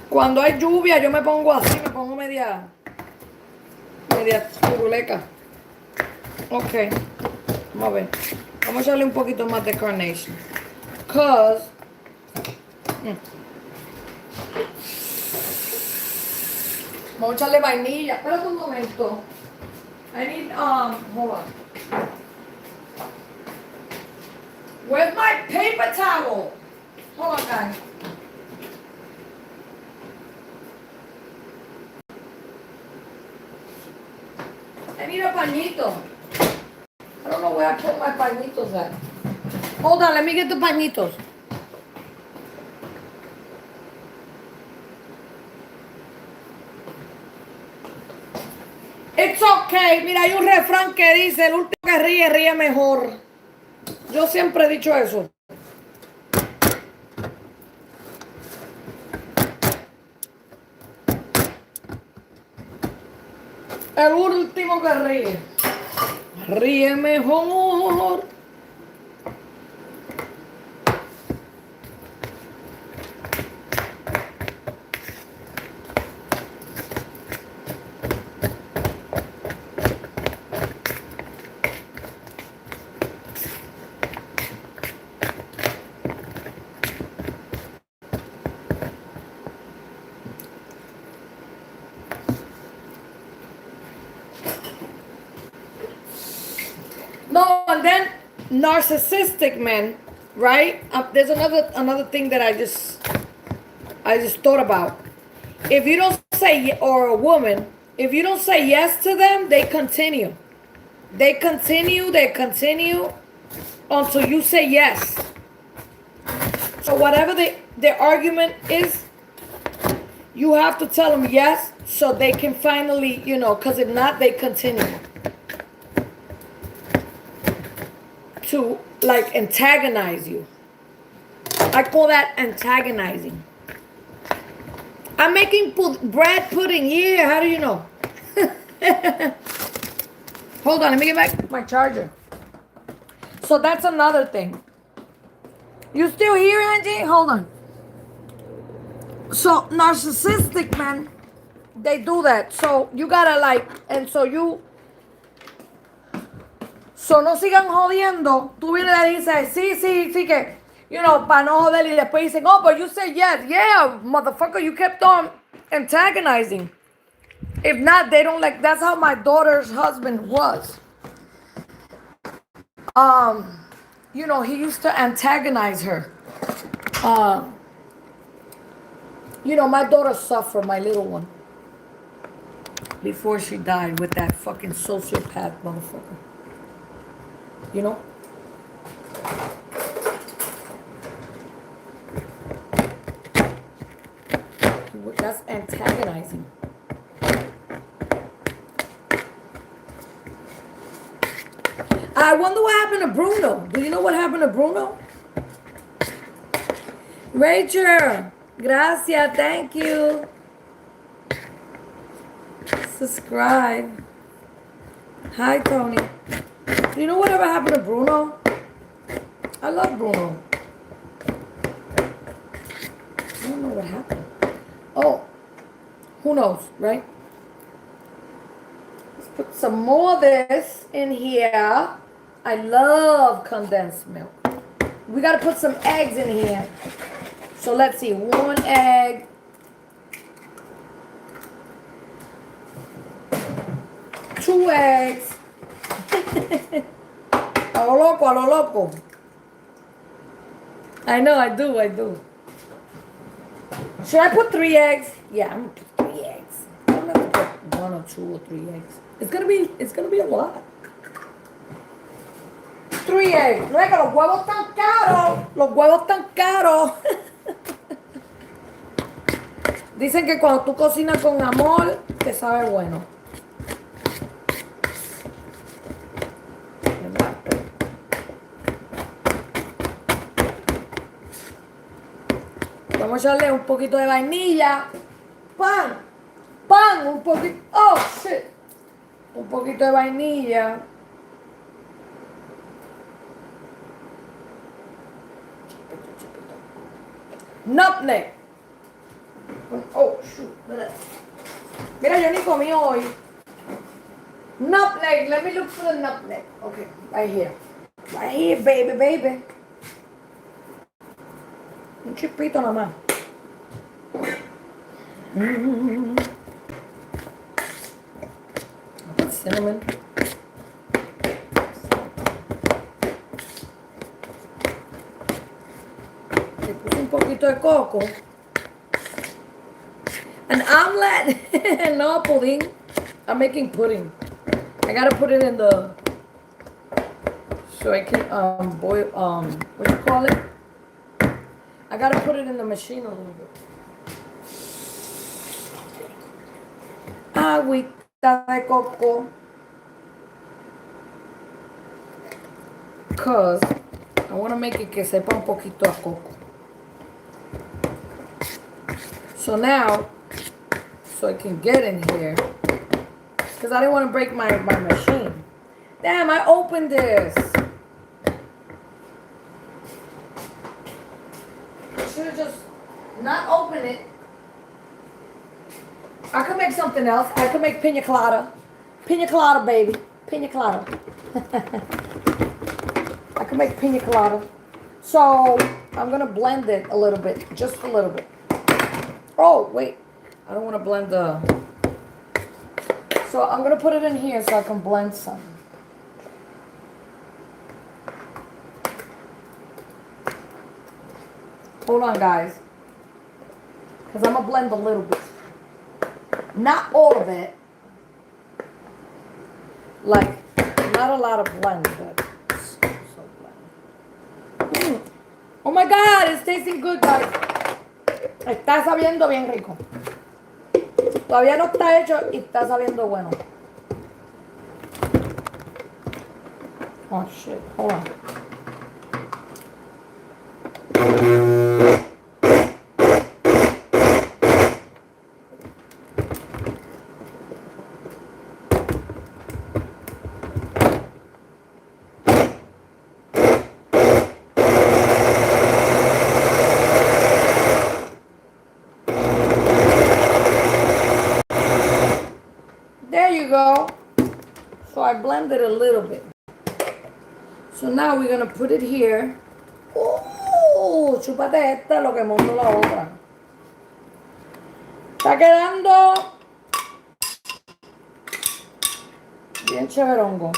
Cuando hay lluvia, yo me pongo así, me pongo media turuleca. Ok, vamos a ver. Vamos a echarle un poquito más de carnation. Cause vamos a echarle vainilla. Espérate un momento. I need, hold on. Where's my paper towel? Hold on, guys. I need a pañito. I don't know where I put my pañitos at. Hold on, let me get the pañitos. It's okay. Mira, hay un refrán que dice, el último que ríe, ríe mejor. Yo siempre he dicho eso. El último que ríe, ríe mejor. No, and then narcissistic men, right? There's another thing that I just thought about. If you don't say, or a woman, if you don't say yes to them, they continue. They continue until you say yes. So whatever their argument is, you have to tell them yes so they can finally, because if not, they continue to like antagonize you. I call that antagonizing. I'm making bread pudding. Yeah, how do you know? Hold on, let me get back my charger. So that's another thing. You still here, Angie? Hold on. So narcissistic men, they do that. So you gotta So no sigan jodiendo. Tú vienes y dices, sí, que, para no joder. Y después dicen, oh, but you said yes. Yeah, motherfucker, you kept on antagonizing. If not, they don't like, that's how my daughter's husband was. He used to antagonize her. My daughter suffered, my little one, before she died with that fucking sociopath motherfucker. That's antagonizing. I wonder what happened to Bruno. Do you know what happened to Bruno? Rachel, gracias, thank you. Subscribe. Hi, Tony. Do you know whatever happened to Bruno? I love Bruno. I don't know what happened. Oh, who knows, right? Let's put some more of this in here. I love condensed milk. We got to put some eggs in here. So let's see, 1 egg. 2 eggs. A lo loco. I know, I do. Should I put 3 eggs? Yeah, I'm gonna put 3 eggs. I don't have to put 1 or 2 or 3 eggs. It's gonna be a lot. 3 eggs. Luego, los huevos tan caros. Los huevos tan caros. Dicen que cuando tú cocinas con amor, te sabe bueno. Vamos a echarle un poquito de vainilla. Pan, un poquito. Oh, shit. Un poquito de vainilla. Nutmeg. Oh, shoot. Mira, yo ni comí hoy. Nutmeg. Let me look for the nutmeg. Okay, right here. Right here, baby. Un chipito nada más. Put cinnamon. Le puse un poquito de coco. An omelet. No pudding. I'm making pudding. I gotta put it in the so I can boil what do you call it? I gotta put it in the machine a little bit. Agüita de coco. Cause I want to make it que sepa un poquito a coco. So now, so I can get in here, because I didn't want to break my machine. Damn, I opened this. I should have just not opened it. I could make something else. I could make pina colada. Pina colada, baby. Pina colada. I could make pina colada. So, I'm going to blend it a little bit. Just a little bit. Oh, wait. I don't want to blend the... So, I'm going to put it in here so I can blend some. Hold on, guys. Because I'm going to blend a little bit. Not all of it. Like, not a lot of blend, but so blend. Oh my God, it's tasting good, guys. Está sabiendo bien rico. Todavía no está hecho y está sabiendo bueno. Oh shit, hold on. There you go. So I blended a little bit. So now we're going to put it here. Oh, chúpate esta lo que monto la otra. Está quedando bien chéverongo.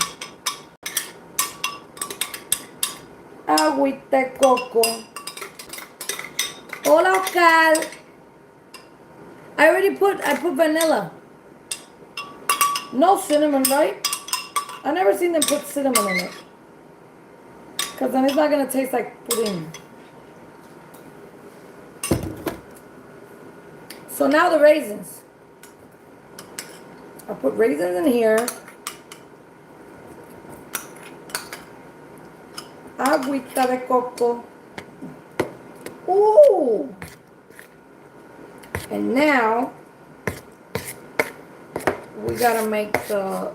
Agüita de coco. Hola, Oscar. I put vanilla. No cinnamon, right? I never seen them put cinnamon in it. Because then it's not going to taste like pudding. So now the raisins. I put raisins in here. Agüita de coco. Ooh. And now we gotta make the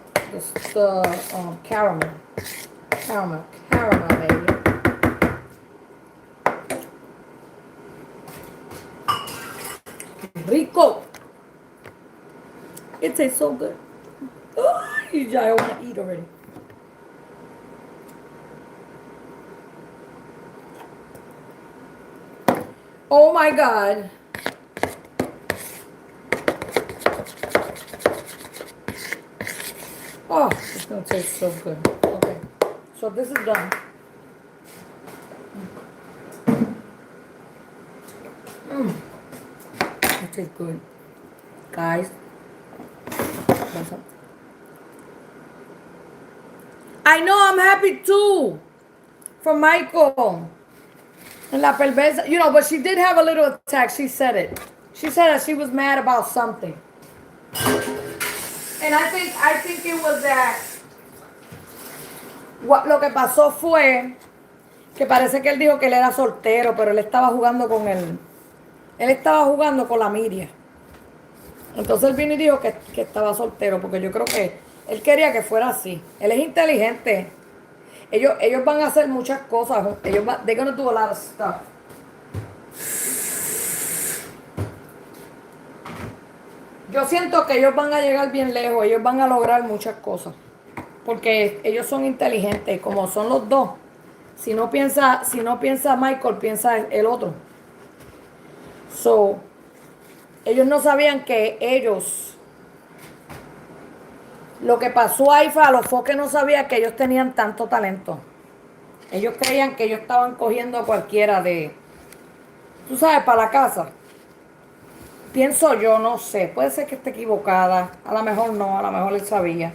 caramel. Caramel, baby. Rico. It tastes so good. Oh, I want to eat already. Oh my God. Oh, it's going to taste so good. Okay. So this is done. Tastes good. Guys. I know, I'm happy too. For Michael. And la perversa, you know, but she did have a little attack. She said it. She said that she was mad about something. And I think it was that lo que pasó fue que parece que él dijo que él era soltero, pero él estaba jugando con él. Él estaba jugando con la Miria. Entonces él vino y dijo que estaba soltero, porque yo creo que él quería que fuera así. Él es inteligente. Ellos van a hacer muchas cosas. They're gonna do a lot of stuff. Yo siento que ellos van a llegar bien lejos. Ellos van a lograr muchas cosas. Porque ellos son inteligentes, como son los dos. Si no piensa Michael, piensa el otro. So, ellos no sabían que lo que pasó ahí fue a los foques no sabía que ellos tenían tanto talento. Ellos creían que ellos estaban cogiendo a cualquiera tú sabes, para la casa. Pienso yo, no sé, puede ser que esté equivocada, a lo mejor no, a lo mejor él sabía.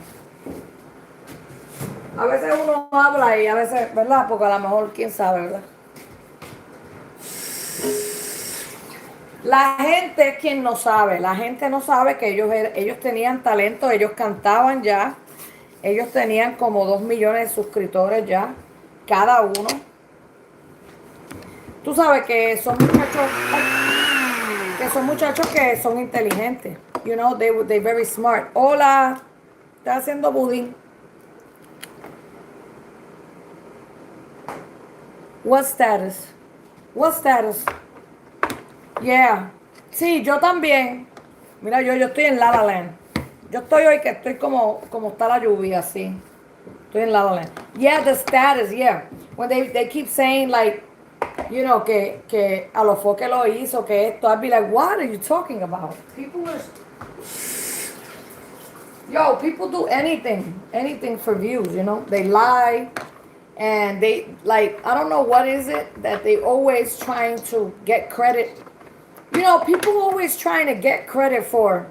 A veces uno habla y a veces, ¿verdad? Porque a lo mejor, quién sabe, ¿verdad? La gente es quien no sabe. La gente no sabe que ellos tenían talento, ellos cantaban ya. Ellos tenían como 2 millones de suscriptores ya, cada uno. Tú sabes que son muchachos que son inteligentes. You know, they're very smart. Hola, ¿estás haciendo budín? What status? What status? Yeah. Sí, yo también. Mira, yo estoy en La La Land. Yo estoy hoy que estoy como está la lluvia, así. Estoy en La La Land. Yeah, the status, yeah. When they keep saying, like, you know, que a lo foque lo hizo, que esto, I'd be like, what are you talking about? People do anything for views, you know? They lie. And they, like, I don't know what is it that they always trying to get credit. You know, people always trying to get credit for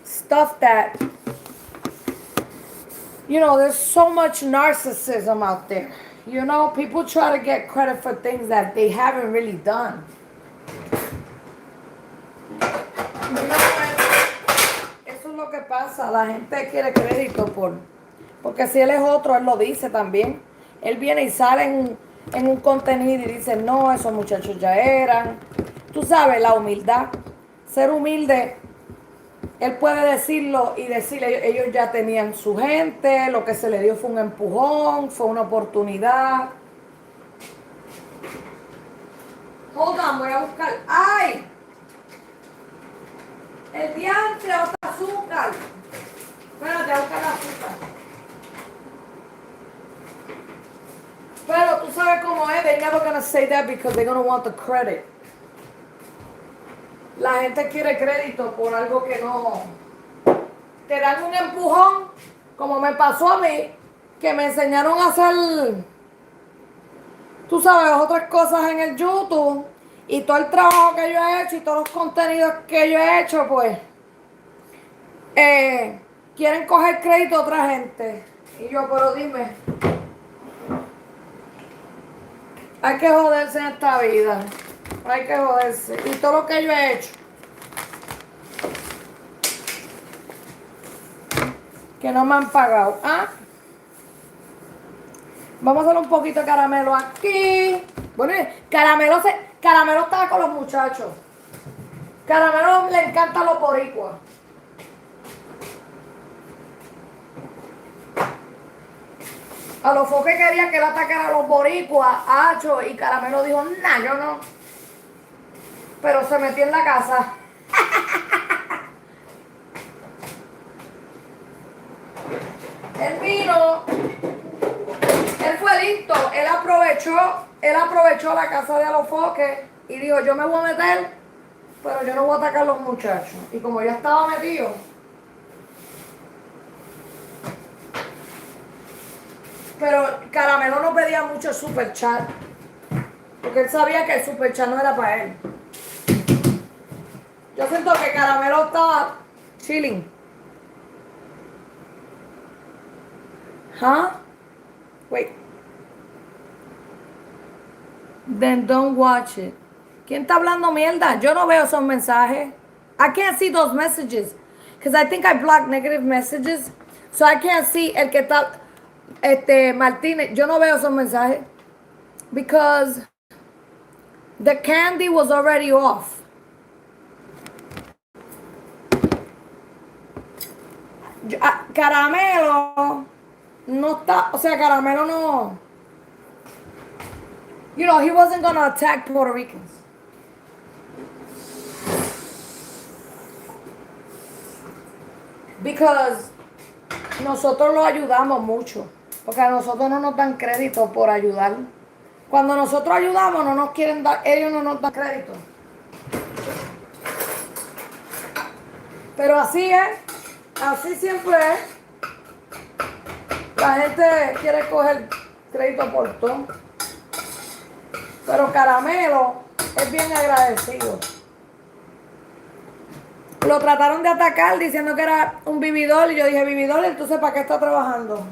stuff that, you know, there's so much narcissism out there. You know, people try to get credit for things that they haven't really done. You know, eso es lo que pasa. La gente quiere crédito porque si él es otro, él lo dice también. Él viene y sale en un contenido y dice, no, esos muchachos ya eran. Tú sabes, la humildad. Ser humilde, él puede decirlo y decirle, ellos ya tenían su gente, lo que se le dio fue un empujón, fue una oportunidad. Hold on, voy a buscar. ¡Ay! El diantre, otra azúcar. Espérate, a buscar la azúcar. Pero tú sabes cómo es, they're never gonna say that because they're gonna want the credit. La gente quiere crédito por algo que no. Te dan un empujón, como me pasó a mí, que me enseñaron a hacer, tú sabes, otras cosas en el YouTube, y todo el trabajo que yo he hecho y todos los contenidos que yo he hecho, pues, quieren coger crédito a otra gente. Y yo, pero dime, hay que joderse en esta vida. Hay que joderse. Y todo lo que yo he hecho, que no me han pagado. ¿Ah? Vamos a hacer un poquito de caramelo aquí. Bueno, Caramelo estaba con los muchachos. Caramelo le encantan los boricuas. A los foques quería que él atacara a los boricuas, Acho, y Caramelo dijo, nah, yo no. Pero se metió en la casa. Él vino, él fue listo, él aprovechó la casa de los foques y dijo, yo me voy a meter, pero yo no voy a atacar a los muchachos. Y como ya estaba metido, pero Caramelo no pedía mucho super chat, porque él sabía que el super chat no era para él. Yo siento que Caramelo está chilling. Huh? Wait. Then don't watch it. ¿Quién está hablando mierda? Yo no veo esos mensajes. I can't see those messages. Because I think I blocked negative messages. So I can't see el que está, Martínez. Yo no veo esos mensajes. Because the candy was already off. Caramelo no está, o sea, Caramelo no. You know, he wasn't gonna attack Puerto Ricans. Because nosotros lo ayudamos mucho. Porque a nosotros no nos dan crédito por ayudar. Cuando nosotros ayudamos, no nos quieren dar, ellos no nos dan crédito. Pero así es. Así siempre es. La gente quiere coger crédito por todo. Pero Caramelo es bien agradecido. Lo trataron de atacar diciendo que era un vividor. Y yo dije, vividor, entonces ¿para qué está trabajando?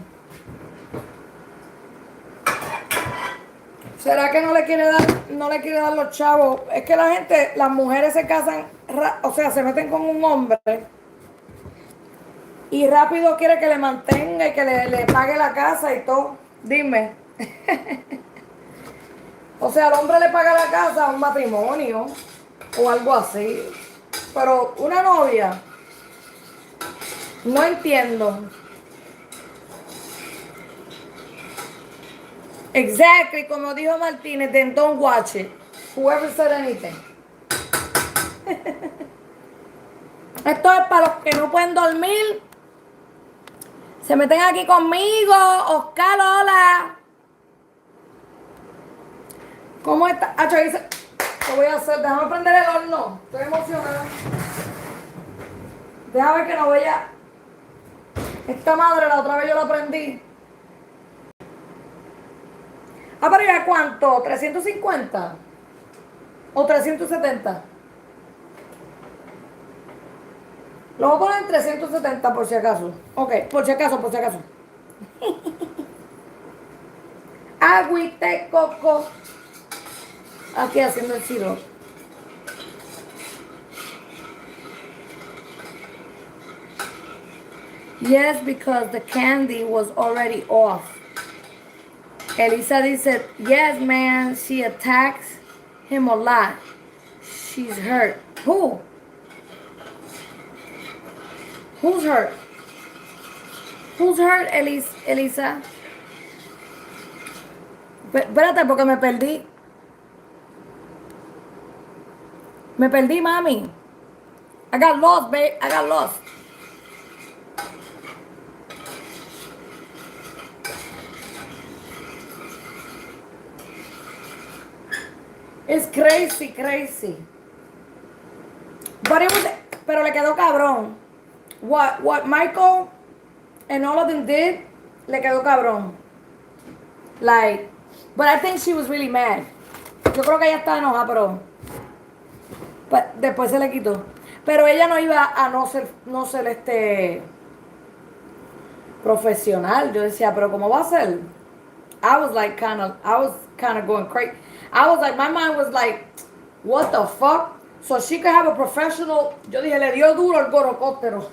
¿Será que no le quiere dar los chavos? Es que la gente, las mujeres se casan, o sea, se meten con un hombre y rápido quiere que le mantenga y que le pague la casa y todo. Dime. O sea, el hombre le paga la casa a un matrimonio o algo así. Pero una novia, no entiendo. Exactly, como dijo Martínez, then don't watch it. Whoever said anything. Esto es para los que no pueden dormir. Se meten aquí conmigo. Oscar, hola. ¿Cómo está? ¿Qué voy a hacer? Déjame prender el horno. Estoy emocionada. Déjame ver que no vaya. Esta madre la otra vez yo la prendí. Ah, pero ¿ya cuánto? ¿350? ¿O 370? Lo voy a poner en 370 por si acaso. Ok, por si acaso. Agüita de coco. Aquí haciendo el sirope. Yes, because the candy was already off. Elisa dice, yes, man, she attacks him a lot. She's hurt. Who? Who's hurt? Who's hurt, Elisa? Espérate, porque me perdí. Me perdí, mami. I got lost, babe. I got lost. It's crazy. But it was, pero le quedó cabrón. What Michael and all of them did, le quedó cabrón. Like, but I think she was really mad. Yo creo que ella estaba enojada, pero después se le quitó. Pero ella no iba a no ser profesional. Yo decía, pero ¿cómo va a ser? I was kind of going crazy. I was like, my mind was like, what the fuck? So she could have a professional. Yo dije, le dio duro el gorocóptero.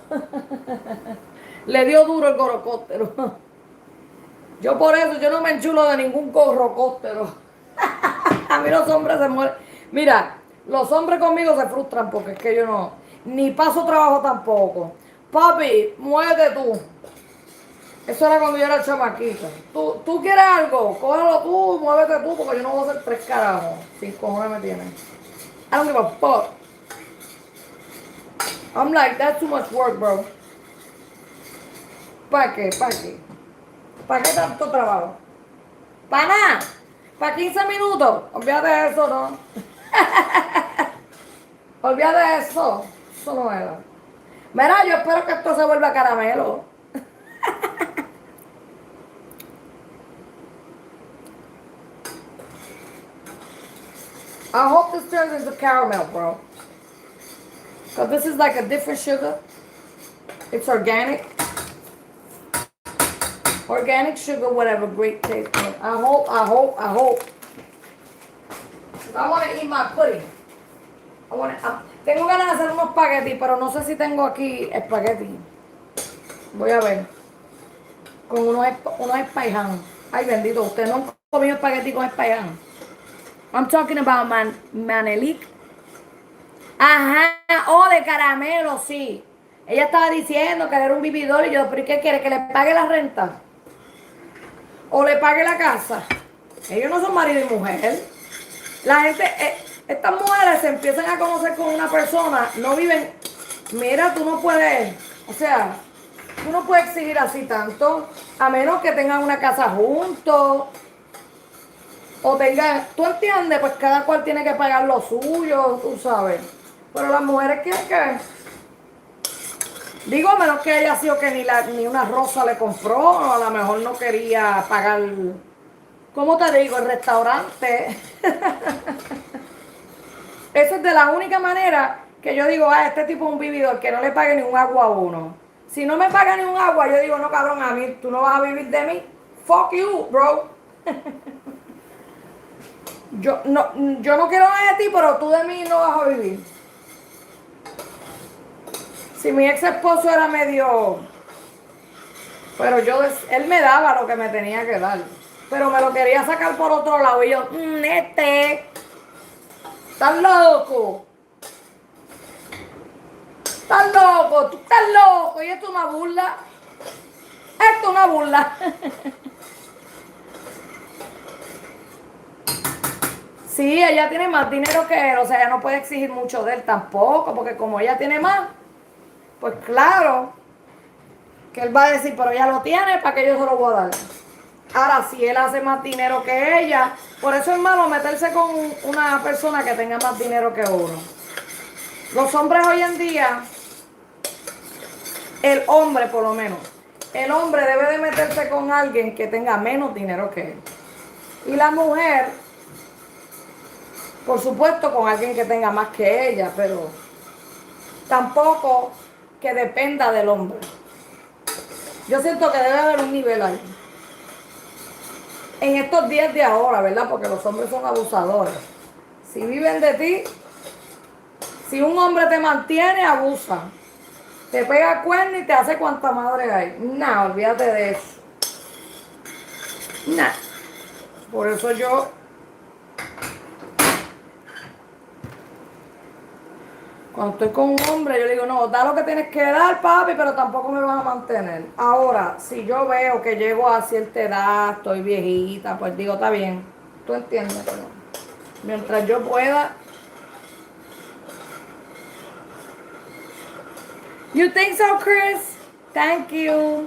Le dio duro el gorocóptero. Yo por eso, yo no me enchulo de ningún gorocóptero. A mí los hombres se mueren. Mira, los hombres conmigo se frustran porque es que yo no, ni paso trabajo tampoco. Papi, muévete tú. Eso era cuando yo era chamaquita. ¿Tú quieres algo? Cógelo tú, muévete tú, porque yo no voy a hacer 3 carajos. 5 cojones me tienen. I don't give a fuck. I'm like, that's too much work, bro. ¿Para qué? ¿Para qué tanto trabajo? ¿Para nada? ¿Para 15 minutos? Olvídate de eso, ¿no? Olvídate de eso. Eso no era. Mira, yo espero que esto se vuelva caramelo. I hope this turns into caramel, bro. So this is like a different sugar. It's organic. Organic sugar, whatever, great taste. I hope. I want to eat my pudding. Tengo ganas de hacer unos espaguetis, pero no sé si tengo aquí espaguetis. Voy a ver. Con unos espaguetis. Ay, bendito, ustedes no han comido espagueti con espaguetis. I'm talking about Manelik. Ajá, de caramelo, sí. Ella estaba diciendo que era un vividor y yo, ¿pero qué quiere? ¿Que le pague la renta? ¿O le pague la casa? Ellos no son marido y mujer. La gente, estas mujeres se empiezan a conocer con una persona, no viven. Mira, tú no puedes, o sea, tú no puedes exigir así tanto, a menos que tengan una casa juntos. O tengan, ¿tú entiendes? Pues cada cual tiene que pagar lo suyo, tú sabes. Pero las mujeres quieren que... Digo, a menos que haya sido que ni una rosa le compró, o a lo mejor no quería pagar, ¿cómo te digo? El restaurante. Esa es de la única manera que yo digo, este tipo es un vividor, que no le pague ni un agua a uno. Si no me paga ni un agua, yo digo, no, cabrón, a mí, tú no vas a vivir de mí. Fuck you, bro. Yo no quiero nada de ti, pero tú de mí no vas a vivir. Si mi ex esposo era medio... Pero él me daba lo que me tenía que dar. Pero me lo quería sacar por otro lado. Y yo, ¿estás loco? ¿Estás loco? ¿Tú estás loco? Y esto es una burla. Esto es una burla. Sí, ella tiene más dinero que él. O sea, ella no puede exigir mucho de él tampoco. Porque como ella tiene más... Pues claro, que él va a decir, pero ella lo tiene, ¿para que yo se lo voy a dar? Ahora, si él hace más dinero que ella, por eso es malo meterse con una persona que tenga más dinero que uno. Los hombres hoy en día, el hombre por lo menos, el hombre debe de meterse con alguien que tenga menos dinero que él. Y la mujer, por supuesto, con alguien que tenga más que ella, pero tampoco que dependa del hombre. Yo siento que debe haber un nivel ahí. En estos días de ahora, ¿verdad? Porque los hombres son abusadores. Si viven de ti, si un hombre te mantiene, abusa. Te pega cuerno y te hace cuanta madre hay. No, olvídate de eso. No. Por eso yo... Cuando estoy con un hombre, yo le digo, no, da lo que tienes que dar, papi, pero tampoco me vas a mantener. Ahora, si yo veo que llego a cierta edad, estoy viejita, pues digo, está bien. ¿Tú entiendes? Pero mientras yo pueda... You think so, Chris? Thank you.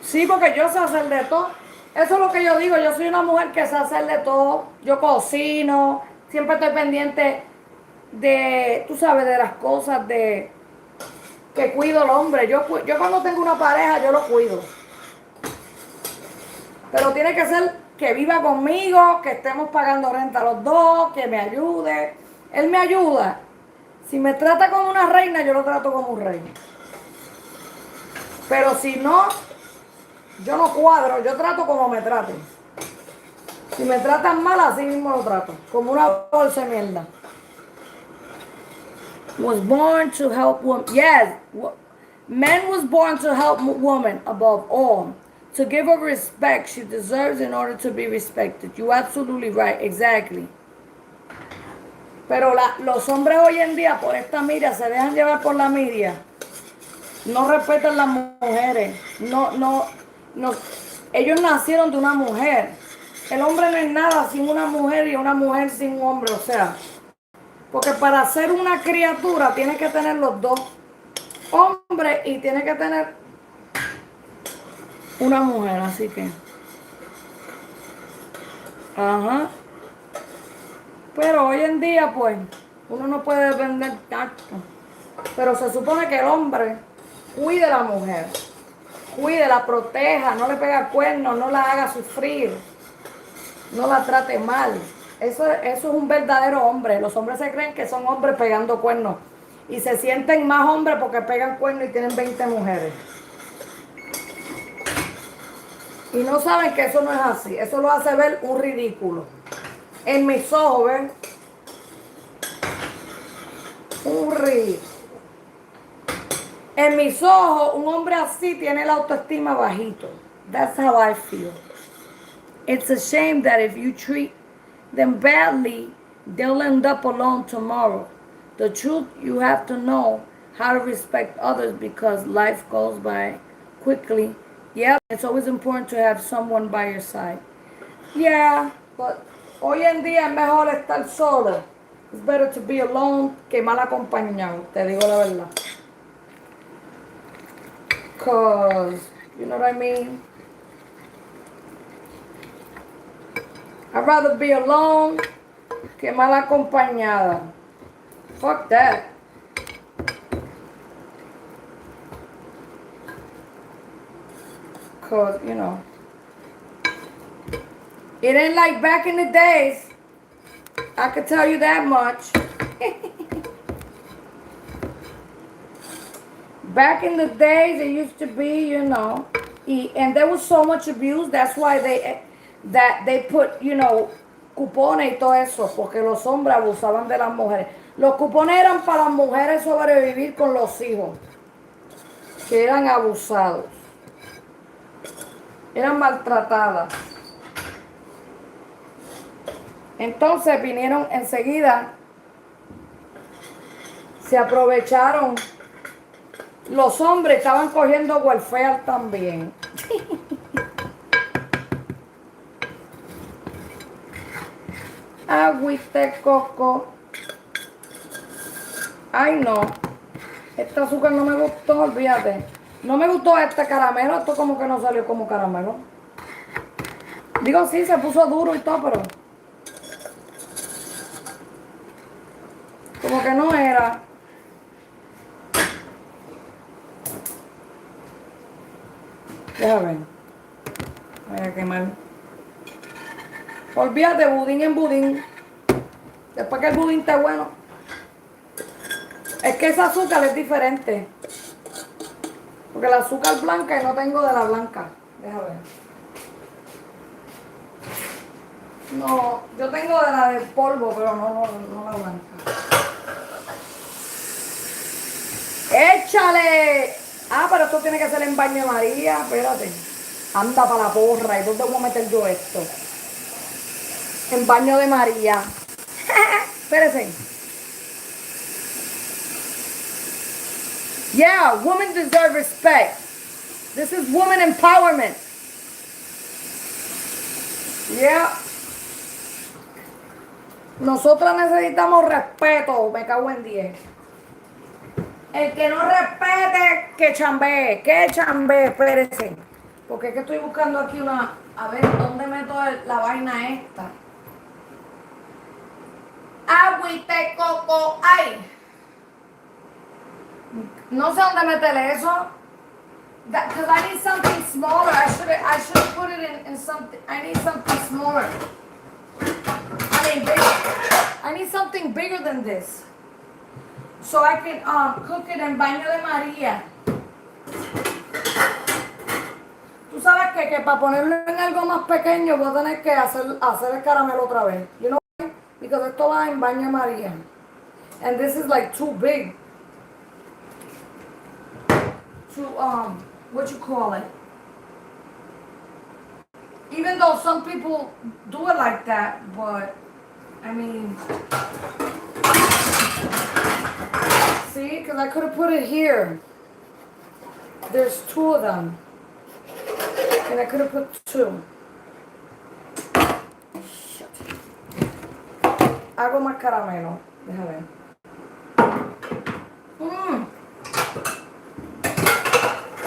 Sí, porque yo sé hacer de todo. Eso es lo que yo digo, yo soy una mujer que sé hacer de todo. Yo cocino... Siempre estoy pendiente de, tú sabes, de las cosas de que cuido al hombre. Yo cuando tengo una pareja, yo lo cuido. Pero tiene que ser que viva conmigo, que estemos pagando renta los dos, que me ayude. Él me ayuda. Si me trata como una reina, yo lo trato como un rey. Pero si no, yo no cuadro, yo trato como me traten. Si me tratan mal, así mismo lo trato. Como una bolsa de mierda. Was born to help women. Yes. Man was born to help women above all. To give her respect she deserves in order to be respected. You're absolutely right. Exactly. Pero los hombres hoy en día, por esta media, se dejan llevar por la media. No respetan las mujeres. No. Ellos nacieron de una mujer. El hombre no es nada sin una mujer y una mujer sin un hombre, o sea, porque para ser una criatura tiene que tener los dos hombres y tiene que tener una mujer, así que. Ajá. Pero hoy en día, pues, uno no puede depender tanto. Pero se supone que el hombre cuide a la mujer, cuide, la proteja, no le pega cuernos, no la haga sufrir. No la trate mal. Eso es un verdadero hombre. Los hombres se creen que son hombres pegando cuernos. Y se sienten más hombres porque pegan cuernos y tienen 20 mujeres. Y no saben que eso no es así. Eso lo hace ver un ridículo. En mis ojos, ¿ven? Un ridículo. En mis ojos, un hombre así tiene la autoestima bajito. That's how I feel. It's a shame that if you treat them badly, they'll end up alone tomorrow. The truth, you have to know how to respect others because life goes by quickly. Yeah, it's always important to have someone by your side. Yeah, but hoy en día es mejor estar solo. It's better to be alone que mal acompañado, te digo la verdad. Cause, you know what I mean? I'd rather be alone que mal acompañada. Fuck that. Cause, you know, it ain't like back in the days. I could tell you that much. Back in the days, it used to be, you know, and there was so much abuse. That's why they put, you know, cupones y todo eso, porque los hombres abusaban de las mujeres. Los cupones eran para las mujeres sobrevivir con los hijos, que eran abusados, eran maltratadas. Entonces vinieron enseguida, se aprovecharon. Los hombres estaban cogiendo welfare también. Agüite coco. Ay, no. Este azúcar no me gustó, olvídate. No me gustó este caramelo. Esto como que no salió como caramelo. Digo, sí, se puso duro y todo, pero como que no era. Déjame ver. Voy a quemar. Olvídate, budín en budín. Después que el budín esté bueno. Es que ese azúcar es diferente. Porque el azúcar blanca y no tengo de la blanca. Déjame ver. No, yo tengo de la del polvo, pero no la blanca. ¡Échale! Ah, pero esto tiene que ser en baño de María. Espérate. Anda para la porra. ¿Y dónde voy a meter yo esto? En baño de María. Espérese. Yeah, women deserve respect. This is woman empowerment. Yeah. Nosotras necesitamos respeto. Me cago en 10. El que no respete, que chambee. Que chambee, espérese. Porque es que estoy buscando aquí una... A ver, ¿dónde meto la vaina esta? Agüite coco. Ay. No sé dónde meterle eso. Because I need something smaller. I should put it in something. I need something smaller. I mean bigger. I need something bigger than this. So I can cook it en baño de María. Tú sabes que para ponerlo en algo más pequeño voy a tener que hacer el caramelo otra vez. You know why? Because esto va en baño de María. And this is like too big. To what you call it? Even though some people do it like that, but I mean, see, because I could have put it here. There's two of them, and I could have put two. Shit. Hago más caramelo. Déjame ver.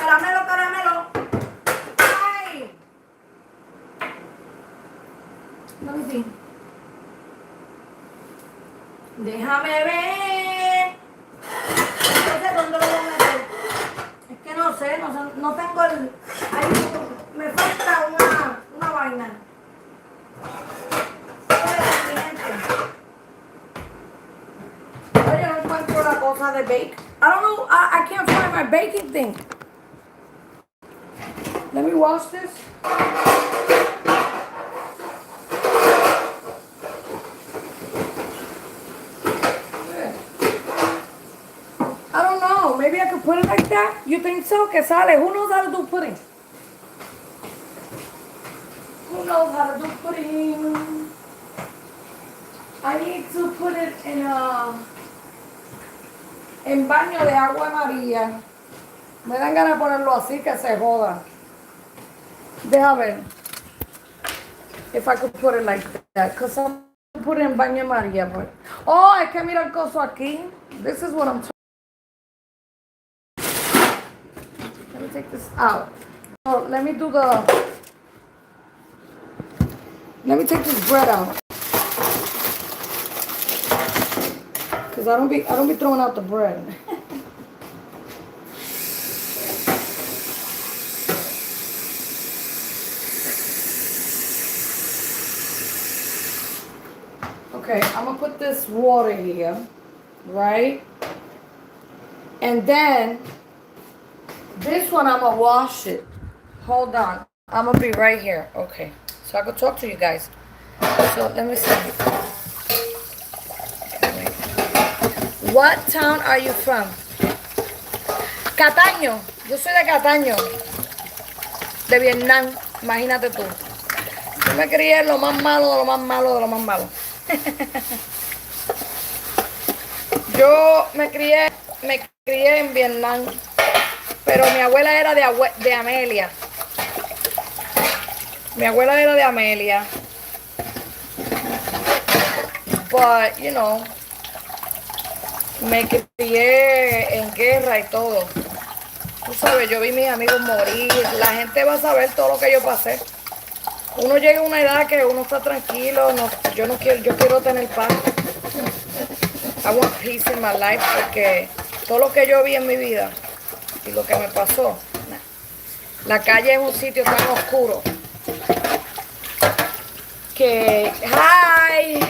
Caramelo. Ay. Let me see. Déjame ver. No sé dónde lo voy a meter. Es que no sé, no tengo el... Me falta una vaina. how they bake. I don't know. I can't find my baking thing. Let me wash this. I don't know. Maybe I could put it like that. You think so? Que sale. Who knows how to do pudding? Who knows how to do pudding? I need to put it en baño de agua amarilla. Me dan ganas de ponerlo así que se joda. Deja ver. If I could put it like that. Because I'm put it en baño amarilla. But... Oh, es que mira el coso aquí. This is what I'm trying. Let me take this out. Oh, let me do the... Let me take this bread out. Because I don't be throwing out the bread. Okay, I'm gonna put this water here, right? And then this one I'm gonna wash it. Hold on, I'm gonna be right here. Okay, so I can talk to you guys. So let me see. What town are you from? Cataño. Yo soy de Cataño, de Vietnam. Imagínate tú. Yo me crié en lo más malo de lo más malo de lo más malo. Yo me crié en Vietnam, pero mi abuela era de Amelia. Mi abuela era de Amelia. But, you know, me crié en guerra y todo. Tú sabes, yo vi a mis amigos morir. La gente va a saber todo lo que yo pasé. Uno llega a una edad que uno está tranquilo. Yo quiero tener paz. I want peace in my life, porque todo lo que yo vi en mi vida y lo que me pasó. La calle es un sitio tan oscuro que... ¡Hi!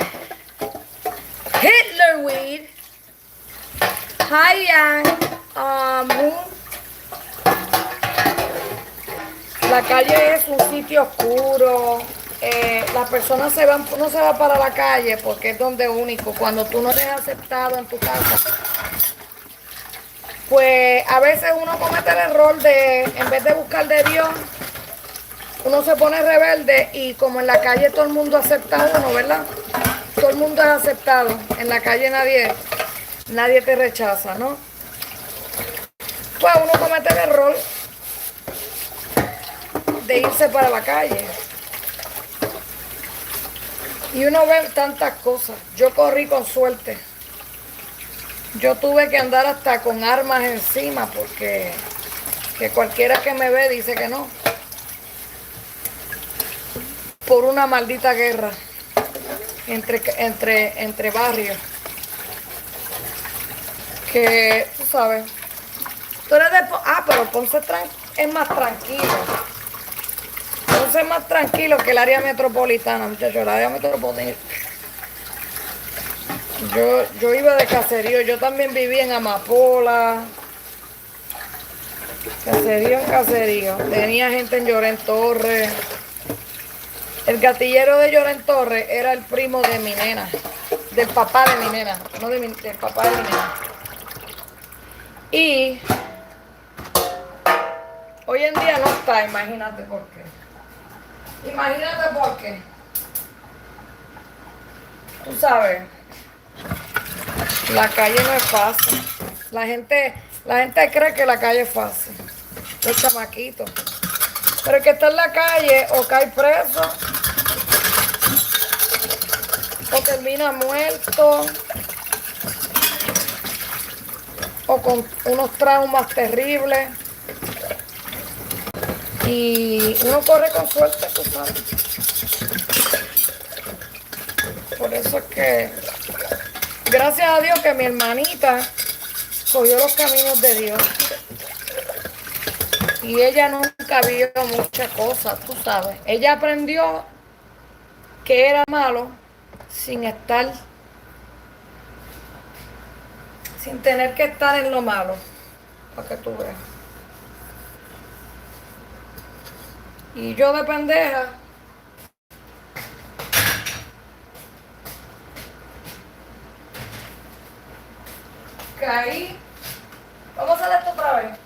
Hitler weed. Hi, la calle es un sitio oscuro. Las personas no se va para la calle porque es donde único. Cuando tú no eres aceptado en tu casa, pues a veces uno comete el error de, en vez de buscar de Dios, uno se pone rebelde, y como en la calle todo el mundo acepta a uno, ¿verdad? Todo el mundo es aceptado. En la calle nadie te rechaza, ¿no? Pues uno comete el error de irse para la calle. Y uno ve tantas cosas. Yo corrí con suerte. Yo tuve que andar hasta con armas encima porque que cualquiera que me ve dice que no. Por una maldita guerra entre barrios. Que, tú sabes, tú eres de... pero Ponce es más tranquilo. Ponce es más tranquilo que el área metropolitana, muchachos. El área metropolitana. Yo iba de caserío. Yo también viví en Amapola. Caserío en caserío. Tenía gente en Llorén Torres. El gatillero de Llorén Torres era el primo de mi nena. Del papá de mi nena. No del papá de mi nena. Y hoy en día no está, imagínate por qué. Imagínate por qué. Tú sabes, la calle no es fácil. La gente cree que la calle es fácil. Los chamaquitos. Pero el que está en la calle o cae preso, o termina muerto, o con unos traumas terribles. Y uno corre con suerte, tú sabes. Por eso es que, gracias a Dios que mi hermanita cogió los caminos de Dios. Y ella nunca vio muchas cosas, tú sabes. Ella aprendió que era malo sin estar sin tener que estar en lo malo, para que tú veas. Y yo de pendeja, caí. Vamos a hacer esto otra vez.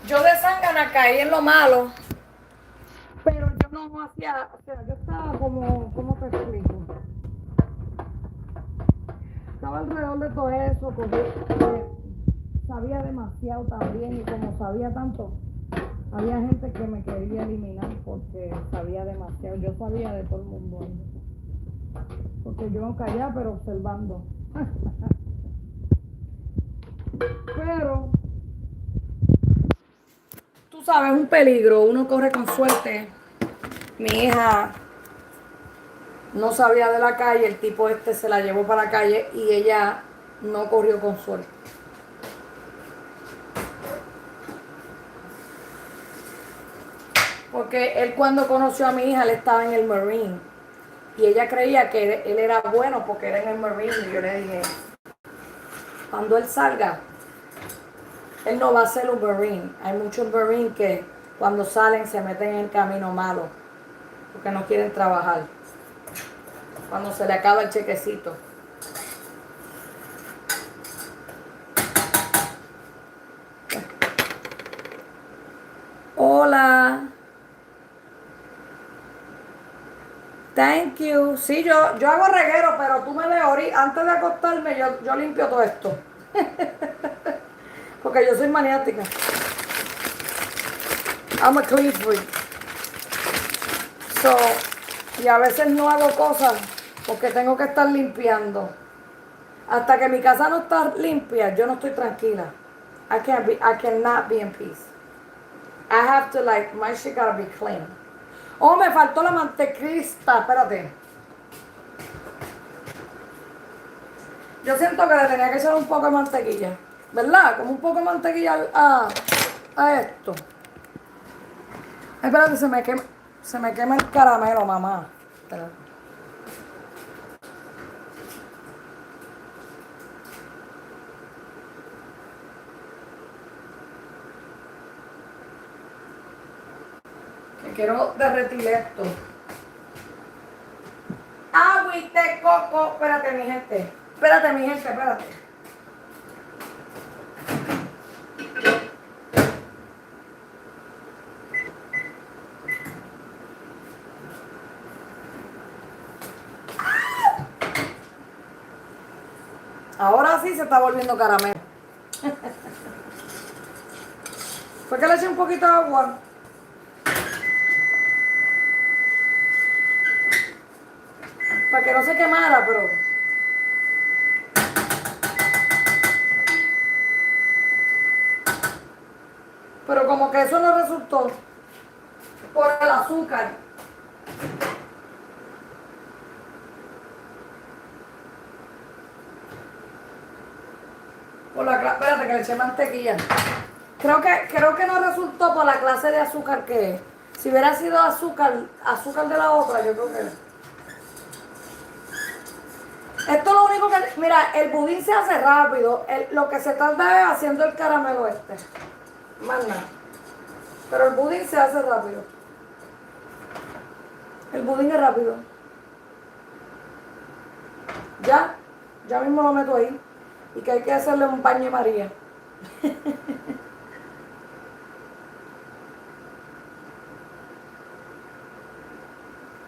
Yo de zángana caí en lo malo, pero yo no hacía, o sea, yo estaba como, ¿cómo te explico? Estaba alrededor de todo eso, sabía demasiado también y como sabía tanto, había gente que me quería eliminar porque sabía demasiado. Yo sabía de todo el mundo ahí. Porque yo no callaba, pero observando. Pero, tú sabes, un peligro. Uno corre con suerte. Mi hija no sabía de la calle. El tipo este se la llevó para la calle y ella no corrió con suerte. Porque él cuando conoció a mi hija, él estaba en el Marine. Y ella creía que él era bueno porque era en el Marine. Y yo le dije, cuando él salga, él no va a ser un Marine. Hay muchos Marines que cuando salen se meten en el camino malo. Porque no quieren trabajar. Cuando se le acaba el chequecito. Hola. Thank you. Sí, yo hago reguero, pero tú me ves ahorita, antes de acostarme, yo limpio todo esto. Porque yo soy maniática. I'm a clean freak. So, y a veces no hago cosas porque tengo que estar limpiando. Hasta que mi casa no está limpia, yo no estoy tranquila. I cannot be in peace. I have to my shit gotta be clean. Oh, me faltó la mantequilla. Espérate. Yo siento que le tenía que echar un poco de mantequilla. ¿Verdad? Como un poco de mantequilla a esto. Espérate, se me quema el caramelo, mamá. Espérate. Que quiero derretir esto. Agüita de coco. Espérate, mi gente. Espérate, mi gente, espérate. Ahora sí se está volviendo caramelo. Fue que le eché un poquito de agua. Para que no se quemara, pero... Pero como que eso no resultó por el azúcar. Espérate que le eché mantequilla. Creo que no resultó por la clase de azúcar que es. Si hubiera sido azúcar de la otra, yo creo que... Esto es lo único que... Mira, el budín se hace rápido. Lo que se tarda es haciendo el caramelo este. Más nada. Pero el budín se hace rápido. El budín es rápido. Ya mismo lo meto ahí. Y que hay que hacerle un baño de María.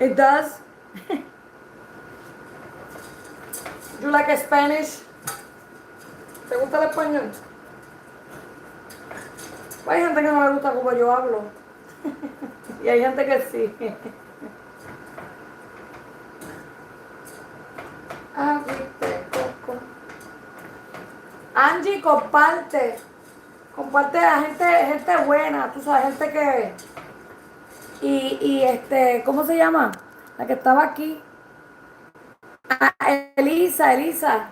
It does. You like Spanish? ¿Te gusta el español? Hay gente que no le gusta como yo hablo. Y hay gente que sí. Viste, coco. Angie, comparte. Comparte a gente buena, tú sabes, gente que... ¿cómo se llama? La que estaba aquí. Elisa.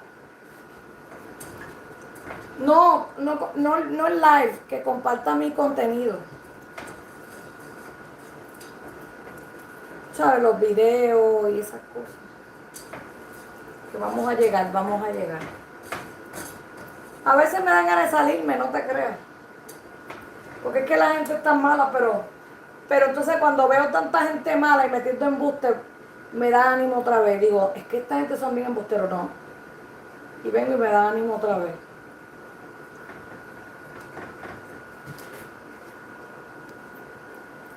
No el live, que comparta mi contenido. ¿Sabes? Los videos y esas cosas. Que vamos a llegar, vamos a llegar. A veces me dan ganas de salirme, no te creas. Porque es que la gente está mala, pero entonces cuando veo tanta gente mala y metiendo embuste, me da ánimo otra vez. Digo, es que esta gente son bien embusteros, no. Y vengo y me da ánimo otra vez.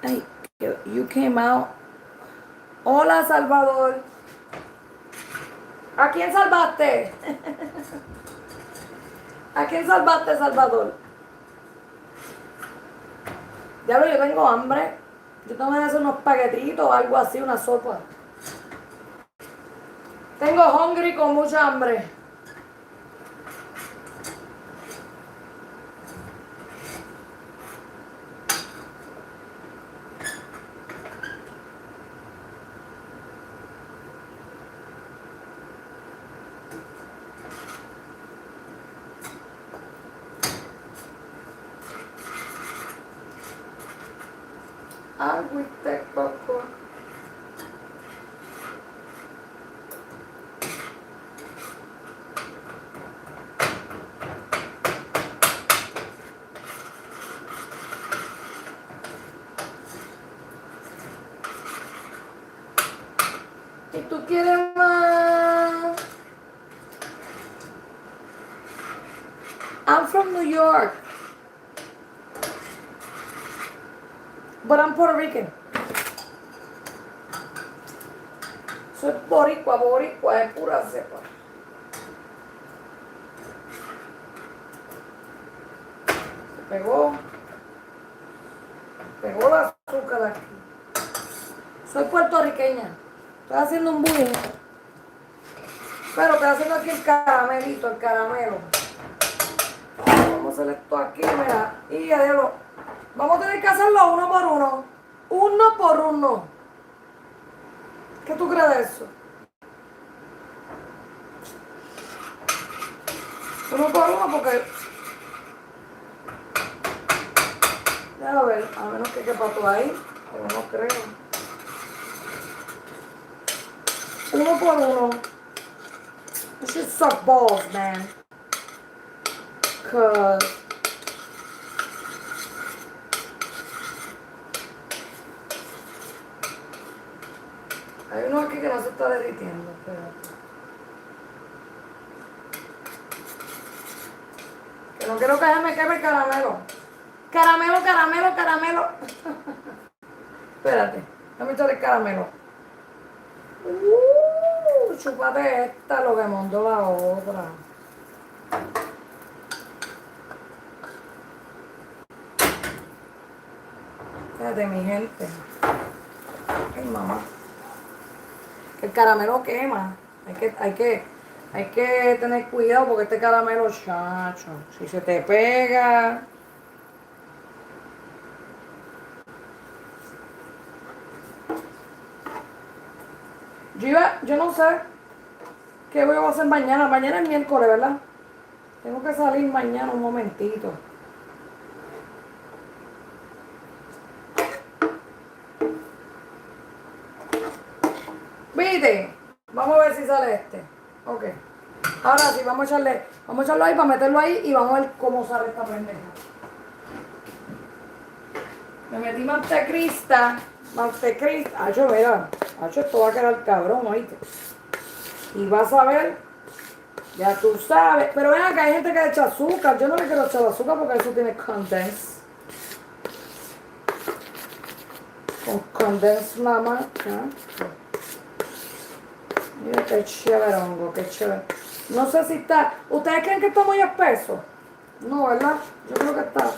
Ay, you came out. Hola, Salvador. ¿A quién salvaste? ¿A quién salvaste, Salvador? Diablo, yo tengo hambre. Yo tengo que hacer unos paquetitos o algo así, una sopa. Tengo hungry con mucha hambre. Agüita, coco. ¿Y tú quieres más? I'm from New York. But I'm Puerto Rican. Soy boricua, es pura cepa. Pegó la azúcar aquí. Soy puertorriqueña. Estoy haciendo un bullying. Pero estoy haciendo aquí el caramelito, el caramelo. Vamos a hacer esto aquí, mira. Y ya diablo. Vamos a tener que hacerlo uno por uno. Uno por uno. ¿Qué tú crees de eso? Uno por uno porque... Déjame ver, a menos que quepa tú ahí, pero no creo. Uno por uno. You should suck balls, man. Cause... Hay uno aquí que no se está derritiendo, espérate. Que no quiero que se me queme el caramelo. Caramelo. Espérate, déjame echar el caramelo. Chúpate esta, lo que mandó la otra. Espérate, mi gente. Ay, mamá. El caramelo quema. Hay que tener cuidado porque este caramelo, chacho, si se te pega. Yo no sé qué voy a hacer mañana. Mañana es miércoles, ¿verdad? Tengo que salir mañana un momentito. ¿Viste? Vamos a ver si sale este. Ok. Ahora sí, vamos a echarlo ahí para meterlo ahí y vamos a ver cómo sale esta pendeja. Me metí mantecrista. Acho, mira. Acho, esto va a quedar cabrón, oíste. Y vas a ver, ya tú sabes. Pero ven acá, hay gente que le echa azúcar. Yo no le quiero echar azúcar porque eso tiene condense. Con condense nada más. ¿Eh? Mira qué chévere, hongo, qué chévere. No sé si está... ¿Ustedes creen que está muy espeso? No, ¿verdad? Yo creo que está.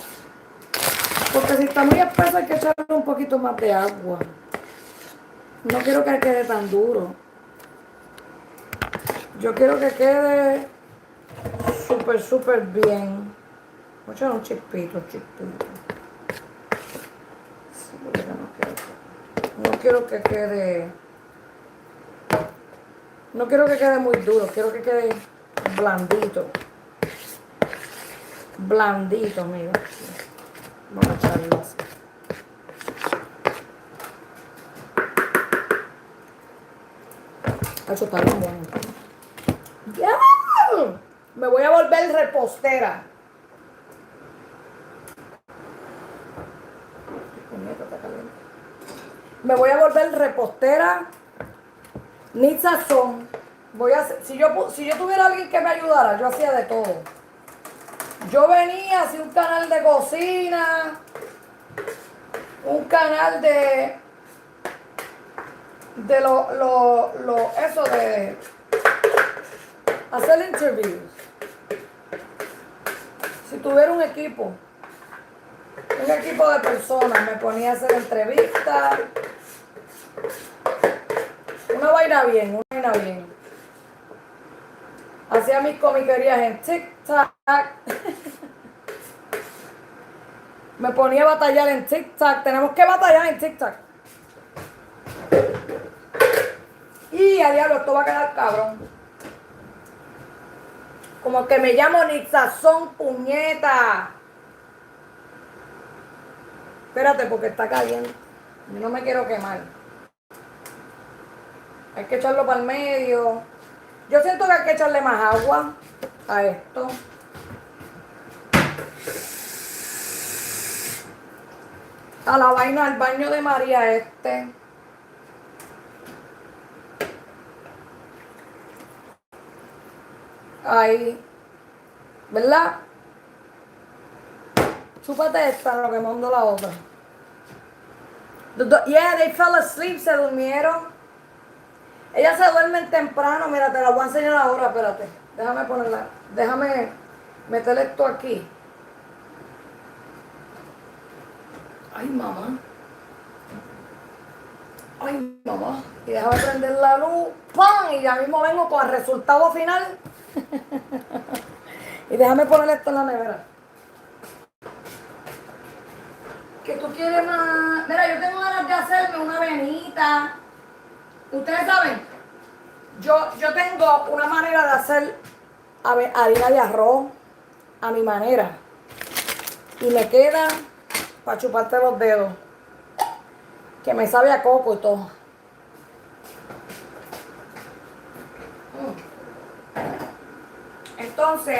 Porque si está muy espeso hay que echarle un poquito más de agua. No quiero que quede tan duro. Yo quiero que quede súper bien. Voy a echar un chispito. Sí, porque no quiero que quede... No quiero que quede muy duro, quiero que quede blandito. blandito, amigo. Vamos a echarlo así. Eso está bien bueno. ¡Ya! Me voy a volver repostera. Me voy a volver repostera. Ni sazón. Voy a hacer, si yo tuviera alguien que me ayudara, yo hacía de todo. Yo venía, hacía un canal de cocina, un canal de eso de hacer interviews. Si tuviera un equipo de personas, me ponía a hacer entrevistas. Una vaina bien. Hacía mis comiquerías en TikTok. Me ponía a batallar en TikTok. Tenemos que batallar en TikTok. Y a diablo, esto va a quedar cabrón. Como que me llamo Nixazón, puñeta. Espérate, porque está caliente. No me quiero quemar. Hay que echarlo para el medio. Yo siento que hay que echarle más agua a esto. A la vaina, al baño de María este. Ahí. ¿Verdad? Chúpate esta, lo que mando la otra. Yeah, they fell asleep, se durmieron. Ellas se duermen temprano, mira, te la voy a enseñar ahora, espérate. Déjame meter esto aquí. Ay, mamá. Y déjame prender la luz. ¡Pam! Y ya mismo vengo con el resultado final. Y déjame poner esto en la nevera. Que tú quieres más. Mira, yo tengo ganas de hacerme una avenita. Ustedes saben, yo tengo una manera de hacer harina de arroz a mi manera. Y me queda para chuparte los dedos. Que me sabe a coco y todo. Entonces,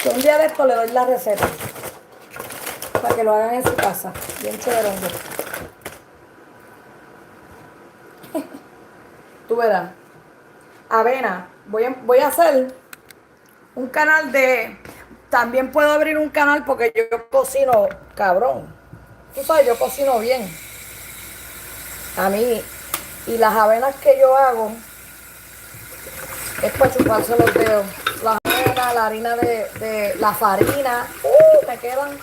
un día de esto le doy la receta. Para que lo hagan en su casa. Bien chévere. Tú verás. Avena. Voy a hacer un canal de... También puedo abrir un canal porque yo cocino cabrón. Tú sabes, yo cocino bien. A mí. Y las avenas que yo hago es para chuparse los dedos. La avena, la harina de la farina. Me quedan.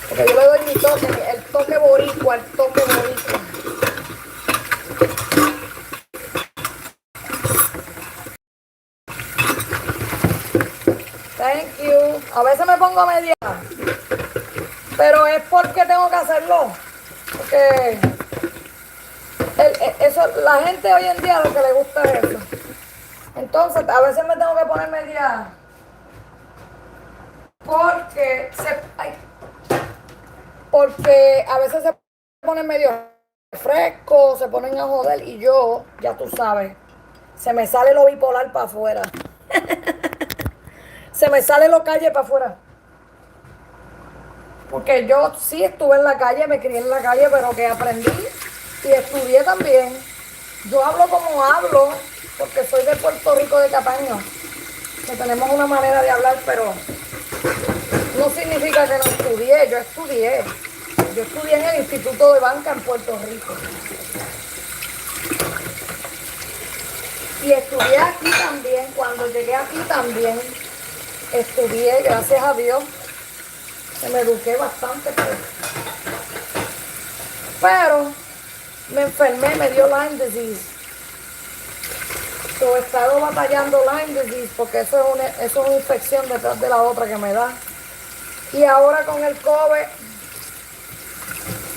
Porque yo le doy mi toque, el toque boricua. Thank you. A veces me pongo a mediar, pero es porque tengo que hacerlo. Porque la gente hoy en día lo que le gusta es eso. Entonces, a veces me tengo que poner mediar. Porque a veces se ponen medio frescos, se ponen a joder y yo, ya tú sabes, se me sale lo bipolar para afuera. Se me sale lo calle para afuera. Porque yo sí estuve en la calle, me crié en la calle, pero que aprendí y estudié también. Yo hablo como hablo, porque soy de Puerto Rico, de Cataño. Que tenemos una manera de hablar, pero no significa que no estudié. Yo estudié en el Instituto de Banca en Puerto Rico. Y estudié aquí también. Cuando llegué aquí también estudié, gracias a Dios. Que me eduqué bastante. Pero me enfermé, me dio Lyme disease. He estado batallando Lyme disease porque eso es una infección detrás de la otra que me da. Y ahora con el COVID,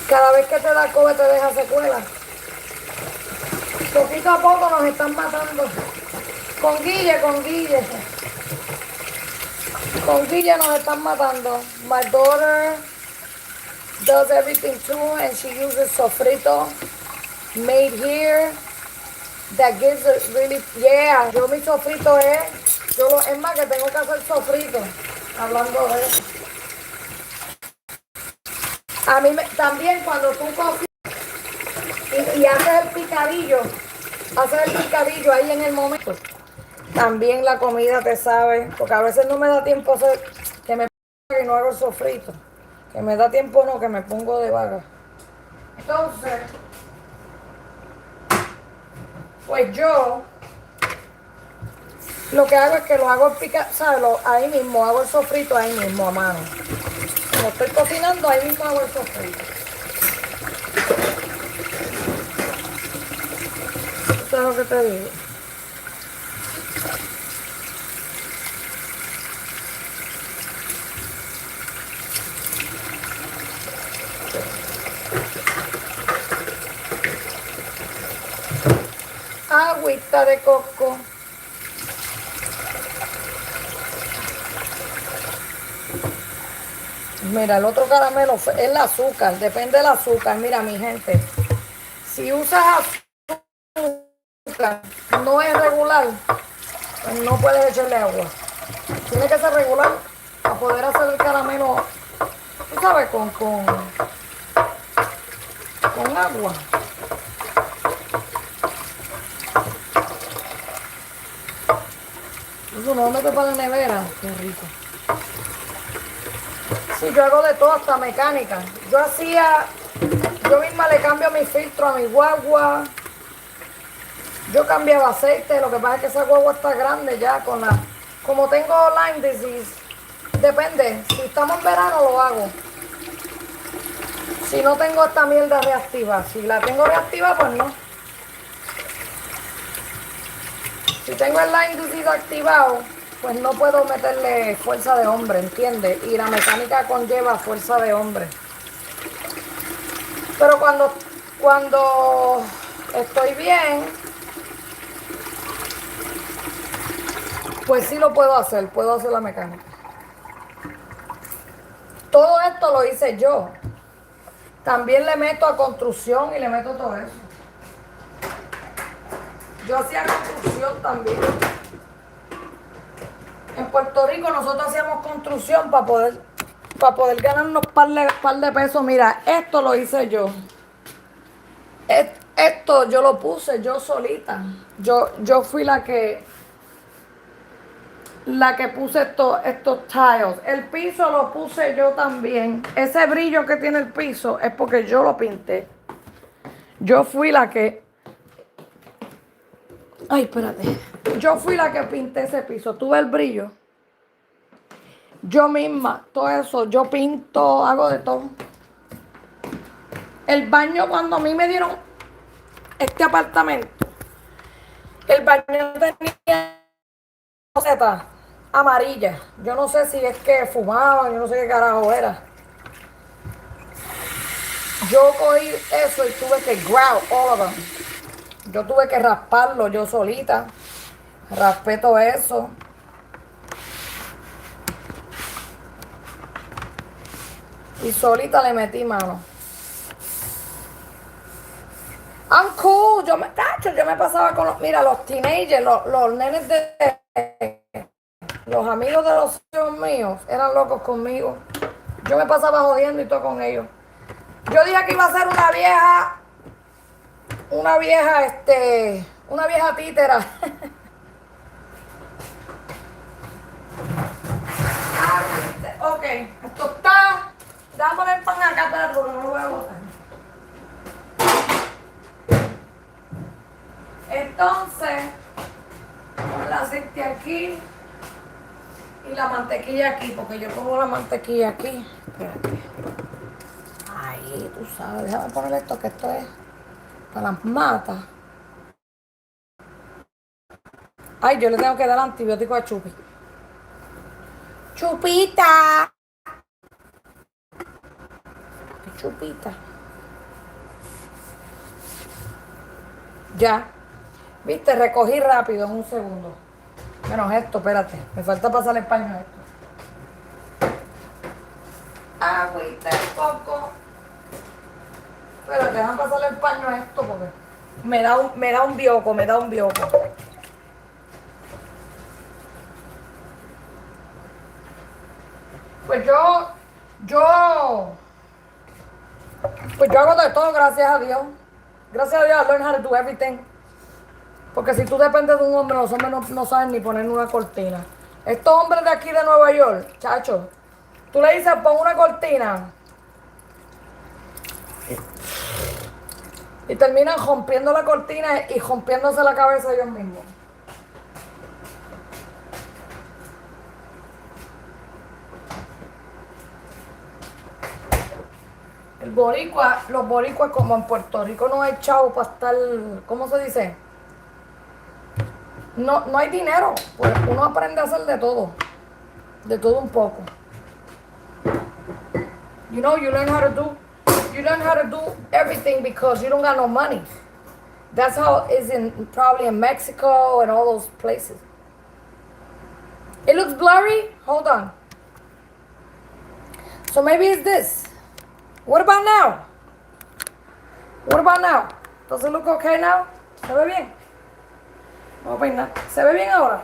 cada vez que te da COVID te deja secuelas. Poquito a poco nos están matando. Con Guille, con Guille. Con Guille nos están matando. My daughter does everything too, and she uses sofrito made here. That gives it really, yeah. Yo mi sofrito es más que tengo que hacer sofrito. Hablando de eso. A mí también cuando tú cocinas y haces el picadillo ahí en el momento, también la comida te sabe, porque a veces no me da tiempo hacer, que me ponga y no hago el sofrito, que me da tiempo no, que me pongo de vaga. Entonces, pues yo lo que hago es que lo hago ¿sabes? Ahí mismo, hago el sofrito ahí mismo a mano. Como estoy cocinando, ahí mismo hago el sofrito. Eso es lo que te digo. Agüita de coco. Mira, el otro caramelo es el azúcar, depende del azúcar. Mira, mi gente, si usas azúcar, no es regular, pues no puedes echarle agua. Tiene que ser regular para poder hacer el caramelo, tú sabes, con agua. Eso no lo meto para la nevera, qué rico. Sí, yo hago de todo, hasta mecánica. Yo misma le cambio mi filtro a mi guagua. Yo cambiaba aceite, lo que pasa es que esa guagua está grande ya como tengo Lyme disease, depende, si estamos en verano lo hago. Si no tengo esta mierda reactiva, si la tengo reactiva pues no. Si tengo el Lyme disease activado, pues no puedo meterle fuerza de hombre, ¿entiendes? Y la mecánica conlleva fuerza de hombre. Pero cuando estoy bien, pues sí lo puedo hacer la mecánica. Todo esto lo hice yo. También le meto a construcción y le meto todo eso. Yo hacía construcción también. En Puerto Rico nosotros hacíamos construcción para poder ganarnos par de pesos. Mira, esto lo hice yo. Esto yo lo puse yo solita. Yo fui la que puse estos tiles. El piso lo puse yo también. Ese brillo que tiene el piso es porque yo lo pinté. Yo fui la que... Ay, espérate. Yo fui la que pinté ese piso. ¿Tú ves el brillo? Yo misma, todo eso. Yo pinto, hago de todo. El baño, cuando a mí me dieron este apartamento, el baño tenía roseta amarilla. Yo no sé si es que fumaban, yo no sé qué carajo era. Yo cogí eso y tuve que grout all of them. Yo tuve que rasparlo yo solita. Raspé todo eso. Y solita le metí mano. I'm cool. Yo me pasaba con los teenagers, los nenes los amigos de los hijos míos eran locos conmigo. Yo me pasaba jodiendo y todo con ellos. Yo dije que iba a ser una vieja títera. Ok, esto está. Déjame poner el pan acá, perro, que no lo voy a botar. Entonces, pongo el aceite aquí y la mantequilla aquí, porque yo pongo la mantequilla aquí. Espérate. Ahí, tú sabes, déjame poner esto, que esto es para las matas. Ay, yo le tengo que dar antibiótico a Chupi. ¡Chupita! Chupita. Ya. Viste, recogí rápido en un segundo. Menos esto, espérate. Me falta pasar el paño a esto. Agüita de coco. Espérate, déjame pasarle el paño a esto porque me da un bioco, me da un bioco. Pues pues yo hago de todo, gracias a Dios. Gracias a Dios, I learn how to do everything. Porque si tú dependes de un hombre, los hombres no saben ni poner una cortina. Estos hombres de aquí de Nueva York, chacho, tú le dices pon una cortina y terminan rompiendo la cortina y rompiéndose la cabeza ellos mismos. Los boricuas como en Puerto Rico no hay chavo para estar, ¿cómo se dice? No hay dinero, pues uno aprende a hacer de todo un poco. You know, you learn how to do everything because you don't got no money. That's how it is probably in Mexico and all those places. It looks blurry. Hold on. So maybe it's this. What about now? What about now? Does it look okay now? ¿Se ve bien? Vamos a peinar. ¿Se ve bien ahora?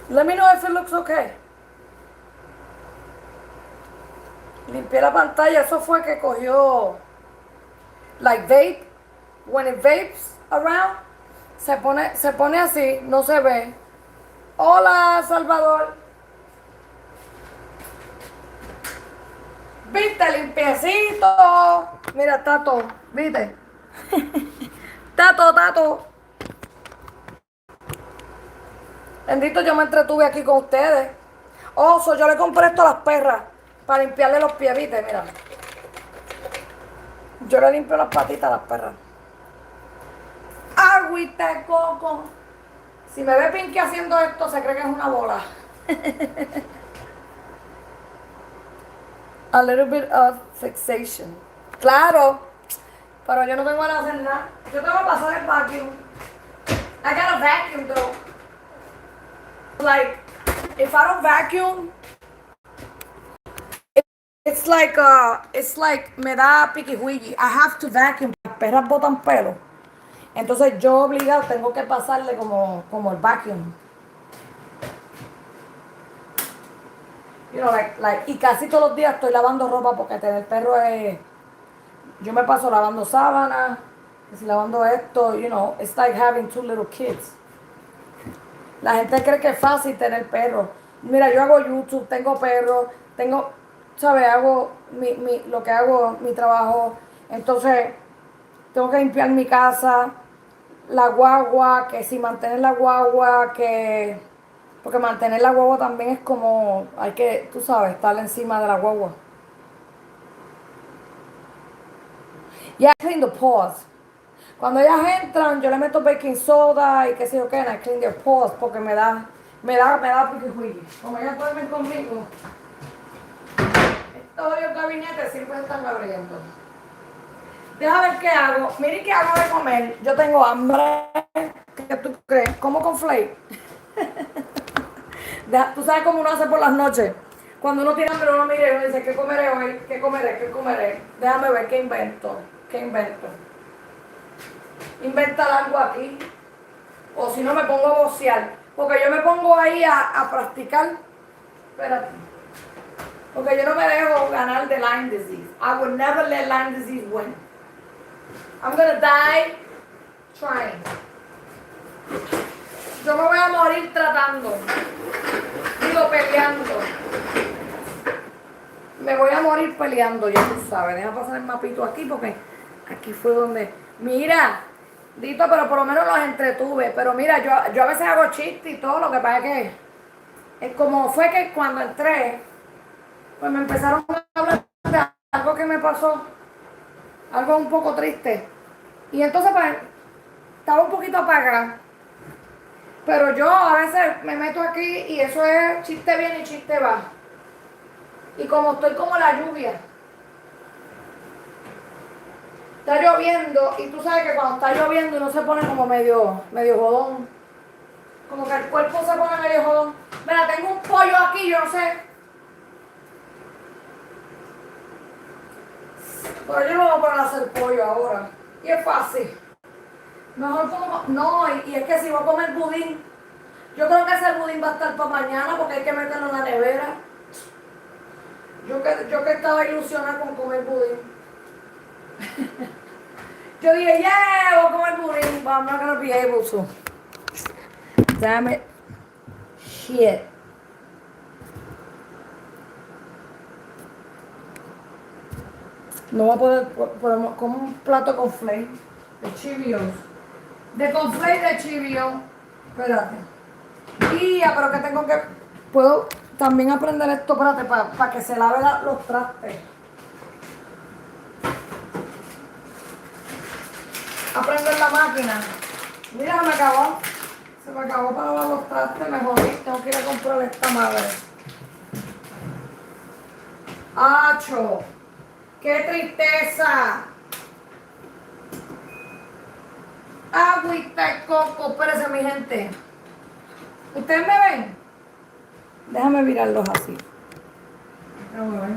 Let me know if it looks okay. Limpié la pantalla. Eso fue que cogió like vape. When it vapes around, se pone así, no se ve. Hola, Salvador. ¿Viste? Limpiecito. Mira, Tato. ¿Viste? Tato. Bendito, yo me entretuve aquí con ustedes. Oso, yo le compré esto a las perras para limpiarle los pies, ¿viste? Mira. Yo le limpio las patitas a las perras. Agüita de coco. Si me ve Pinky haciendo esto, se cree que es una bola. A little bit of fixation. Claro, pero yo no tengo ganas de hacer nada. Yo tengo que pasar el vacuum. I gotta vacuum though. Like, if I don't vacuum, it's like me da piquihuigi. I have to vacuum. Las perras botan pelo. Entonces yo obligado tengo que pasarle como el vacuum. You know, y casi todos los días estoy lavando ropa porque tener perro es... Yo me paso lavando sábanas, lavando esto, you know, it's like having 2 little kids. La gente cree que es fácil tener perro. Mira, yo hago YouTube, tengo perro, ¿sabes? Hago lo que hago, mi trabajo. Entonces, tengo que limpiar mi casa, la guagua, que si mantener la guagua, porque mantener la guagua también es como, hay que, tú sabes, estar encima de la guagua. Yeah, I clean the paws. Cuando ellas entran, yo le meto baking soda y qué sé yo qué, and I clean their paws porque me da piquihuili. Como ellas duermen conmigo, todos los gabinetes siempre están abriendo. Deja ver qué hago. Miren qué hago de comer. Yo tengo hambre. ¿Qué tú crees? ¿Como con flake? Tú sabes cómo uno hace por las noches. Cuando uno tiene hambre, uno mira y uno dice, ¿qué comeré hoy? ¿Qué comeré? Déjame ver qué invento. Inventar algo aquí. O si no, me pongo a bocear. Porque yo me pongo ahí a practicar. Espérate. Porque yo no me dejo ganar de Lyme disease. I would never let Lyme disease win. I'm gonna die trying. Yo me voy a morir tratando. Digo, peleando. Me voy a morir peleando, ya tú sabes. Deja pasar el mapito aquí porque aquí fue donde... Mira, Dito, pero por lo menos los entretuve. Pero mira, yo a veces hago chistes y todo. Lo que pasa es que... Es como fue que cuando entré, pues me empezaron a hablar de algo que me pasó. Algo un poco triste. Y entonces pues estaba un poquito apagada. Pero yo a veces me meto aquí y eso es chiste viene y chiste va. Y como estoy como la lluvia. Está lloviendo y tú sabes que cuando está lloviendo uno se pone como medio jodón. Como que el cuerpo se pone medio jodón. Mira, tengo un pollo aquí, yo no sé. Pero yo no voy a poner a hacer pollo ahora. Y es fácil. Mejor como... No, y es que si voy a comer budín, yo creo que ese budín va a estar para mañana porque hay que meterlo en la nevera. Yo que estaba ilusionada con comer budín. Yo dije, yeah, voy a comer budín, but I'm not gonna be able to. Damn it. Shit. No voy a poder, podemos como un plato con flake de chivios. De con flake de chivio. Espérate. Y ya, pero que tengo que, puedo también aprender esto, espérate, para que se lave los trastes. Aprender la máquina. Mira, me acabó. Se me acabó para lavar los trastes, me jodí. Tengo que ir a comprar esta madre. ¡Acho! ¡Qué tristeza! Agüita de coco. Espérense, mi gente. ¿Ustedes me ven? Déjame virarlos así. Déjame ver.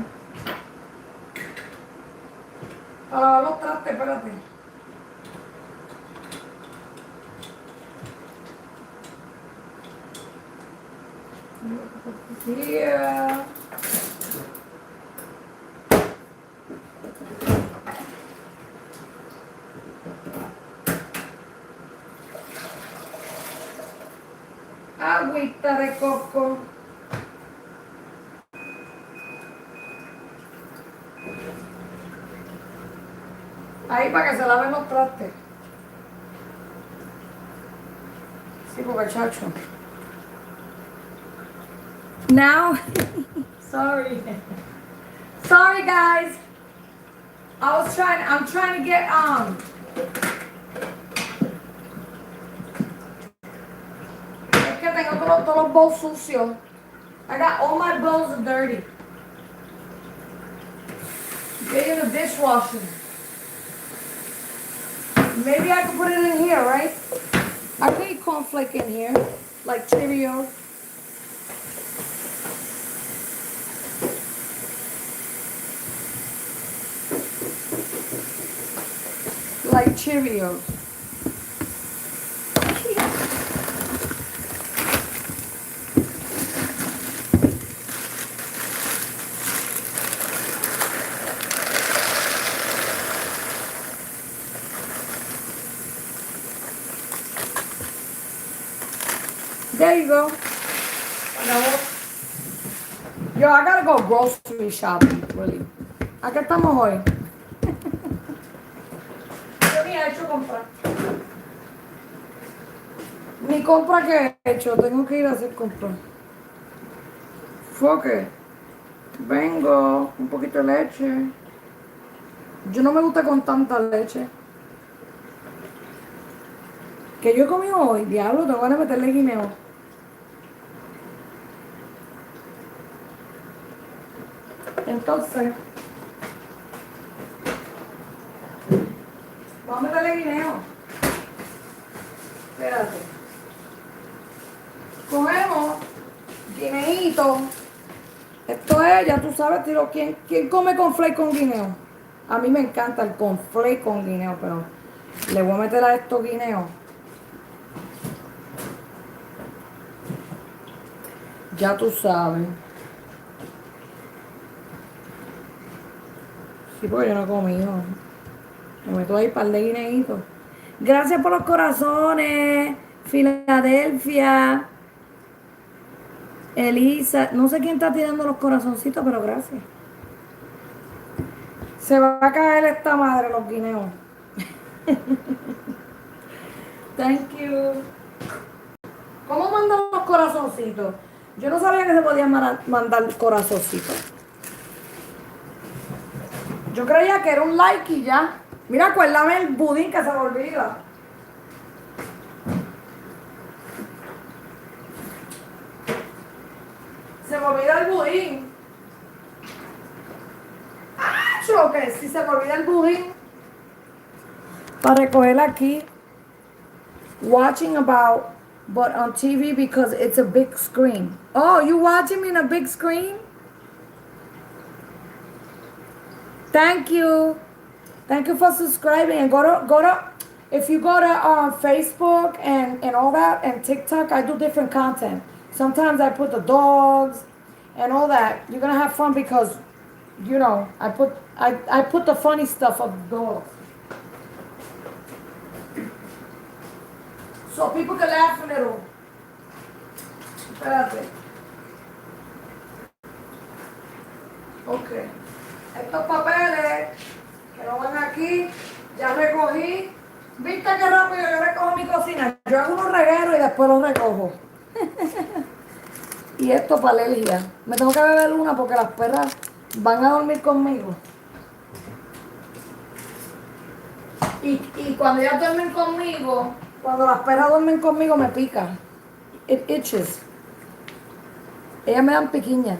Para lavar los trastes, espérate. Yeah. Agüita de coco. Ahí para que se laven los trastes. Sí, porque chacho. Now, sorry. Sorry guys. I'm trying to get, es que tengo todos los bowls sucios. I got all my bowls dirty. Get in the dishwasher. Maybe I can put it in here, right? I can eat cornflake in here, like Cheerios. Like Cheerios. There you go. Yo, I gotta go grocery shopping, really. ¿A qué estamos hoy? Yo ni he hecho comprar. Ni compra que he hecho, tengo que ir a hacer compras. Foque. Vengo, un poquito de leche. Yo no me gusta con tanta leche. Que yo he comido hoy, diablo, tengo ganas de meterle guineo. Entonces, vamos a meterle guineo. Espérate. Cogemos guineíto. Esto es, ya tú sabes, tiro, ¿quién come conflake con guineo? A mí me encanta el conflake con guineo, pero le voy a meter a estos guineos. Ya tú sabes. Sí, porque yo no he comido. Me meto ahí par de guineitos. Gracias por los corazones. Filadelfia. Elisa. No sé quién está tirando los corazoncitos, pero gracias. Se va a caer esta madre los guineos. Thank you. ¿Cómo mandan los corazoncitos? Yo no sabía que se podían mandar corazoncitos. Yo creía que era un like y ya. Mira, acuérdame el budín que se me olvida. Se me olvida el budín. ¡Ah, choque! Si se me olvida el budín. para recoger aquí. Watching about, but on TV because it's a big screen. Oh, you watching me in a big screen? Thank you. Thank you for subscribing. And go to if you go to Facebook and all that and TikTok, I do different content. Sometimes I put the dogs and all that. You're gonna have fun because you know I put the funny stuff of the dogs. So people can laugh a little. Espérate. Ok. Estos papeles que no van aquí, ya recogí. ¿Viste qué rápido yo recojo mi cocina? Yo hago unos regueros y después los recojo. Y esto para alergia. Me tengo que beber una porque las perras van a dormir conmigo. Y cuando ellas duermen conmigo, cuando las perras duermen conmigo me pica. It itches. Ellas me dan piquiña.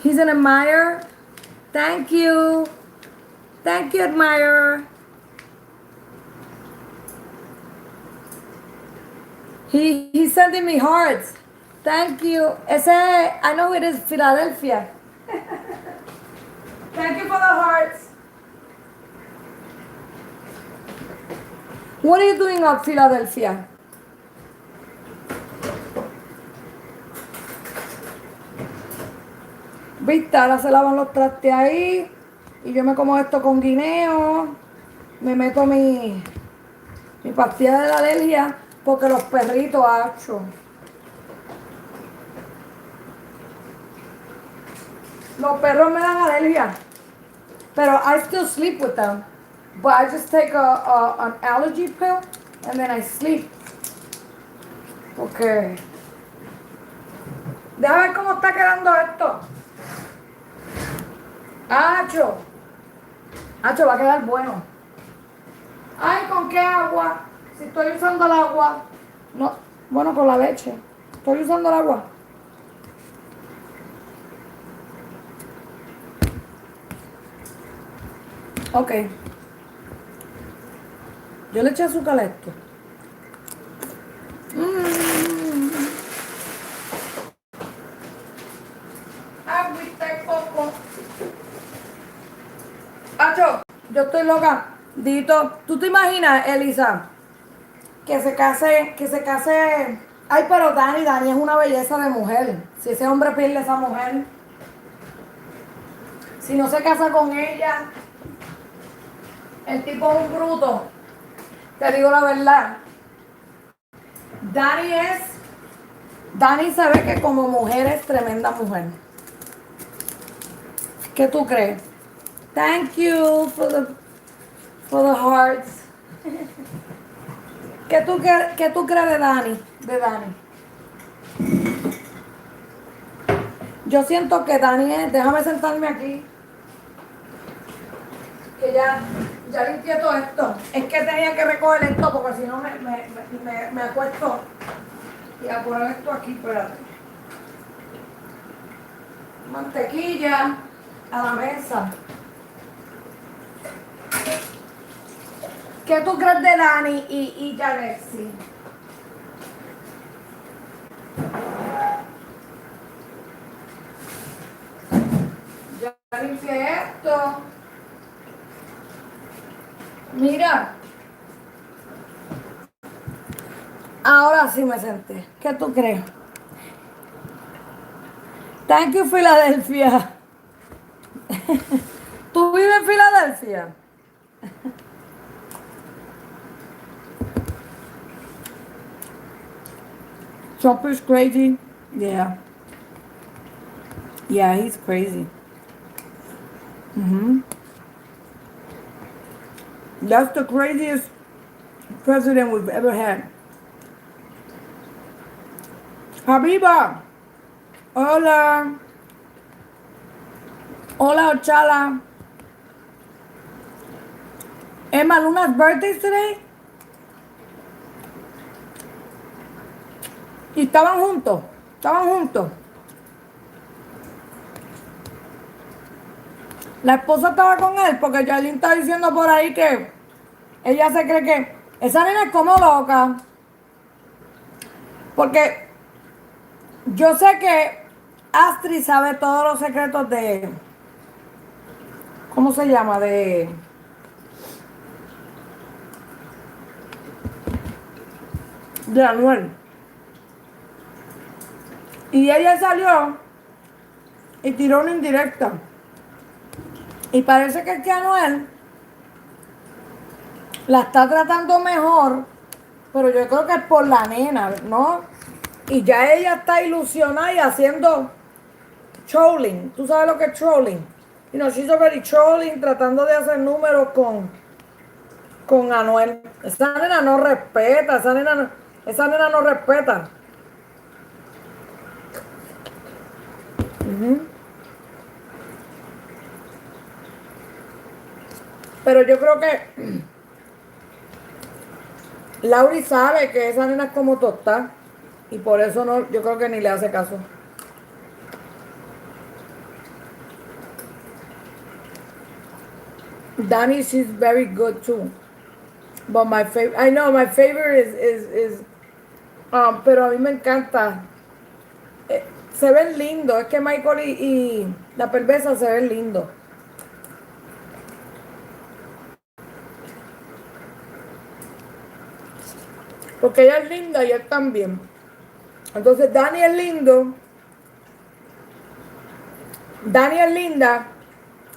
He's an admirer. Thank you. Thank you, admirer. He's sending me hearts. Thank you. Ese, I know it is Philadelphia. Thank you for the hearts. What are you doing up, Philadelphia? Viste, ahora se lavan los trastes ahí. Y yo me como esto con guineo. Me meto mi pastilla de la alergia. Porque los perritos, hacho. Los perros me dan alergia. Pero I still sleep with them. But I just take an allergy pill and then I sleep. Porque déjame ver cómo está quedando esto. Acho. Acho, va a quedar bueno. Ay, ¿con qué agua? Si estoy usando el agua. No, bueno, con la leche. Estoy usando el agua. Ok. Yo le eché azúcar a esto. Agüita de coco. Acho, yo estoy loca. Dito, ¿tú te imaginas, Elisa? Que se case. Ay, pero Dani es una belleza de mujer. Si ese hombre pierde a esa mujer, si no se casa con ella, el tipo es un bruto. Te digo la verdad. Dani sabe que como mujer es tremenda mujer. ¿Qué tú crees? Thank you for the hearts. ¿Qué tú crees de Dani? Yo siento que Dani es... Déjame sentarme aquí. Que ya limpié todo esto. Es que tenía que recoger esto porque si no me acuesto. Y a poner esto aquí, espérate. Mantequilla a la mesa. ¿Qué tú crees de Dani y Jlexy? Ya limpié esto. Mira. Ahora sí me senté. ¿Qué tú crees? Thank you, Philadelphia. ¿Tú vives en Filadelfia? Chopper's crazy. Yeah. Yeah, he's crazy. That's the craziest president we've ever had. Habiba. Hola. Hola, Ochala. Emma Luna's birthday today. Y estaban juntos. La esposa estaba con él porque Charlene está diciendo por ahí que ella se cree que esa nena es como loca. Porque yo sé que Astrid sabe todos los secretos de... ¿Cómo se llama? De Anuel. Y ella salió y tiró una indirecta. Y parece que Anuel la está tratando mejor, pero yo creo que es por la nena, ¿no? Y ya ella está ilusionada y haciendo trolling. ¿Tú sabes lo que es trolling? You know, she's already trolling, tratando de hacer números con Anuel. Esa nena no respeta, esa nena no respeta. Pero yo creo que Lauri sabe que esa nena es como tostada. Y por eso no, yo creo que ni le hace caso. Dani, she's very good too. But my favorite, I know my favorite is pero a mí me encanta. Se ven lindos, es que Michael y la perversa se ven lindos. Porque ella es linda y él también. Entonces Dani es lindo, Dani es linda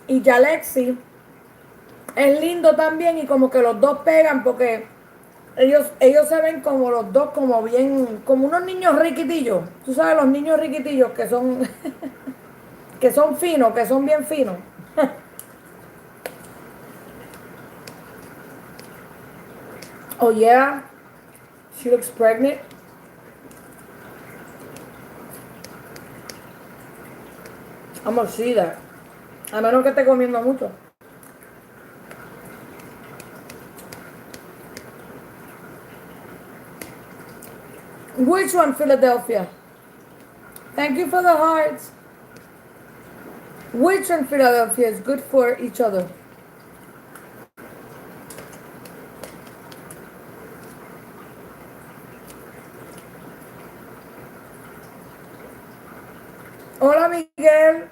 y Jlexy es lindo también y como que los dos pegan porque ellos se ven como los dos como bien, como unos niños riquitillos. Tú sabes los niños riquitillos que son que son finos, que son bien finos. Oh yeah, she looks pregnant. I'm gonna see that. A menos que esté comiendo mucho. Which one, Philadelphia? Thank you for the hearts. Which one, Philadelphia, is good for each other? Hola, Miguel.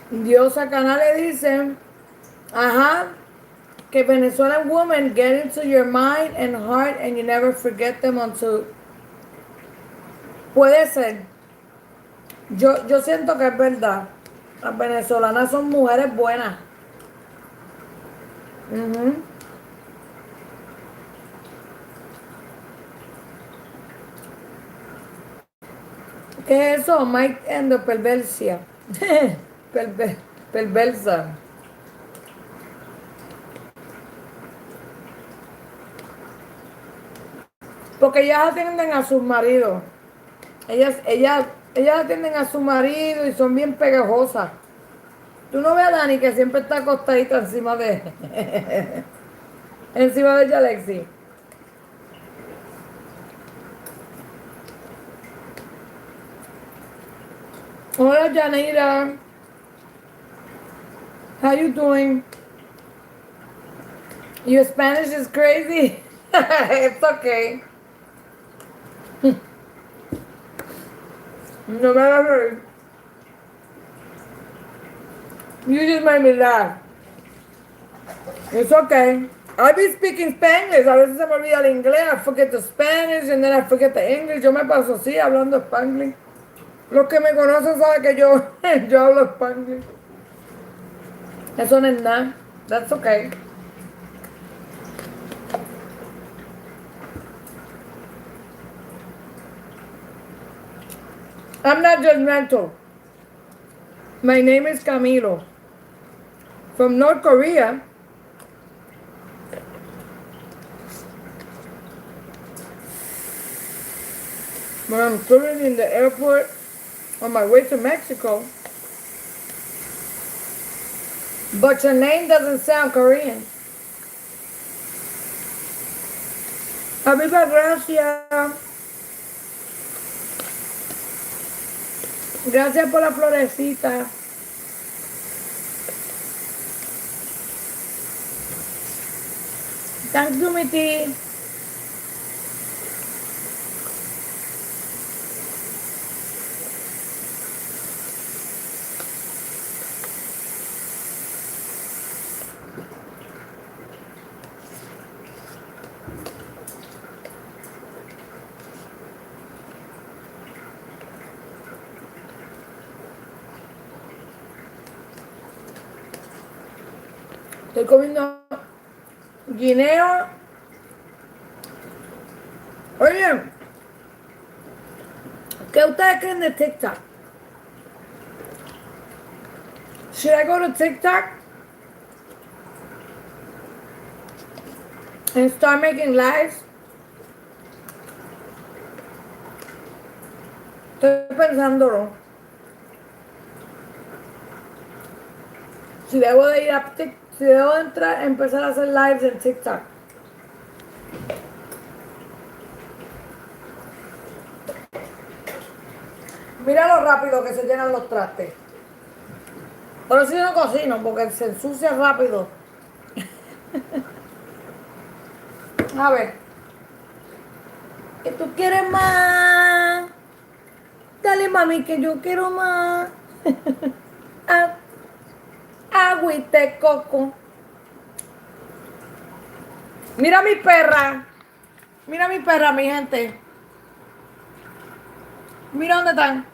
Diosa Canal le dice, ajá, que Venezuelan women get into your mind and heart and you never forget them until... Puede ser. Yo siento que es verdad. Las venezolanas son mujeres buenas. ¿Qué es eso? Mike and perversia. Perversa. Porque ellas atienden a sus maridos. Ellas atienden a su marido y son bien pegajosas. Tú no ves a Dani que siempre está acostadita encima de encima de Jlexy. Hola Janira. How you doing? Your Spanish is crazy. It's okay. No me hagas reír. You just made me laugh. It's okay. I be speaking Spanish. A veces se me olvida el inglés. I forget the Spanish and then I forget the English. Yo me paso así hablando Spanglish. Los que me conocen saben que yo hablo Spanglish. Eso no es nada. That's okay. I'm not judgmental. My name is Camilo. From North Korea. When I'm sitting in the airport on my way to Mexico. But your name doesn't sound Korean. Amiga, gracias. Gracias por la florecita. Thanks to mi tea. Estoy comiendo guineo. Oye, ¿qué ustedes creen de TikTok? Should I go to TikTok and start making lives? Estoy pensándolo. Si debo de ir a TikTok, si debo de entrar, empezar a hacer lives en TikTok. Mira lo rápido que se llenan los trastes. Pero si no cocino, porque se ensucia rápido. A ver. ¿Que tú quieres más? Dale, mami, que yo quiero más. Agüita de coco. Mira mi perra. Mira mi perra, mi gente. Mira dónde están.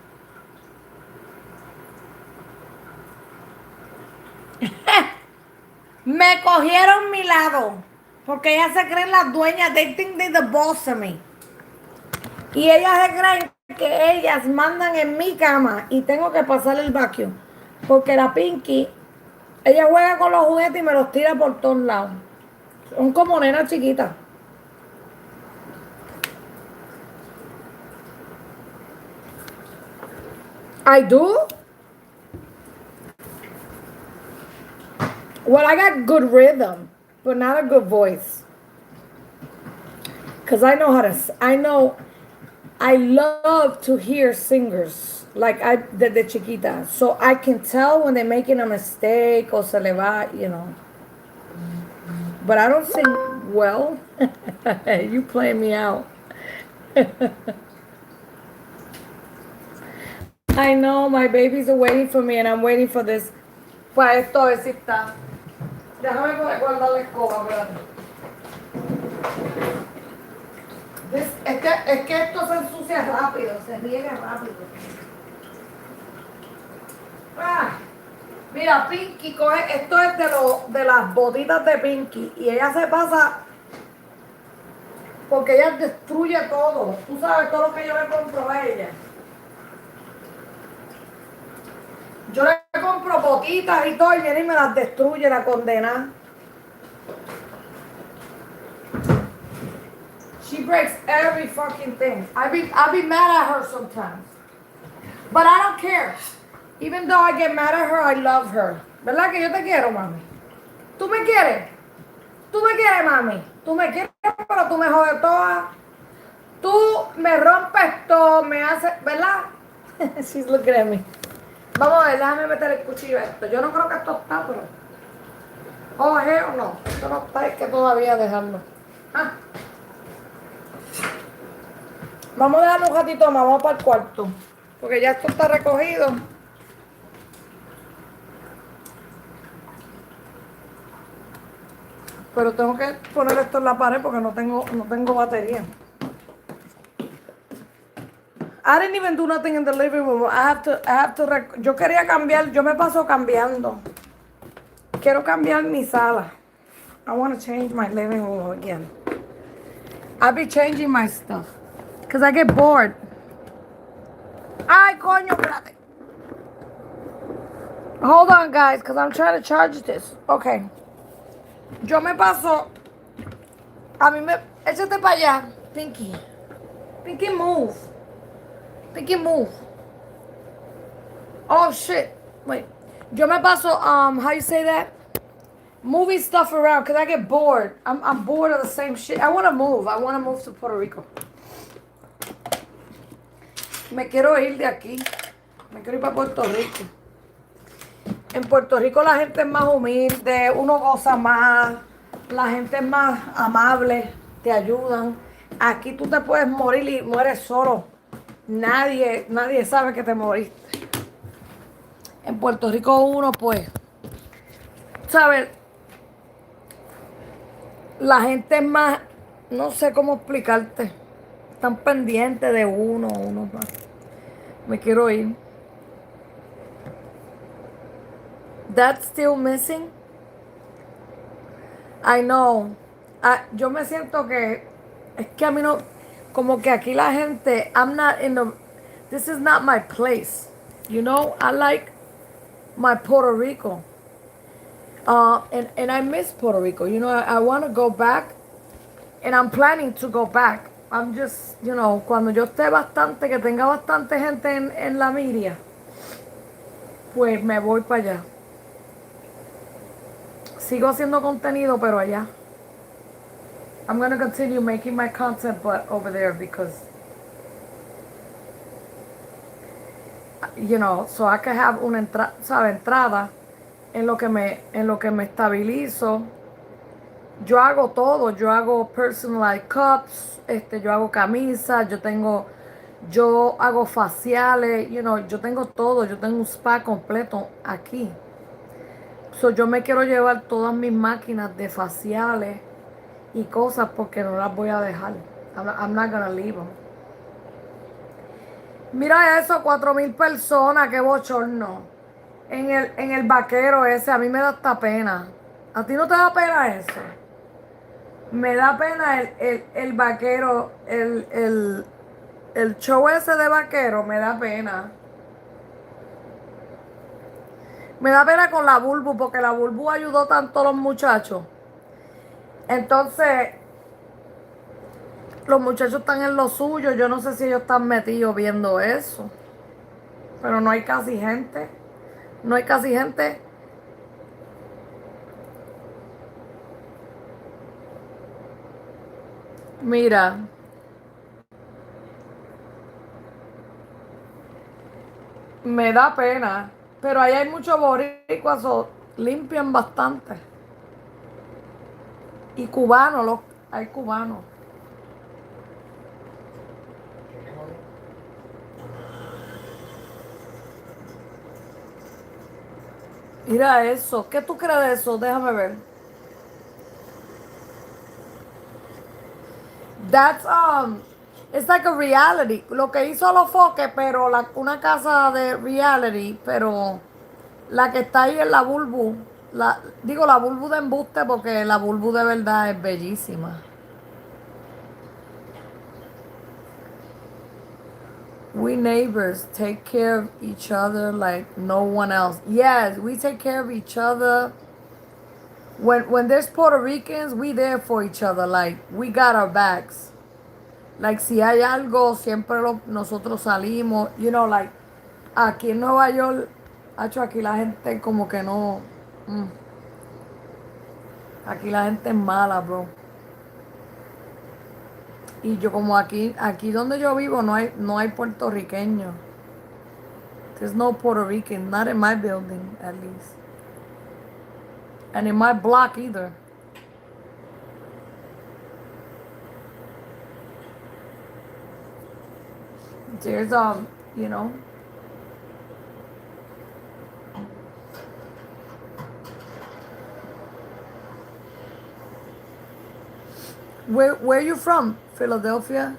Me cogieron mi lado. Porque ellas se creen las dueñas. They think they're the boss of me. Y ellas se creen que ellas mandan en mi cama. Y tengo que pasar el vacuum. Porque la Pinky, ella juega con los juguetes y me los tira por todos lados. Son como nenas chiquitas. I do? Well, I got good rhythm, but not a good voice. Because I love to hear singers desde chiquita. So I can tell when they're making a mistake or se le va, you know. But I don't sing well. You play me out. I know, my babies are waiting for me and I'm waiting for this. Pues esto a ver si está. Déjame guardar la escoba, espérate. Es que esto se ensucia rápido, se riega rápido. Mira, Pinky coge, esto es de las botitas de Pinky y ella se pasa porque ella destruye todo. Tú sabes todo lo que yo le compro a ella. Yo le compro botitas y todo y viene y me las destruye la condena. She breaks every fucking thing. I be mad at her sometimes. But I don't care. Even though I get mad at her, I love her. ¿Verdad que yo te quiero, mami? ¿Tú me quieres? ¿Tú me quieres, mami? Tú me quieres, pero tú me jodes toda. Tú me rompes todo, me haces, ¿verdad? She's looking at me. Vamos a ver, déjame meter el cuchillo a esto. Yo no creo que esto está, pero... Oje o no. Esto no está, hay que todavía dejarlo. Vamos a dejarlo un ratito más, vamos para el cuarto. Porque ya esto está recogido. Pero tengo que poner esto en la pared porque no tengo batería. I didn't even do nothing in the living room. Yo quería cambiar, yo me paso cambiando. Quiero cambiar mi sala. I want to change my living room again. I'll be changing my stuff. Because I get bored. Ay, coño, espérate. Hold on, guys, because I'm trying to charge this. Okay. Yo me paso. Échate para allá, Pinky. Pinky, move. Pinky, move. Oh, shit. Wait. Yo me paso, how you say that? moving stuff around because I get bored. I'm bored of the same shit. I want to move. I want to move to Puerto Rico. Me quiero ir de aquí. Me quiero ir para Puerto Rico. En Puerto Rico la gente es más humilde, uno goza más, la gente es más amable, te ayudan. Aquí tú te puedes morir y mueres solo. Nadie sabe que te moriste. En Puerto Rico uno pues, ¿sabes? La gente es más, no sé cómo explicarte. Están pendientes de uno más. Me quiero ir. That's still missing. I know. Yo me siento que es que a mí no, como que aquí la gente, I'm not in the, this is not my place. You know, I like my Puerto Rico. And I miss Puerto Rico. You know, I want to go back and I'm planning to go back. I'm just, you know, cuando yo esté bastante, que tenga bastante gente en la media, pues me voy para allá. Sigo haciendo contenido, pero allá. I'm going to continue making my content, but over there because, you know, so I can have una entrada en lo que me estabilizo. Yo hago todo, yo hago personalized cups, yo hago camisas, yo hago faciales, you know, yo tengo todo, yo tengo un spa completo aquí. So yo me quiero llevar todas mis máquinas de faciales y cosas porque no las voy a dejar. I'm not gonna leave them. Mira eso, 4,000 personas, qué bochorno. En el vaquero ese, a mí me da hasta pena. ¿A ti no te da pena eso? Me da pena el vaquero, el show ese de vaquero, me da pena. Me da pena con la Bulbu, porque la Bulbu ayudó tanto a los muchachos. Entonces, los muchachos están en lo suyo. Yo no sé si ellos están metidos viendo eso. Pero no hay casi gente. No hay casi gente. Mira. Me da pena. Pero ahí hay muchos boricuas, limpian bastante. Y cubanos, hay cubanos. Mira eso. ¿Qué tú crees de eso? Déjame ver. That's it's like a reality. Lo que hizo los foques, pero una casa de reality, pero la que está ahí es la Bulbu. Digo la Bulbu de embuste porque la Bulbu de verdad es bellísima. We neighbors take care of each other like no one else. Yes, we take care of each other. When there's Puerto Ricans, we there for each other. Like, we got our backs. Like, si hay algo, siempre nosotros salimos. You know, like, aquí en Nueva York, aquí la gente como que no. Aquí la gente es mala, bro. Y yo como aquí donde yo vivo no hay puertorriqueños. There's no Puerto Rican, not in my building at least. And in my block either. There's you know. Where you from? Philadelphia?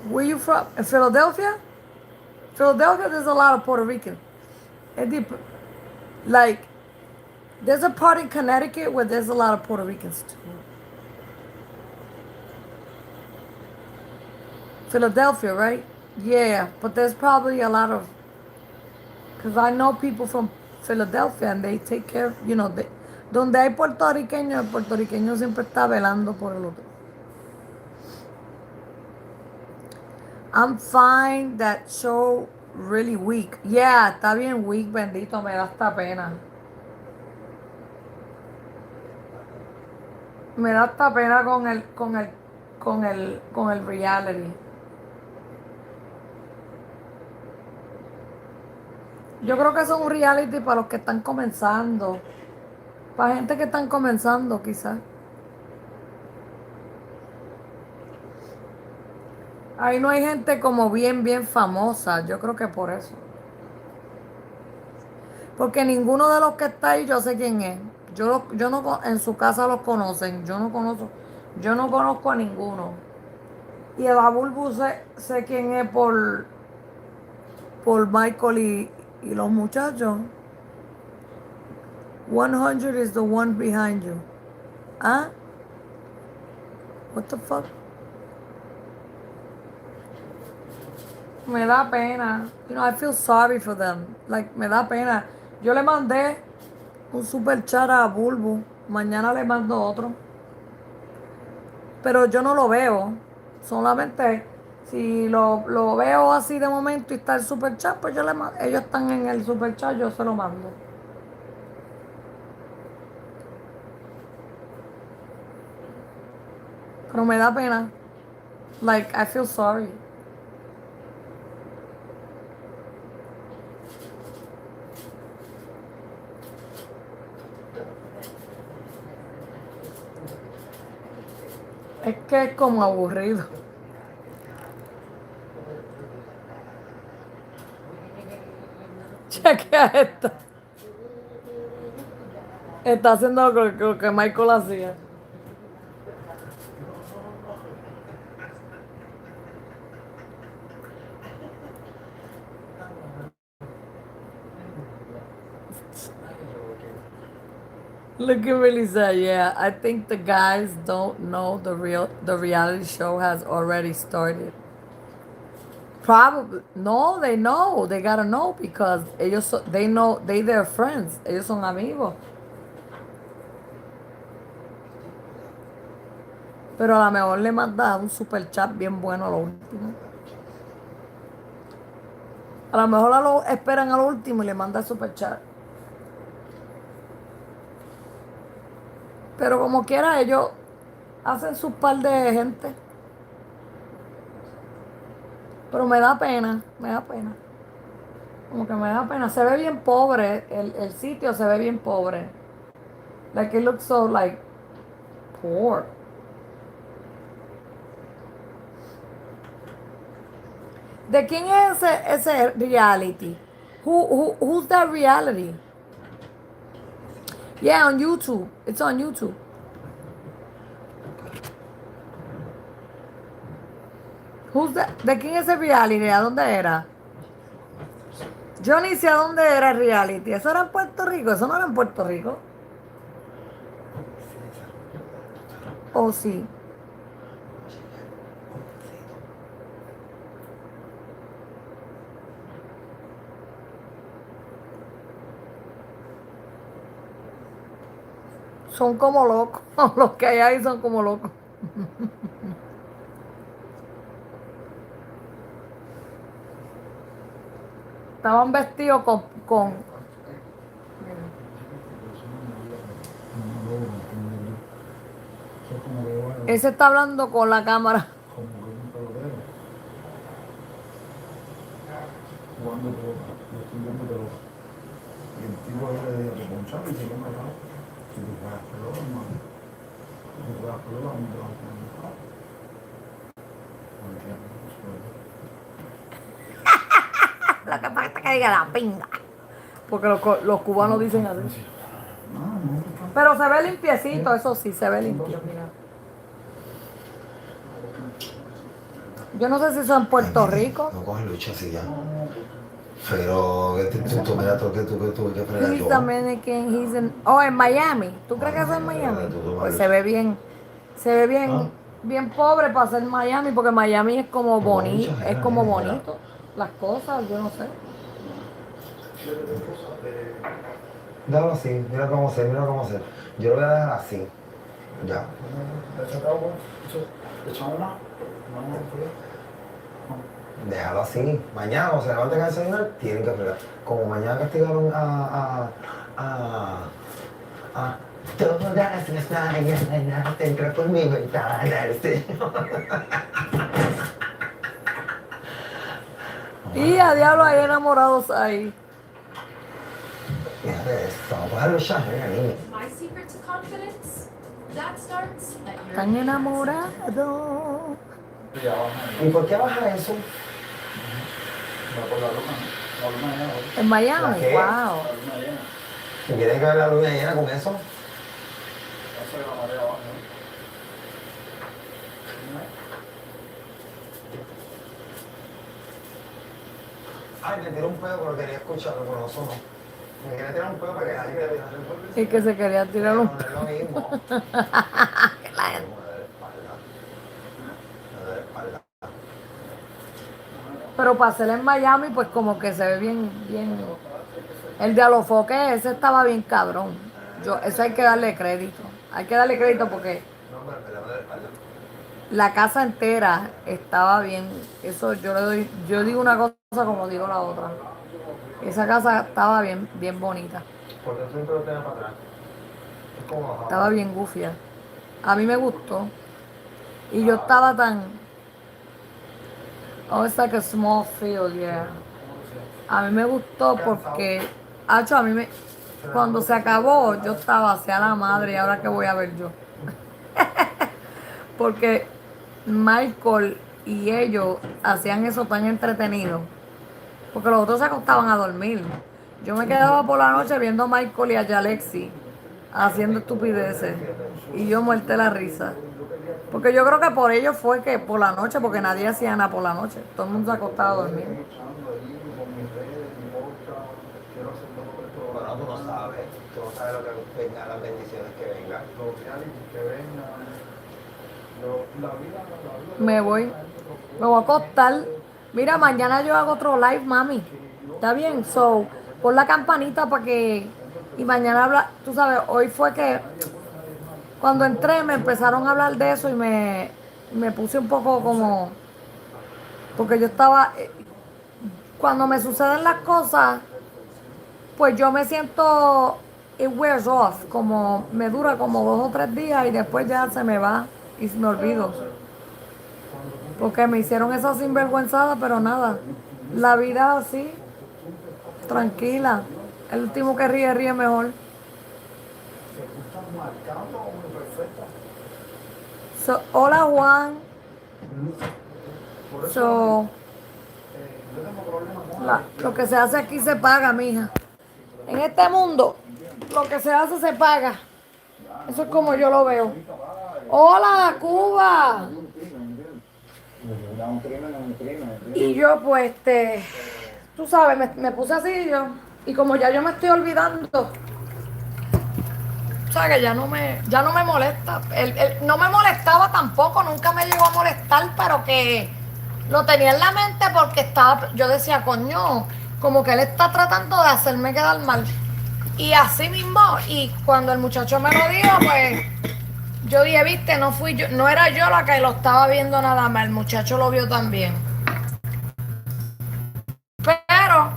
Where you from? Philadelphia? Philadelphia, there's a lot of Puerto Rican. Like, there's a part in Connecticut where there's a lot of Puerto Ricans too. Philadelphia, right? Yeah, but there's probably a lot of, because I know people from Philadelphia and they take care, you know, donde hay puertorriqueños, el puertorriqueño siempre está velando por el otro. I'm fine. That show really weak. Yeah, está bien weak, bendito, me da hasta pena. Me da hasta pena con el reality. Yo creo que eso es un reality para los que están comenzando. Para gente que están comenzando, quizás. Ahí no hay gente como bien famosa. Yo creo que por eso. Porque ninguno de los que está ahí yo sé quién es. Yo no, en su casa los conocen. Yo no conozco a ninguno. Y el Abulbu sé quién es por Michael y los muchachos. 100 is the one behind you. ¿Ah? What the fuck? Me da pena. You know, I feel sorry for them. Like, me da pena. Yo le mandé un super chat a Bulbu. Mañana le mando otro. Pero yo no lo veo. Solamente si lo veo así de momento y está el super chat, pues yo le mando. Ellos están en el super chat, yo se lo mando. Pero me da pena. Like, I feel sorry. Es que es como aburrido. Chequea esto. Está haciendo lo que Michael hacía. Look at Willie say, yeah, I think the guys don't know the reality show has already started. Probably no, they know. They gotta know because they know they're friends. Ellos son amigos. Pero a lo mejor le manda un super chat bien bueno a lo último. A lo mejor esperan a lo último y le manda el super chat. Pero como quiera, ellos hacen su par de gente. Pero me da pena, me da pena. Como que me da pena. Se ve bien pobre, el sitio se ve bien pobre. Like it looks so like poor. ¿De quién es ese reality? Who's that reality? Yeah, on YouTube. It's on YouTube. ¿De quién es ese reality? ¿A dónde era? Yo ni sé a dónde era el reality. ¿Eso era en Puerto Rico? ¿Eso no era en Puerto Rico? ¿O sí? Son como locos. Los que hay ahí son como locos. Estaban vestidos con... Ese está hablando con la cámara. Jugando pelota, yo estoy jugando pelota. Y el tipo de responsable y se lo ha si tú juegas pelota, hermano. Si tú juegas pelota, ¿dónde te vas a poner? Lo que pasa es que diga la pinga. Porque los cubanos dicen así. Pero se ve limpiecito, eso sí, se ve limpio, mira. Yo no sé si eso en Puerto Rico. No cogen lucha así ya. Pero tú mira todo que tuve que fregar He's yo. Dominican, oh, en Miami. ¿Tú crees que eso es en Miami? Pues se ve bien pobre para ser Miami, porque Miami es como bonito, las cosas, yo no sé. Déjalo así, mira cómo ser, mira cómo ser. Yo lo voy a dejar así. Ya. ¿Le echamos más? ¿Vamos a Déjalo así. Mañana, cuando se levanten a desayunar, tienen que fregar. Como mañana castigaron a todas las mañanas te entra por mi ventana el Señor. Y a diablo hay enamorados ahí. Fíjate eso, vamos a darle chance, niña. My secret to confidence, that starts at your Están knees. enamorados. Y ya baja. ¿Y por qué baja eso? Va por la luna. La luna llena. En Miami, ¿La qué? wow. La luna llena. ¿Y tiene que ver la luna llena con eso? Eso de la marea baja. Ay, me tiró un pedo, pero quería escucharlo, pero eso no. Me quería tirar un pedo para que nadie quería tirar un pedo. Y que se quería tirar un... No es lo mismo. La gente. Me duele la espalda. Me duele la espalda. Pero para hacer en Miami, pues como que se ve bien, bien. El de Alofoque, ese estaba bien cabrón. Eso hay que darle crédito. Hay que darle crédito porque No, pero me duele la espalda. la casa entera estaba bien. Eso yo le doy, yo digo una cosa como digo la otra. Esa casa estaba bien, bien bonita. Porque siempre lo tenía para atrás. Es como bajado. Estaba bien gufia. A mí me gustó. Y yo estaba tan. Oh, it's like a small field, yeah. A mí me gustó porque, hacho, a mí me, cuando se acabó, yo estaba hacia la madre y ahora qué voy a ver yo. Porque Michael y ellos hacían eso tan entretenido. Porque los otros se acostaban a dormir. Yo me quedaba por la noche viendo a Michael y a Jlexy haciendo estupideces. Y yo muerta de la risa. Porque yo creo que por ellos fue que por la noche, porque nadie hacía nada por la noche. Todo el mundo se acostaba a dormir. Bueno, tú no sabes. Tú no sabes lo que venga, las bendiciones que vengan. Los realities que vengan. La vida. Me voy a acostar. Mira, mañana yo hago otro live, mami. ¿Está bien? So, pon la campanita para que... Y mañana habla... Tú sabes, hoy fue que... Cuando entré me empezaron a hablar de eso y me puse un poco como... Porque yo estaba... Cuando me suceden las cosas, pues yo me siento... It wears off. Como me dura como 2 o 3 días y después ya se me va y me olvido. Porque me hicieron esa sinvergüenzada, pero nada. La vida así, tranquila. El último que ríe, ríe mejor. So, hola Juan. So, lo que se hace aquí se paga, mija. En este mundo, lo que se hace se paga. Eso es como yo lo veo. Hola, Cuba. Y yo pues tú sabes, me puse así yo, y como ya yo me estoy olvidando, o sea que ya no me molesta. No me molestaba tampoco, nunca me llegó a molestar, pero que lo tenía en la mente porque yo decía, coño, como que él está tratando de hacerme quedar mal. Y así mismo, y cuando el muchacho me lo dijo, pues yo dije, viste, no fui yo, no era yo la que lo estaba viendo nada más, el muchacho lo vio también. Pero,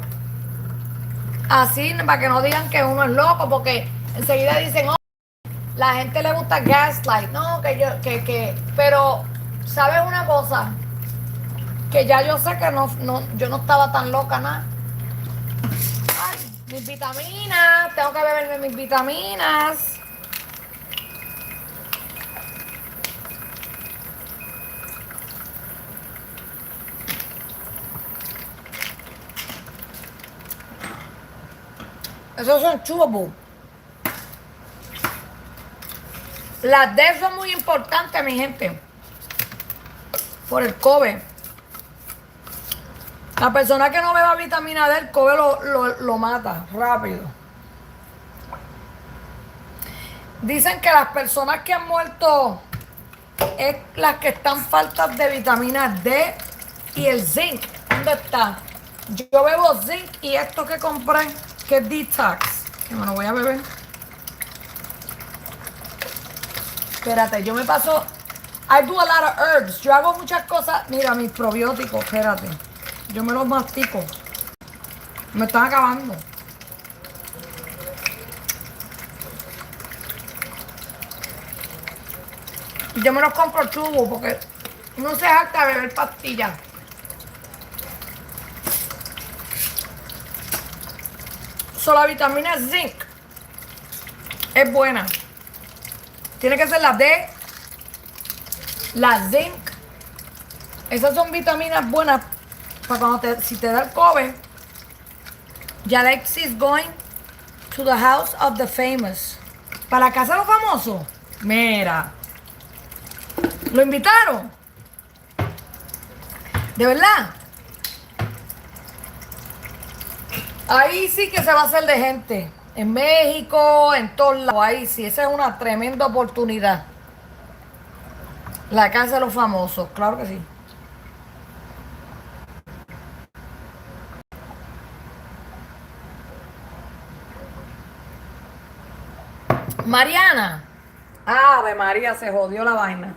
así, para que no digan que uno es loco, porque enseguida dicen, oh, la gente le gusta gaslight, no, pero, ¿sabes una cosa? Que ya yo sé que yo no estaba tan loca, nada. Ay, mis vitaminas, tengo que beberme mis vitaminas. Esos son chewable. Las D son muy importantes, mi gente. Por el COVID. La persona que no beba vitamina D, el COVID lo mata rápido. Dicen que las personas que han muerto es las que están faltas de vitamina D y el zinc. ¿Dónde está? Yo bebo zinc y esto que compré, que es detox, que me lo voy a beber. Espérate, yo me paso I do a lot of herbs. Yo hago muchas cosas. Mira, mis probióticos, espérate. Yo me los mastico. Me están acabando. Yo me los compro chubos porque no se harta de beber pastillas. La vitamina zinc es buena. Tiene que ser la D, la zinc. Esas son vitaminas buenas para cuando si te da el COVID. Jlexy is going to the house of the famous. Para la casa de los famosos. Mira. ¿Lo invitaron? ¿De verdad? Ahí sí que se va a hacer de gente. En México, en todos lados. Ahí sí, esa es una tremenda oportunidad. La casa de los famosos, claro que sí. Mariana. Ave María, se jodió la vaina.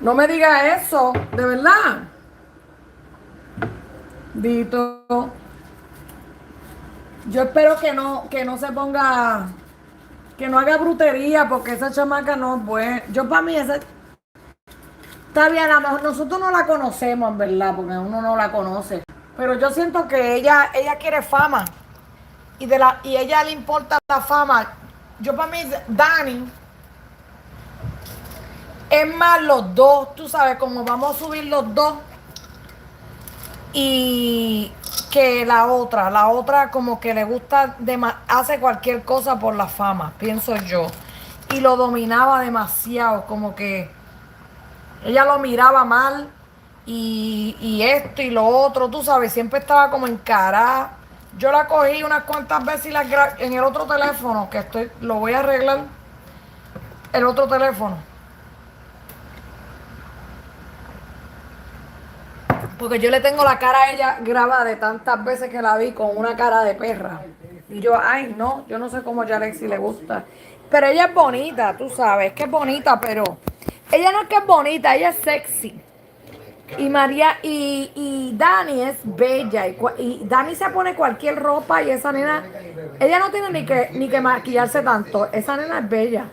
No me digas eso, de verdad. Dito. Yo espero que no se ponga, que no haga brutería, porque esa chamaca no es buena. Yo para mí esa está bien, a lo mejor nosotros no la conocemos, en verdad, porque uno no la conoce. Pero yo siento que ella quiere fama. Y ella le importa la fama. Yo para mí, Dani, es más los dos, tú sabes, como vamos a subir los dos. Y que la otra como que le gusta, hace cualquier cosa por la fama, pienso yo. Y lo dominaba demasiado, como que ella lo miraba mal y esto y lo otro, tú sabes, siempre estaba como encarada. Yo la cogí unas cuantas veces y la en el otro teléfono, lo voy a arreglar, el otro teléfono. Porque yo le tengo la cara a ella grabada de tantas veces que la vi con una cara de perra. Y yo, ay, no, yo no sé cómo a Jlexy le gusta. Pero ella es bonita, tú sabes, que es bonita, pero ella no es que es bonita, ella es sexy. Y María, y Dani es bella. Y Dani se pone cualquier ropa y esa nena, ella no tiene ni que maquillarse tanto. Esa nena es bella.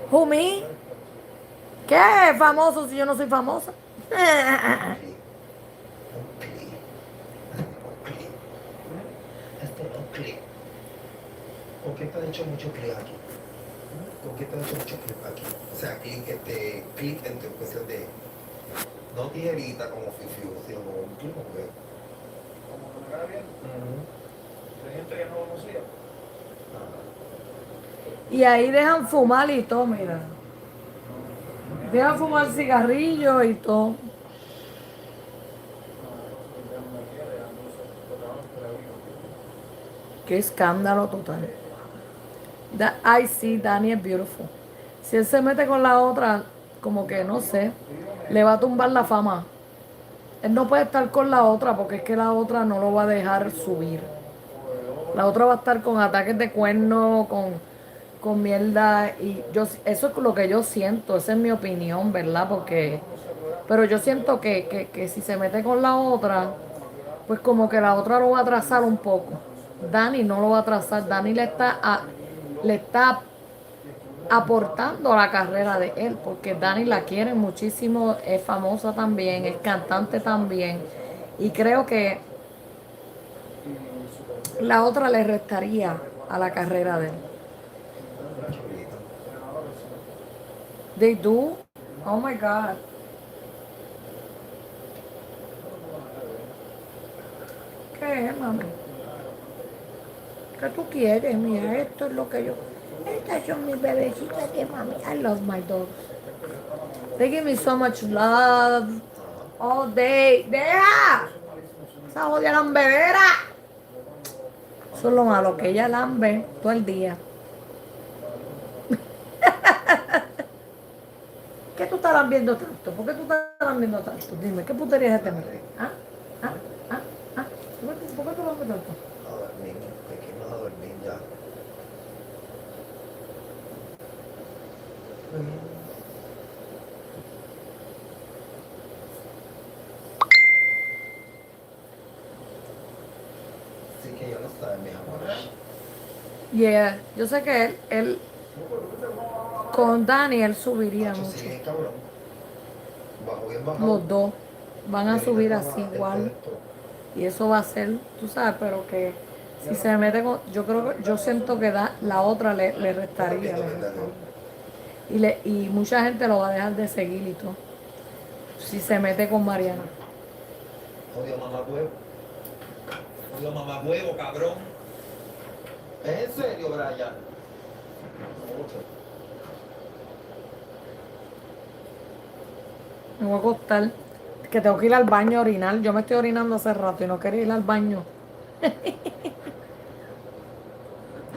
Who, me? ¿Qué es famoso si yo no soy famosa? ¿Por qué te ha hecho mucho clic aquí? ¿Por qué te ha hecho mucho clic aquí? O sea, clic en tu cuestión de no tijerita como fifiu, sino como un clic como que. Como que me cae bien. Hay gente que no lo conocía. Y ahí dejan fumar y todo, mira. Dejan fumar cigarrillos y todo. Qué escándalo total. Ay, sí, Dani es beautiful. Si él se mete con la otra, como que no sé, le va a tumbar la fama. Él no puede estar con la otra porque es que la otra no lo va a dejar subir. La otra va a estar con ataques de cuerno, con mierda. Y eso es lo que yo siento, esa es mi opinión, ¿verdad? Pero yo siento que si se mete con la otra, pues como que la otra lo va a atrasar un poco. Dani no lo va a atrasar, Dani le está aportando a la carrera de él, porque Dani la quiere muchísimo, es famosa también, es cantante también, y creo que la otra le restaría a la carrera de él. They do? Oh my God. ¿Qué es, mami? ¿Qué tú quieres? Mira, esto es lo que yo... Estas son mis bebecitas de mami. I love my dogs. They give me so much love. All day. ¡Deja! Esa odia lambedera. Eso es lo malo, que ella lambe todo el día. ¿Qué tú estás lambiendo tanto? ¿Por qué tú estás lambiendo tanto? Dime, ¿qué putería es este? ¿Ah? ¿Ah? ¿Ah? ¿Ah? ¿Por qué tú lambiendo tanto? A dormir, que no a dormir ya. Yeah, yo sé que él con Dani, él subiría Macho, mucho. sí, cabrón. Bajo bien bajado. Los dos van a Nena subir estaba así igual. esto. Y eso va a ser, tú sabes, pero que si se mete con, yo creo que, yo siento que la otra le restaría, le restaría. Y mucha gente lo va a dejar de seguir y todo. Si se mete con Mariana. Odio mamá huevo. Odio mamá huevo, cabrón. ¿Es en serio, Brian? Mucho. Me voy a acostar. Que tengo que ir al baño a orinar. Yo me estoy orinando hace rato y no quería ir al baño.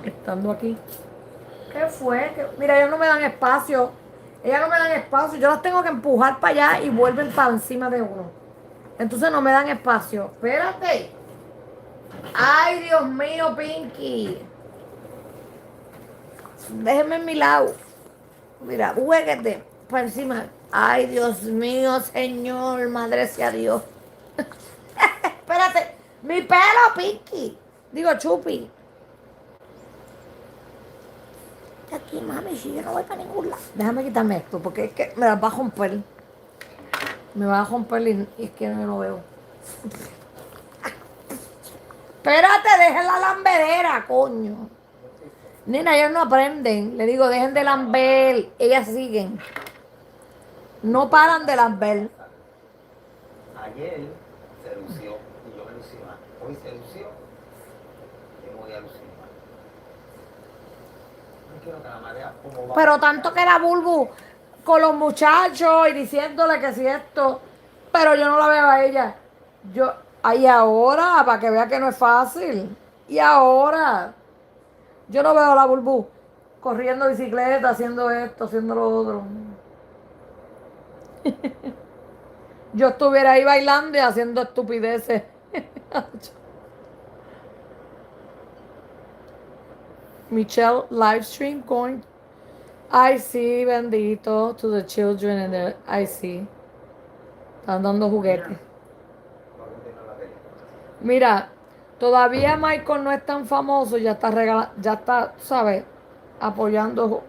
Estando aquí. ¿Qué fue? Mira, ellos no me dan espacio. Ellas no me dan espacio. Yo las tengo que empujar para allá y vuelven para encima de uno. Entonces no me dan espacio. Espérate. Ay, Dios mío, Pinky. Déjeme en mi lado. Mira, jueguete para encima. Ay, Dios mío, Señor, madre sea Dios. Espérate, mi pelo, Pinky. Digo, Chupi. Aquí, mami, si yo no voy para ningún lado. Déjame quitarme esto, porque es que me las va a romper. Me va a romper y es que no lo veo. Espérate, dejen la lambedera, coño. Nena, ellos no aprenden. Le digo, dejen de lamber. Ellas siguen. No paran de lamber. Ayer se lució y yo me lucí más. Hoy se lució y yo me voy a lucir más. No quiero que la marea como va. Pero tanto que era Bulbu con los muchachos y diciéndole que si esto. Pero yo no la veo a ella. Yo, ahí ahora, para que vea que no es fácil. Y ahora, yo no veo a la Bulbu corriendo bicicleta, haciendo esto, haciendo lo otro. Yo estuviera ahí bailando y haciendo estupideces. Micheal live stream going. I see, bendito, to the children and the, I see. Están dando juguetes. Mira, todavía Michael no es tan famoso, ya está, ¿sabes? Apoyando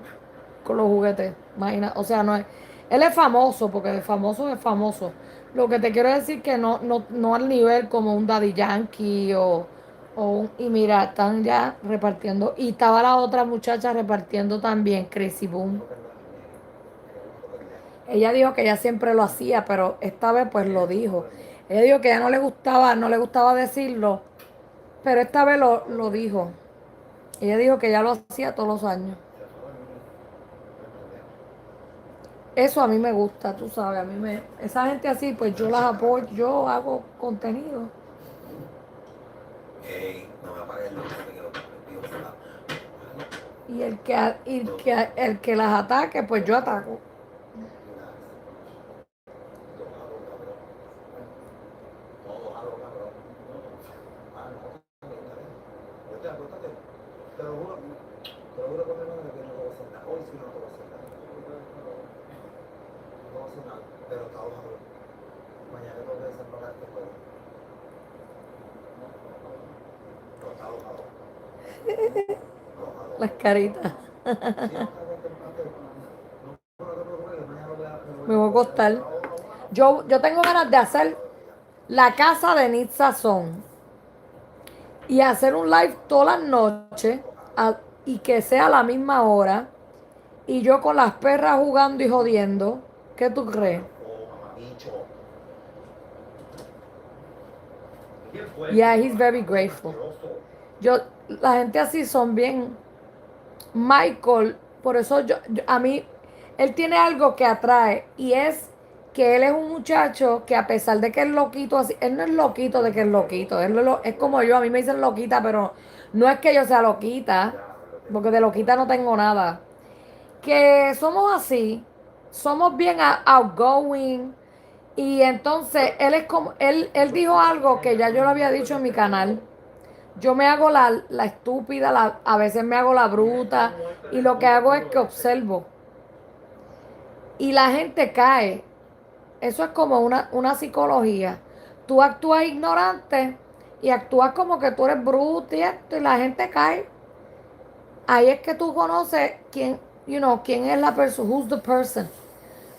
con los juguetes. Imagina, o sea, no es, él es famoso, porque de famoso es famoso. Lo que te quiero decir que no al nivel como un Daddy Yankee y mira, están ya repartiendo. Y estaba la otra muchacha repartiendo también, Crazy Boom. Ella dijo que ella siempre lo hacía, pero esta vez pues lo dijo. Ella dijo que ya no le gustaba decirlo, pero esta vez lo dijo. Ella dijo que ya lo hacía todos los años. Eso a mí me gusta, tú sabes, esa gente así, pues yo las apoyo, yo hago contenido. Ey, no me apagues el que quiero Y el que las ataque, pues yo ataco. Te lo juro por mi madre que no te voy a hacer nada. Hoy sí no te voy a hacer nada. No te voy a hacer nada, pero está bajado. Mañana tengo que desempacar este juego. No, está bajado. Las caritas. Me voy a acostar. Yo tengo ganas de hacer la casa de Nitza Son y hacer un live todas las noches y que sea a la misma hora y yo con las perras jugando y jodiendo. ¿Qué tú crees? Yeah, he's very grateful. La gente así son bien. Michael, por eso a mí, él tiene algo que atrae y es que él es un muchacho que a pesar de que es loquito así, él no es loquito de que es loquito, es como yo, a mí me dicen loquita, pero no es que yo sea loquita, porque de loquita no tengo nada. Que somos así, somos bien outgoing y entonces él es como, él dijo algo que ya yo lo había dicho en mi canal. Yo me hago la estúpida, a veces me hago la bruta y lo que hago es que observo. Y la gente cae. Eso es como una psicología. Tú actúas ignorante y actúas como que tú eres bruta y esto y la gente cae. ahí es que tú conoces quién, quién es la persona, who's the person.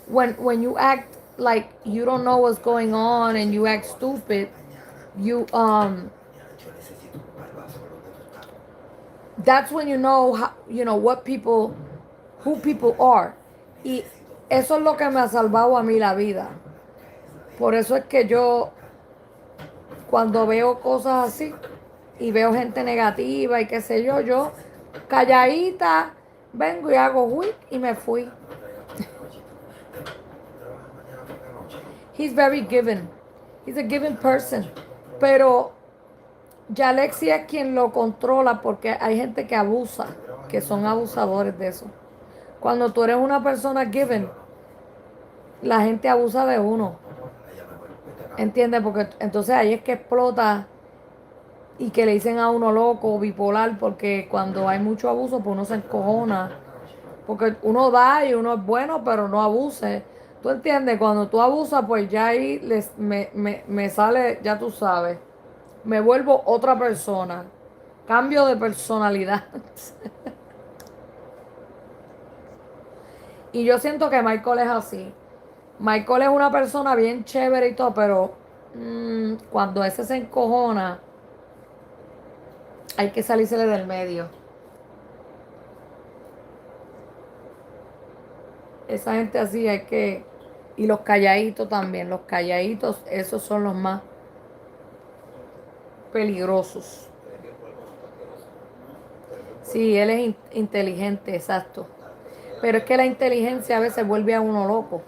When you act like you don't know what's going on and you act stupid, you Yo necesito un barbazo por donde tú estás. that's when you know how, what people, who people are. Y eso es lo que me ha salvado a mí la vida. Por eso es que yo, cuando veo cosas así y veo gente negativa y qué sé yo, yo calladita vengo y hago quick y me fui. He's very giving. He's a giving person. Pero Jlexy es quien lo controla porque hay gente que abusa, que son abusadores de eso. Cuando tú eres una persona given, la gente abusa de uno. ¿Entiendes? Porque entonces ahí es que explota y que le dicen a uno loco o bipolar, porque cuando hay mucho abuso, pues uno se encojona. Porque uno da y uno es bueno, pero no abuse. ¿Tú entiendes? Cuando tú abusas, pues ya ahí me sale, ya tú sabes, me vuelvo otra persona. Cambio de personalidad. Y yo siento que Micheal es así. Micheal es una persona bien chévere y todo, pero cuando ese se encojona, hay que salírsele del medio. Esa gente así hay que... Y los calladitos también. Los calladitos, esos son los más peligrosos. Sí, él es inteligente, exacto. Pero es que la inteligencia a veces vuelve a uno loco.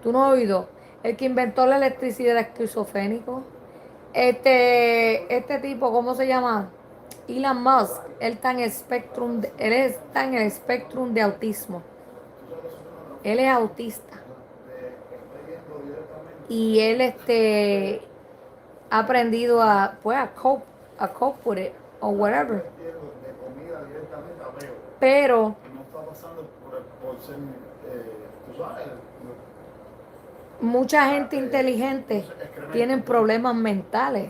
¿Tú no has oído? El que inventó la electricidad era esquizofrénico. Este tipo, ¿cómo se llama? Elon Musk. Él está en el spectrum, él está en el spectrum de autismo. Él es autista. Y él ha aprendido pues a cope with it or whatever. Pero No está pasando por ser, tú sabes, mucha gente inteligente tiene problemas mentales.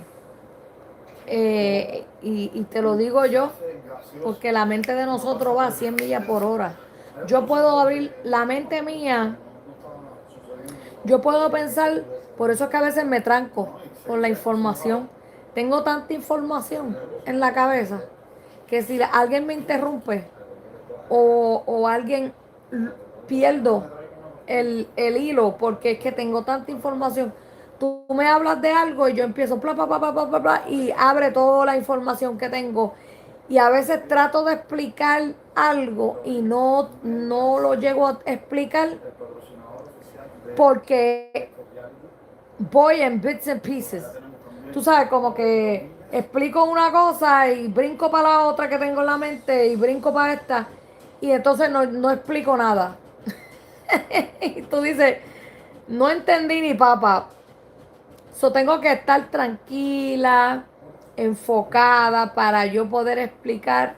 Y te lo digo yo, porque la mente de nosotros va a 100 millas por hora. Yo puedo abrir la mente mía, yo puedo pensar, por eso es que a veces me tranco por la información. Tengo tanta información en la cabeza que si alguien me interrumpe o alguien pierdo el hilo porque es que tengo tanta información. Tú me hablas de algo y yo empiezo bla, bla, bla, bla, bla, bla, bla, y abre toda la información que tengo. Y a veces trato de explicar algo y no lo llego a explicar porque voy en bits and pieces. Tú sabes, como que explico una cosa y brinco para la otra que tengo en la mente y brinco para esta y entonces no explico nada. Y tú dices, no entendí ni papa. So tengo que estar tranquila, enfocada para yo poder explicar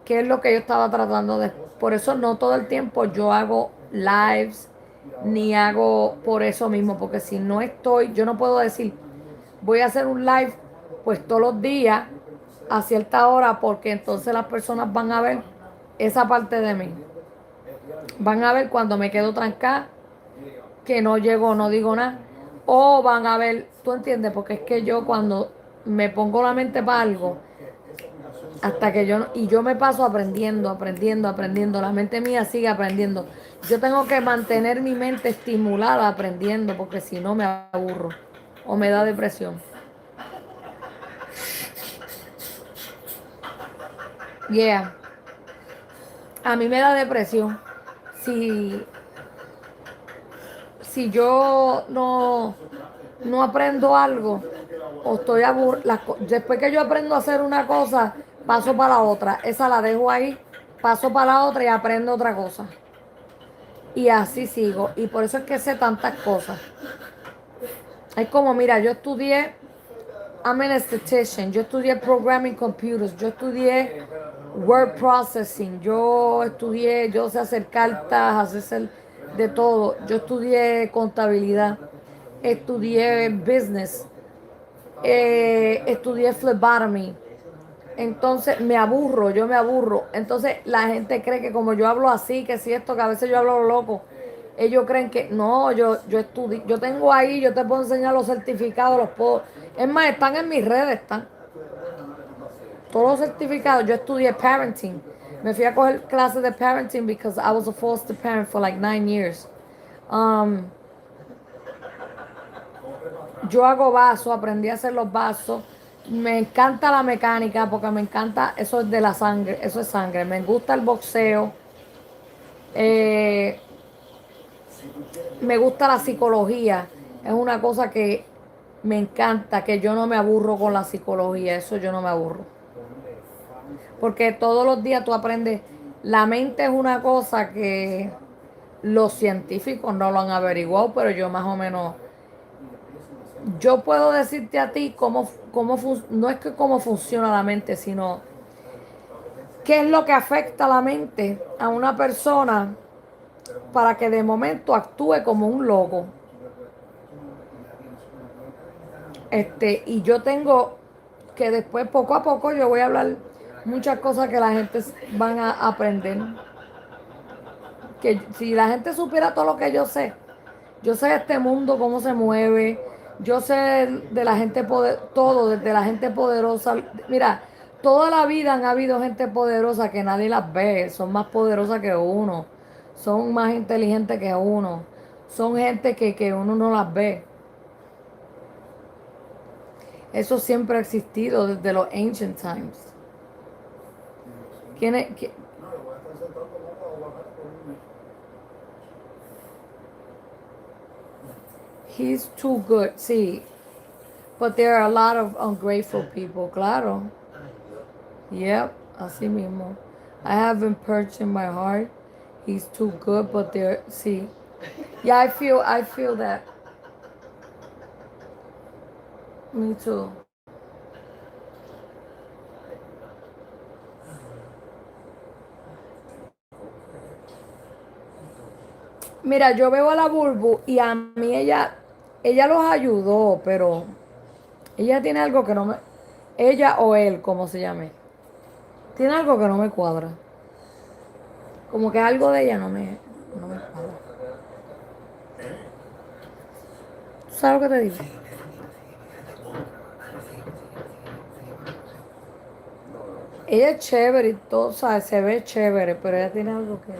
qué es lo que yo estaba tratando de. Por eso no todo el tiempo yo hago lives ni hago por eso mismo, porque si no estoy, yo no puedo decir, voy a hacer un live pues todos los días a cierta hora, porque entonces las personas van a ver esa parte de mí. Van a ver cuando me quedo trancada, que no llego, no digo nada. O van a ver, tú entiendes, porque es que yo cuando me pongo la mente para algo, hasta que yo me paso aprendiendo, la mente mía sigue aprendiendo. Yo tengo que mantener mi mente estimulada aprendiendo, porque si no me aburro o me da depresión. Yeah. A mí me da depresión. Si yo no aprendo algo o estoy aburrida, después que yo aprendo a hacer una cosa, paso para la otra. Esa la dejo ahí, paso para la otra y aprendo otra cosa. Y así sigo. Y por eso es que sé tantas cosas. Es como, mira, yo estudié, I'm an esthetician, yo estudié programming computers, yo estudié word processing, yo sé hacer cartas, hacer de todo. Yo estudié contabilidad, estudié business, estudié phlebotomy, Entonces yo me aburro. Entonces la gente cree que como yo hablo así, que si esto, que a veces yo hablo loco, ellos creen que no, yo estudié, yo tengo ahí, yo te puedo enseñar los certificados, los puedo. Es más, están en mis redes, están todos los certificados. Yo estudié parenting. Me fui a coger clases de parenting because I was a foster parent for like 9 years. Um, yo hago vasos, aprendí a hacer los vasos. Me encanta la mecánica porque me encanta, eso es de la sangre, eso es sangre. Me gusta el boxeo. eh, Me gusta la psicología. Es una cosa que me encanta, que yo no me aburro con la psicología. Eso yo no me aburro. Porque todos los días tú aprendes. La mente es una cosa que los científicos no lo han averiguado, pero yo más o menos, yo puedo decirte a ti no es que cómo funciona la mente, sino qué es lo que afecta la mente a una persona para que de momento actúe como un loco. Y yo tengo que después, poco a poco, yo voy a hablar muchas cosas que la gente van a aprender. Que si la gente supiera todo lo que yo sé de este mundo, cómo se mueve, yo sé de la gente todo, desde la gente poderosa. Mira, toda la vida han habido gente poderosa que nadie las ve, son más poderosas que uno, son más inteligentes que uno, son gente que uno no las ve. Eso siempre ha existido desde los ancient times. ¿Quién es? No, yo voy a estar sentado como un aguacate por un mes. He's too good, sí. But there are a lot of ungrateful people, claro. Yep, así mismo. I have him perched in my heart. He's too good, but there, sí. Yeah, I feel that. Me too. Mira, yo veo a la Bulbu y a mí ella los ayudó, pero ella tiene algo que no me, ella o él, como se llame, tiene algo que no me cuadra. Como que algo de ella no me cuadra. ¿Tú sabes lo que te digo? Ella es chévere y todo, ¿sabes? Se ve chévere, pero ella tiene algo que...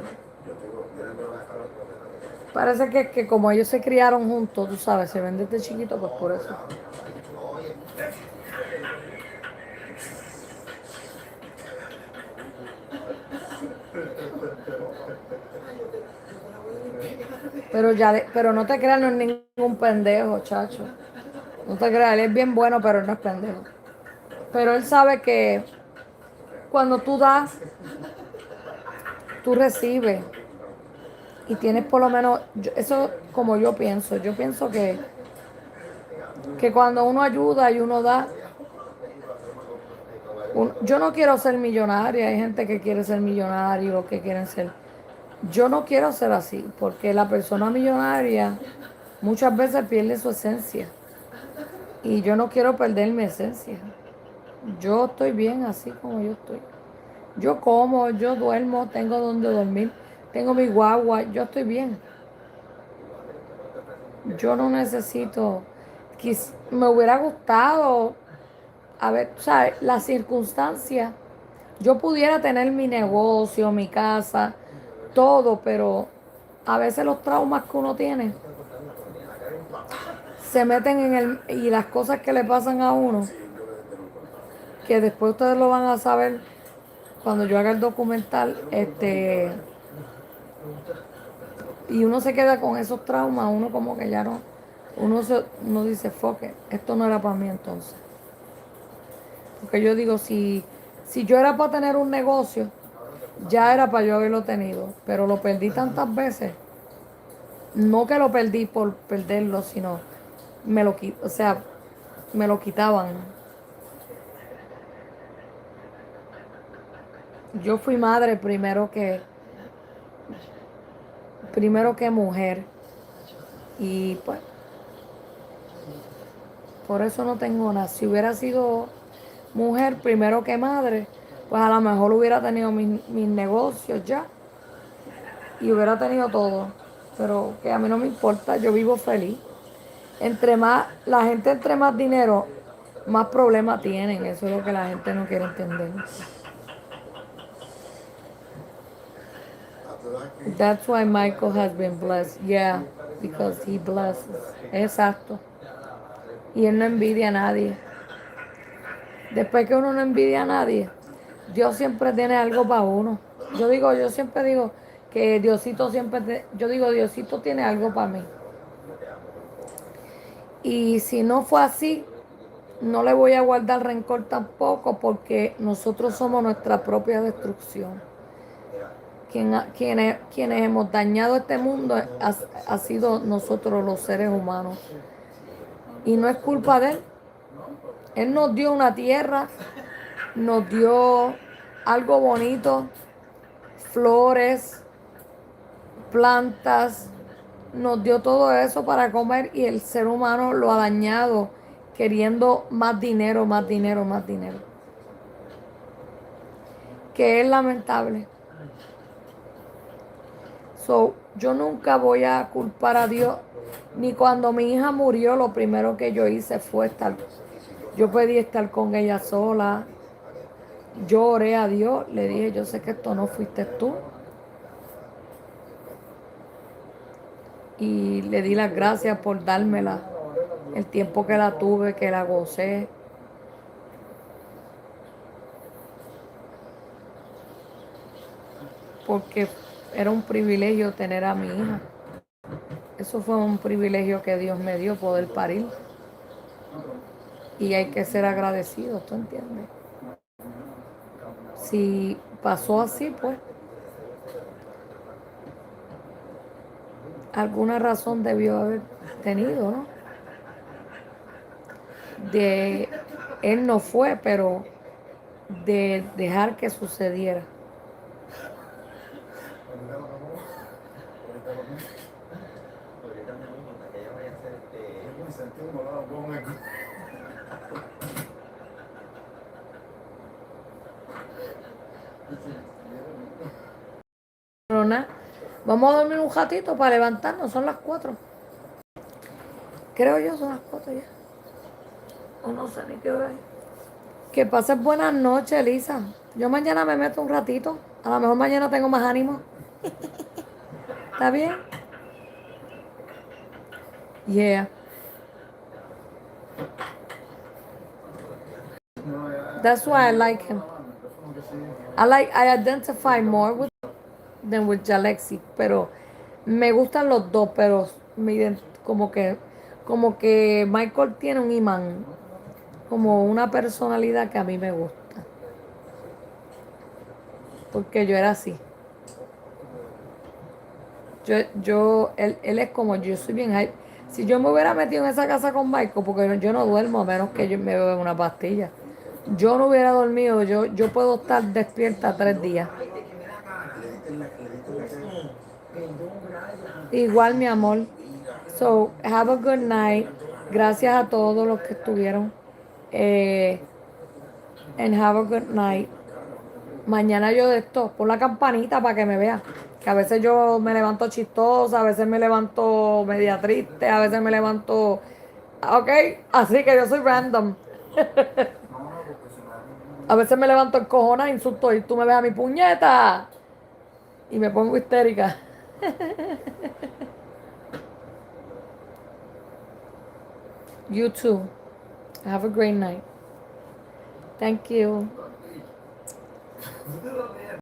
Parece que como ellos se criaron juntos, tú sabes, se ven desde chiquitos, pues por eso. Pero no te creas, no es ningún pendejo, chacho. No te creas, él es bien bueno, pero él no es pendejo. Pero él sabe que cuando tú das, tú recibes. Y tienes por lo menos, eso como yo pienso. Yo pienso que cuando uno ayuda y uno da, yo no quiero ser millonaria. Hay gente que quiere ser millonario o que quieren ser. Yo no quiero ser así, porque la persona millonaria muchas veces pierde su esencia. Y yo no quiero perder mi esencia. Yo estoy bien así como yo estoy. Yo como, yo duermo, tengo donde dormir, tengo mi guagua, yo estoy bien. Yo no necesito, me hubiera gustado, a ver, ¿sabes? Las circunstancias. Yo pudiera tener mi negocio, mi casa, todo, pero a veces los traumas que uno tiene se meten y las cosas que le pasan a uno, que después ustedes lo van a saber cuando yo haga el documental, y uno se queda con esos traumas, uno como que ya no, uno dice, fuck it, esto no era para mí entonces. Porque yo digo, si yo era para tener un negocio, ya era para yo haberlo tenido, pero lo perdí tantas veces. No que lo perdí por perderlo, sino o sea, me lo quitaban. Yo fui madre primero que mujer. Y pues, por eso no tengo nada. Si hubiera sido mujer primero que madre, pues a lo mejor hubiera tenido mis negocios ya y hubiera tenido todo. Pero que a mí no me importa, yo vivo feliz. Entre más, la gente entre más dinero, más problemas tienen. Eso es lo que la gente no quiere entender. That's why Michael has been blessed. Yeah, because he blesses. Exacto. Y él no envidia a nadie. Después que uno no envidia a nadie, Dios siempre tiene algo para uno. Yo siempre digo que Diosito yo digo, Diosito tiene algo para mí. Y si no fue así, no le voy a guardar rencor tampoco porque nosotros somos nuestra propia destrucción. Quienes hemos dañado este mundo ha sido nosotros los seres humanos. Y no es culpa de él. Él nos dio una tierra, nos dio algo bonito, flores, plantas, nos dio todo eso para comer y el ser humano lo ha dañado queriendo más dinero, más dinero, más dinero. Que es lamentable. So, yo nunca voy a culpar a Dios. Ni cuando mi hija murió, lo primero que yo hice fue yo pedí estar con ella sola. Yo oré a Dios, le dije, yo sé que esto no fuiste tú. Y le di las gracias por dármela. El tiempo que la tuve, que la gocé. Porque era un privilegio tener a mi hija. Eso fue un privilegio que Dios me dio, poder parir. Y hay que ser agradecido, ¿tú entiendes? Si pasó así, pues alguna razón debió haber tenido, ¿no? Él no fue, pero de dejar que sucediera. Pero nada, vamos a dormir un ratito para levantarnos, son las 4. Creo yo son las 4 ya. O no sé ni qué hora es. Que pases buenas noches, Elisa. Yo mañana me meto un ratito. A lo mejor mañana tengo más ánimo. ¿Está bien? Yeah. That's why I like him. I identify more with than with Jlexy, pero me gustan los dos, pero como que Michael tiene un imán, como una personalidad que a mí me gusta. Porque yo era así. Él es como yo soy bien hype. Si yo me hubiera metido en esa casa con Michael, porque yo no duermo a menos que yo me beba una pastilla. Yo no hubiera dormido, yo puedo estar despierta 3 días. Igual, mi amor. So, have a good night. Gracias a todos los que estuvieron. And have a good night. Mañana yo de esto, pon la campanita para que me vea. Que a veces yo me levanto chistosa, a veces me levanto media triste, a veces me levanto... Ok, así que yo soy random. A veces me levanto encojona, insulto y tú me ves a mi puñeta. Y me pongo histérica. You too. Have a great night. Thank you.